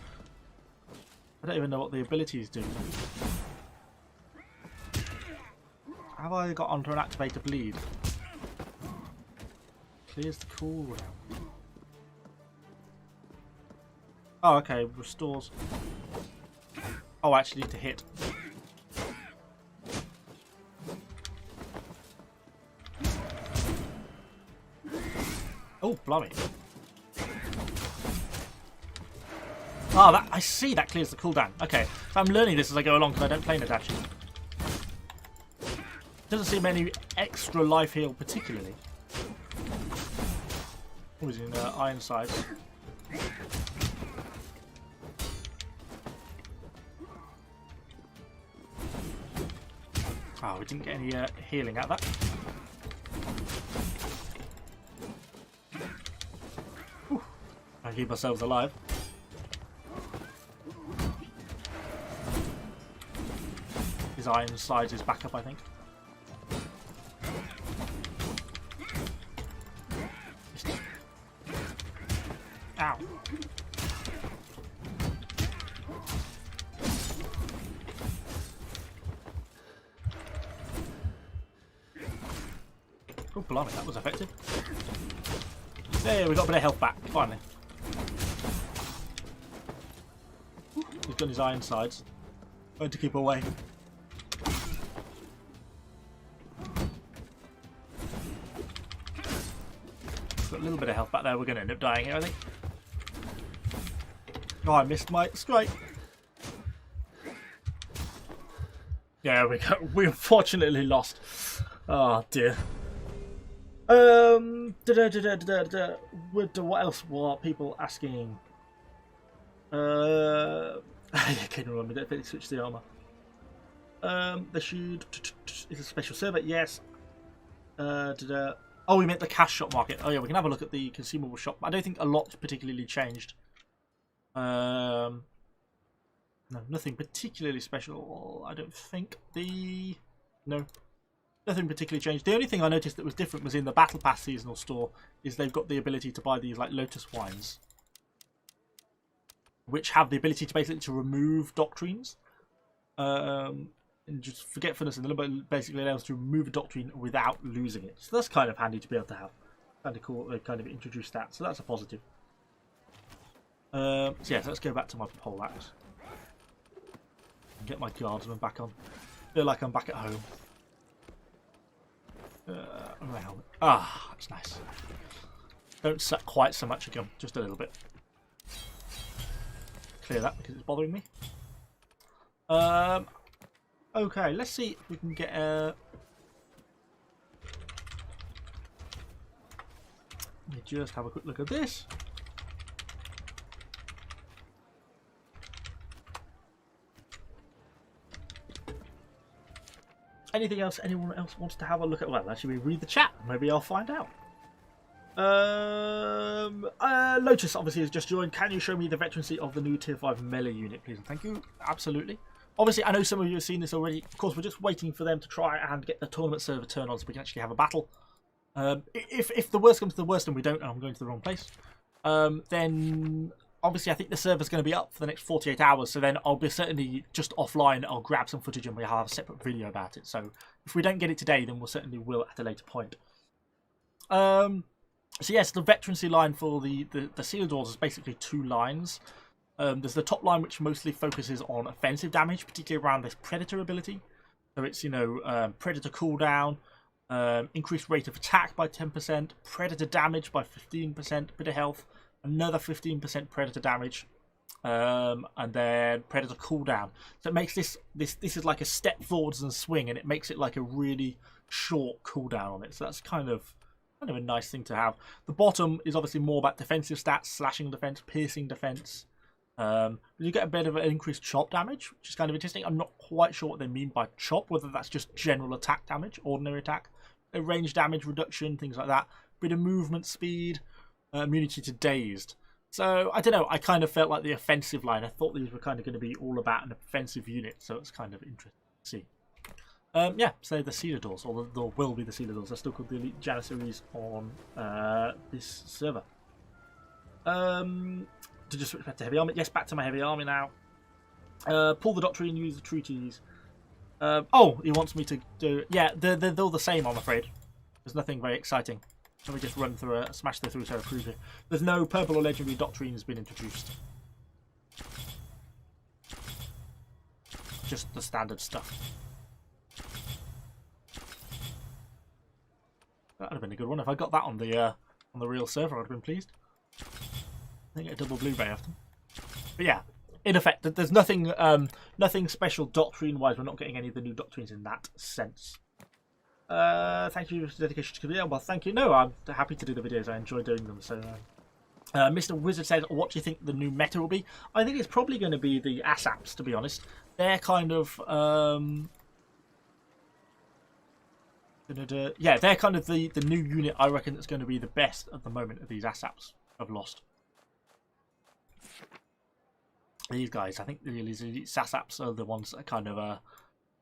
I don't even know what the abilities do. Have I got onto an activator bleed? Clears the cooldown. Oh, okay. Restores. Oh, I actually need to hit. Oh, blimey. Oh, that, I see. That clears the cooldown. Okay. So I'm learning this as I go along because I don't play Nadachi. Doesn't seem any extra life heal particularly. Oh, he's in Iron Sides. Oh, we didn't get any healing out of that. Whew. I'll keep ourselves alive. His Iron Sides is back up, I think. Ow. Oh, blimey, that was effective. There, we got a bit of health back, finally. He's got his Iron Sides. Going to keep away. Got a little bit of health back there. We're going to end up dying here, I think. Oh, I missed my strike. Yeah, we unfortunately lost. Oh dear. What else were people asking? I can't remember. They switched the armor. They should. Is a special server? Yes. Oh, we meant the cash shop market. Oh yeah, we can have a look at the consumable shop. I don't think a lot particularly changed. No, nothing particularly special. I don't think no. Nothing particularly changed. The only thing I noticed that was different was in the Battle Pass seasonal store is they've got the ability to buy these like Lotus wines, which have the ability to basically remove doctrines. And just forgetfulness in the limbo basically allows to remove a doctrine without losing it. So that's kind of handy to be able to have. Kind of cool. They kind of introduced that, so that's a positive. So yeah, so let's go back to my poleaxe and get my guardsman back on. Feel like I'm back at home. My helmet. Ah, that's nice. Don't suck quite so much again, just a little bit. Clear that because it's bothering me. Okay, let's see if we can get a. Let me just have a quick look at this. Anything else anyone else wants to have a look at? Well, actually, we read the chat. Maybe I'll find out. Lotus obviously has just joined. Can you show me the veterancy of the new tier 5 melee unit, please? Thank you. Absolutely. Obviously, I know some of you have seen this already. Of course, we're just waiting for them to try and get the tournament server turned on so we can actually have a battle. If the worst comes to the worst and we don't, and I'm going to the wrong place, then obviously I think the server's going to be up for the next 48 hours. So then I'll be certainly just offline. I'll grab some footage and we'll have a separate video about it. So if we don't get it today, then we'll certainly will at a later point. So yes, the veterancy line for the Sela Dorsal is basically 2 lines. There's the top line which mostly focuses on offensive damage, particularly around this Predator ability. So it's, you know, Predator cooldown, increased rate of attack by 10%, Predator damage by 15%, bit of health, another 15% Predator damage, and then Predator cooldown. So it makes this is like a step forwards and swing, and it makes it like a really short cooldown on it. So that's kind of a nice thing to have. The bottom is obviously more about defensive stats, slashing defense, piercing defense. You get a bit of an increased chop damage, which is kind of interesting. I'm not quite sure what they mean by chop, whether that's just general attack damage, ordinary attack, range damage reduction, things like that. Bit of movement speed, immunity to dazed. So I don't know, I kind of felt like the offensive line, I thought these were kind of going to be all about an offensive unit, so it's kind of interesting to see. Yeah, so the Sela Dorsal, or there will be the Sela Dorsal, they're still called the Elite Janissaries on this server. To just switch back to heavy army. Yes, back to my heavy army now. Pull the Doctrine, use the treaties. Oh, he wants me to do. Yeah, they're all the same, I'm afraid. There's nothing very exciting. Let me just run through smash through Terra Cruiser. There's no purple or legendary Doctrine has been introduced. Just the standard stuff. That would have been a good one. If I got that on the real server, I'd have been pleased. I think a double Blu-ray after. But yeah, in effect, there's nothing special Doctrine-wise. We're not getting any of the new Doctrines in that sense. Thank you for the dedication to the video. Well, thank you. No, I'm happy to do the videos. I enjoy doing them. So, Mr. Wizard says, what do you think the new meta will be? I think it's probably going to be the ASAPs, to be honest. They're kind of... yeah, they're kind of the new unit I reckon that's going to be the best at the moment of these ASAPs I've lost. These guys, I think the elite ASAPs are the ones that are kind of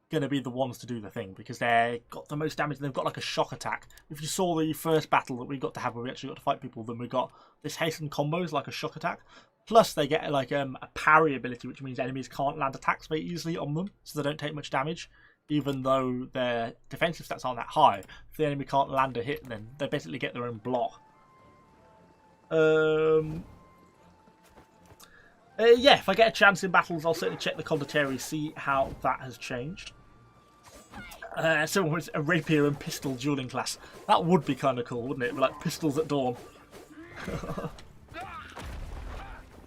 going to be the ones to do the thing, because they've got the most damage and they've got like a shock attack. If you saw the first battle that we got to have where we actually got to fight people, then we got this hasten combos like a shock attack. Plus they get like a parry ability, which means enemies can't land attacks very easily on them, so they don't take much damage. Even though their defensive stats aren't that high, if the enemy can't land a hit, then they basically get their own block. Yeah, if I get a chance in battles, I'll certainly check the Condottieri, see how that has changed. Someone with a rapier and pistol dueling class. That would be kind of cool, wouldn't it? Like pistols at dawn.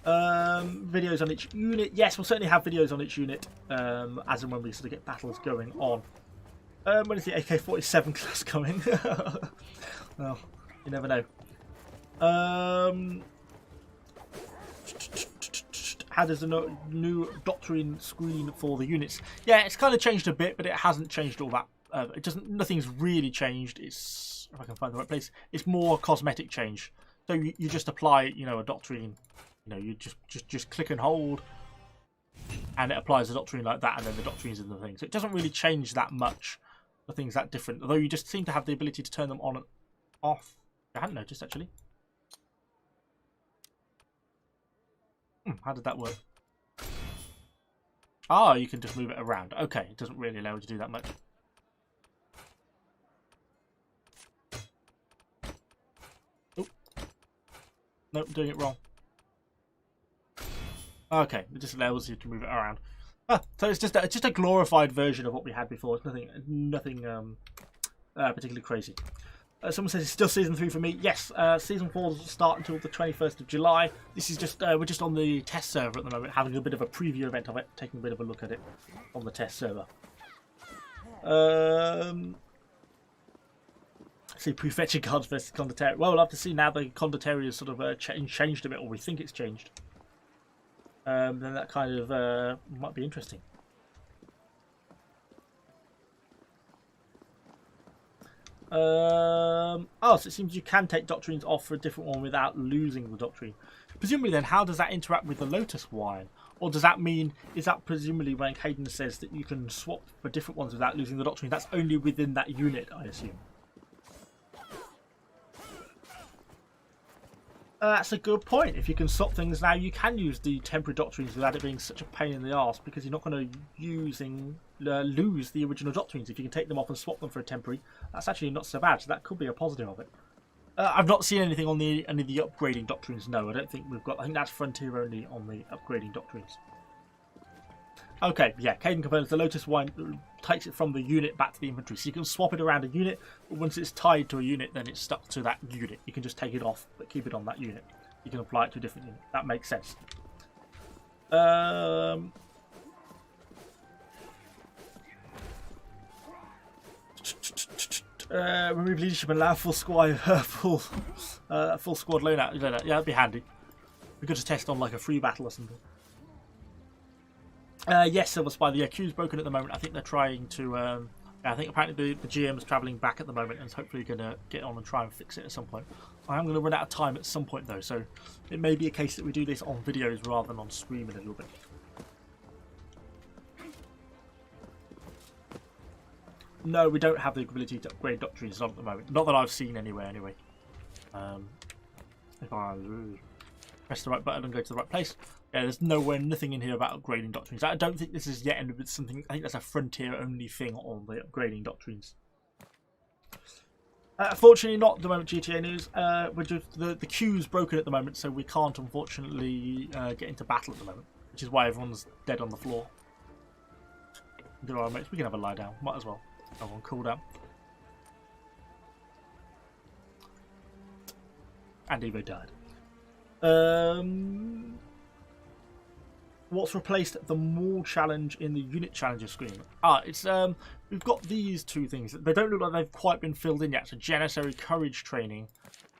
Videos on each unit. Yes, we'll certainly have videos on each unit as and when we sort of get battles going on. When is the AK-47 class coming? Well, you never know. How does the new Doctrine Screen for the units? Yeah, it's kind of changed a bit, but it hasn't changed all that. It doesn't. Nothing's really changed. It's, if I can find the right place, it's more cosmetic change. So you just apply, you know, a Doctrine. You know, you just click and hold, and it applies the Doctrine like that, and then the Doctrine's in the thing. So it doesn't really change that much. Nothing's that different. Although you just seem to have the ability to turn them on and off. I hadn't noticed actually. How did that work? Ah, you can just move it around. Okay, it doesn't really allow you to do that much. Nope, doing it wrong. Okay, it just allows you to move it around. Ah, so it's just a glorified version of what we had before. It's nothing particularly crazy. Someone says it's still season 3 for me. Yes, season 4 doesn't start until the 21st of July. This is just we're just on the test server at the moment, having a bit of a preview event of it, taking a bit of a look at it on the test server. See, prefetching cards versus Condottieri. Well, we'll have to see now the Condottieri has sort of changed a bit, or we think it's changed. Then that kind of might be interesting. So it seems you can take doctrines off for a different one without losing the doctrine. Presumably then, how does that interact with the Lotus Wine? Or does that mean, is that presumably when Caden says that you can swap for different ones without losing the doctrine, that's only within that unit, I assume? That's a good point. If you can swap things now, you can use the temporary doctrines without it being such a pain in the arse, because you're not going to lose the original doctrines. If you can take them off and swap them for a temporary, that's actually not so bad. So that could be a positive of it. I've not seen anything on any of the upgrading doctrines. No, I don't think we've got. I think that's Frontier only on the upgrading doctrines. Okay, yeah, Caden confirms the Lotus Wine takes it from the unit back to the inventory. So you can swap it around a unit, but once it's tied to a unit, then it's stuck to that unit. You can just take it off, but keep it on that unit. You can apply it to a different unit. That makes sense. Remove leadership and allow full squad loadout. Yeah, that'd be handy. We could just test on like a free battle or something. Yes, Silver Spy. The queue's broken at the moment. I think they're trying to. I think apparently the GM is travelling back at the moment and is hopefully going to get on and try and fix it at some point. I am going to run out of time at some point though, so it may be a case that we do this on videos rather than on stream in a little bit. No, we don't have the ability to upgrade doctrines at the moment. Not that I've seen anywhere, anyway. If I press the right button and go to the right place. Yeah, there's nothing in here about upgrading doctrines. I don't think this is yet something. I think that's a Frontier-only thing on the upgrading doctrines. Fortunately, not at the moment. GTA news. We're just the queue's broken at the moment, so we can't unfortunately get into battle at the moment, which is why everyone's dead on the floor. Do our mates. We can have a lie down. Might as well. Everyone cool down. And Evo died. What's replaced the Maul challenge in the unit challenger screen? It's we've got these two things. They don't look like they've quite been filled in yet. So Janissary courage training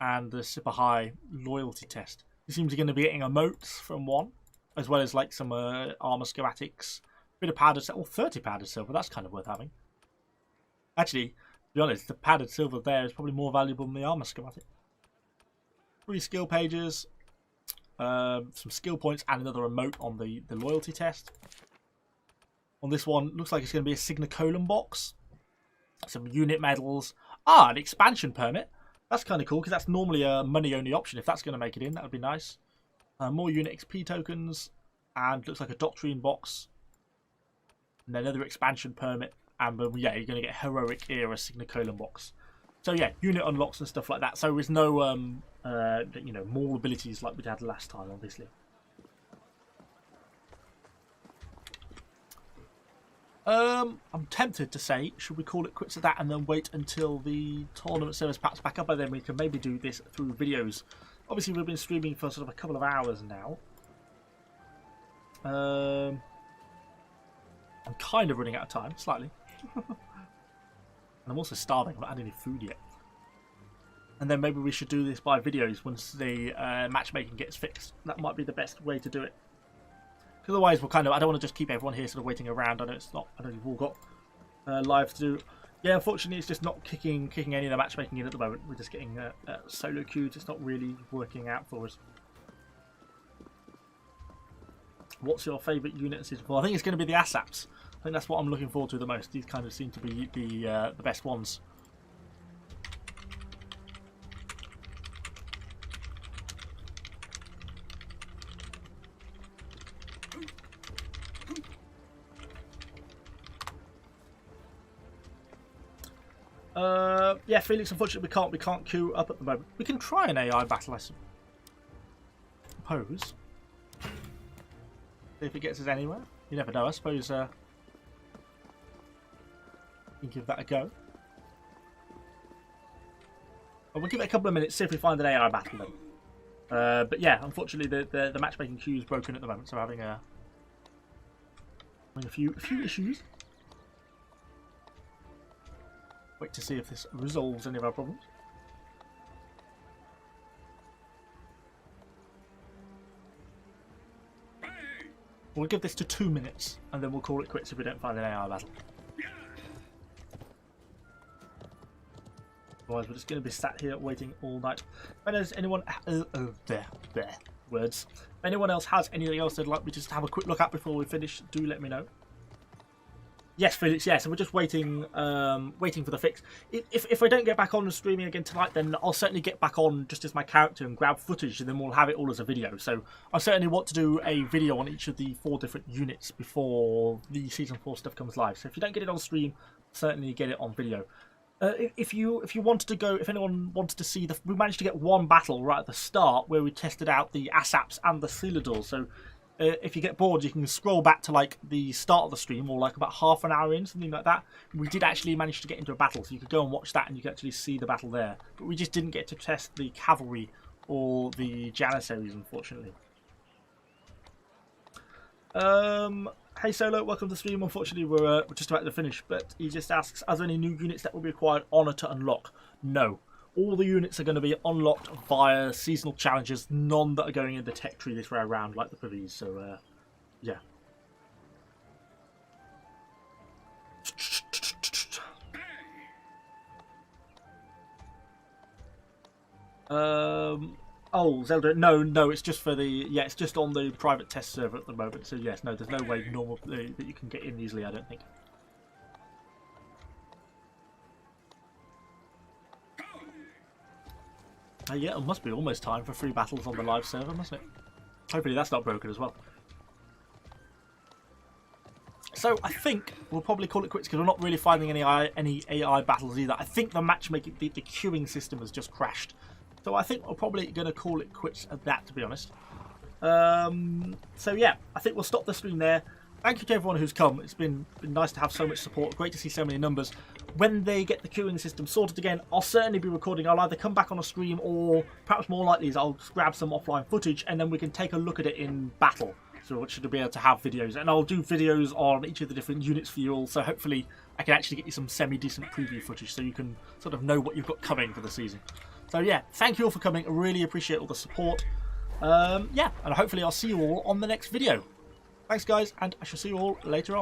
and the super high loyalty test. It seems you're going to be getting emotes from one, as well as like some armor schematics, bit of powdered silver, 30 powdered silver. That's kind of worth having. Actually, to be honest, the padded silver there is probably more valuable than the armor schematic. 3 skill pages. Some skill points and another emote on the loyalty test. On this one, looks like it's going to be a Signa Colon box. Some unit medals. An expansion permit. That's kind of cool because that's normally a money-only option. If that's going to make it in, that would be nice. More unit XP tokens. And looks like a Doctrine box. And then another expansion permit. And yeah, you're going to get Heroic Era Signa Colon box. So yeah, unit unlocks and stuff like that. So there's no, more abilities like we had last time, obviously. I'm tempted to say, should we call it quits at that and then wait until the tournament service packs back up, and then we can maybe do this through videos. Obviously, we've been streaming for sort of a couple of hours now. I'm kind of running out of time, slightly. And I'm also starving. I've not had any food yet. And then maybe we should do this by videos once the matchmaking gets fixed. That might be the best way to do it. Because otherwise, we'll kind of. I don't want to just keep everyone here sort of waiting around. I know it's not. I know you've all got live to do. Yeah, unfortunately, it's just not kicking any of the matchmaking in at the moment. We're just getting solo queues. It's not really working out for us. What's your favourite unit? Well, I think it's going to be the ASAPs. I think that's what I'm looking forward to the most. These kind of seem to be the best ones. Yeah, Felix, unfortunately we can't queue up at the moment. We can try an AI battle, I suppose. suppose. See if it gets us anywhere. You never know. I suppose you can give that a go. Well, we'll give it a couple of minutes, see if we find an AI battle then. But yeah, unfortunately the matchmaking queue is broken at the moment, so having a few issues. Wait to see if this resolves any of our problems. We'll give this to 2 minutes, and then we'll call it quits if we don't find an AI battle. Otherwise, we're just going to be sat here waiting all night. But does anyone... words. If anyone else has anything else they'd like me to just have a quick look at before we finish, do let me know. Yes, Felix, yes, and we're just waiting waiting for the fix. If I don't get back on streaming again tonight, then I'll certainly get back on just as my character and grab footage, and then we'll have it all as a video. So I certainly want to do a video on each of the 4 different units before the Season 4 stuff comes live. So if you don't get it on stream, certainly get it on video. If anyone wanted to see we managed to get one battle right at the start where we tested out the ASAPs and the Sela Dorsal. So if you get bored, you can scroll back to like the start of the stream or like about half an hour in, something like that. We did actually manage to get into a battle, so you could go and watch that and you could actually see the battle there. But we just didn't get to test the Cavalry or the Janissaries, unfortunately. Hey Solo, welcome to the stream. Unfortunately, we're just about to finish, but he just asks, are there any new units that will be required Honor to unlock? No. All the units are going to be unlocked via seasonal challenges, none that are going in the tech tree this way around like the privies, so yeah. Oh, Zelda, no, it's just for the, it's just on the private test server at the moment, so yes, no, there's no way normal that you can get in easily, I don't think. Yeah, it must be almost time for 3 battles on the live server, mustn't it? Hopefully that's not broken as well. So I think we'll probably call it quits because we're not really finding any AI battles either. I think the matchmaking, the queuing system has just crashed. So I think we're probably going to call it quits at that, to be honest. So yeah, I think we'll stop the stream there. Thank you to everyone who's come. It's been nice to have so much support. Great to see so many numbers. When they get the queuing system sorted again, I'll certainly be recording. I'll either come back on a stream or perhaps more likely is I'll grab some offline footage and then we can take a look at it in battle. So we should be able to have videos. And I'll do videos on each of the different units for you all. So hopefully I can actually get you some semi-decent preview footage so you can sort of know what you've got coming for the season. So yeah, thank you all for coming. I really appreciate all the support. Yeah, and hopefully I'll see you all on the next video. Thanks guys, and I shall see you all later on.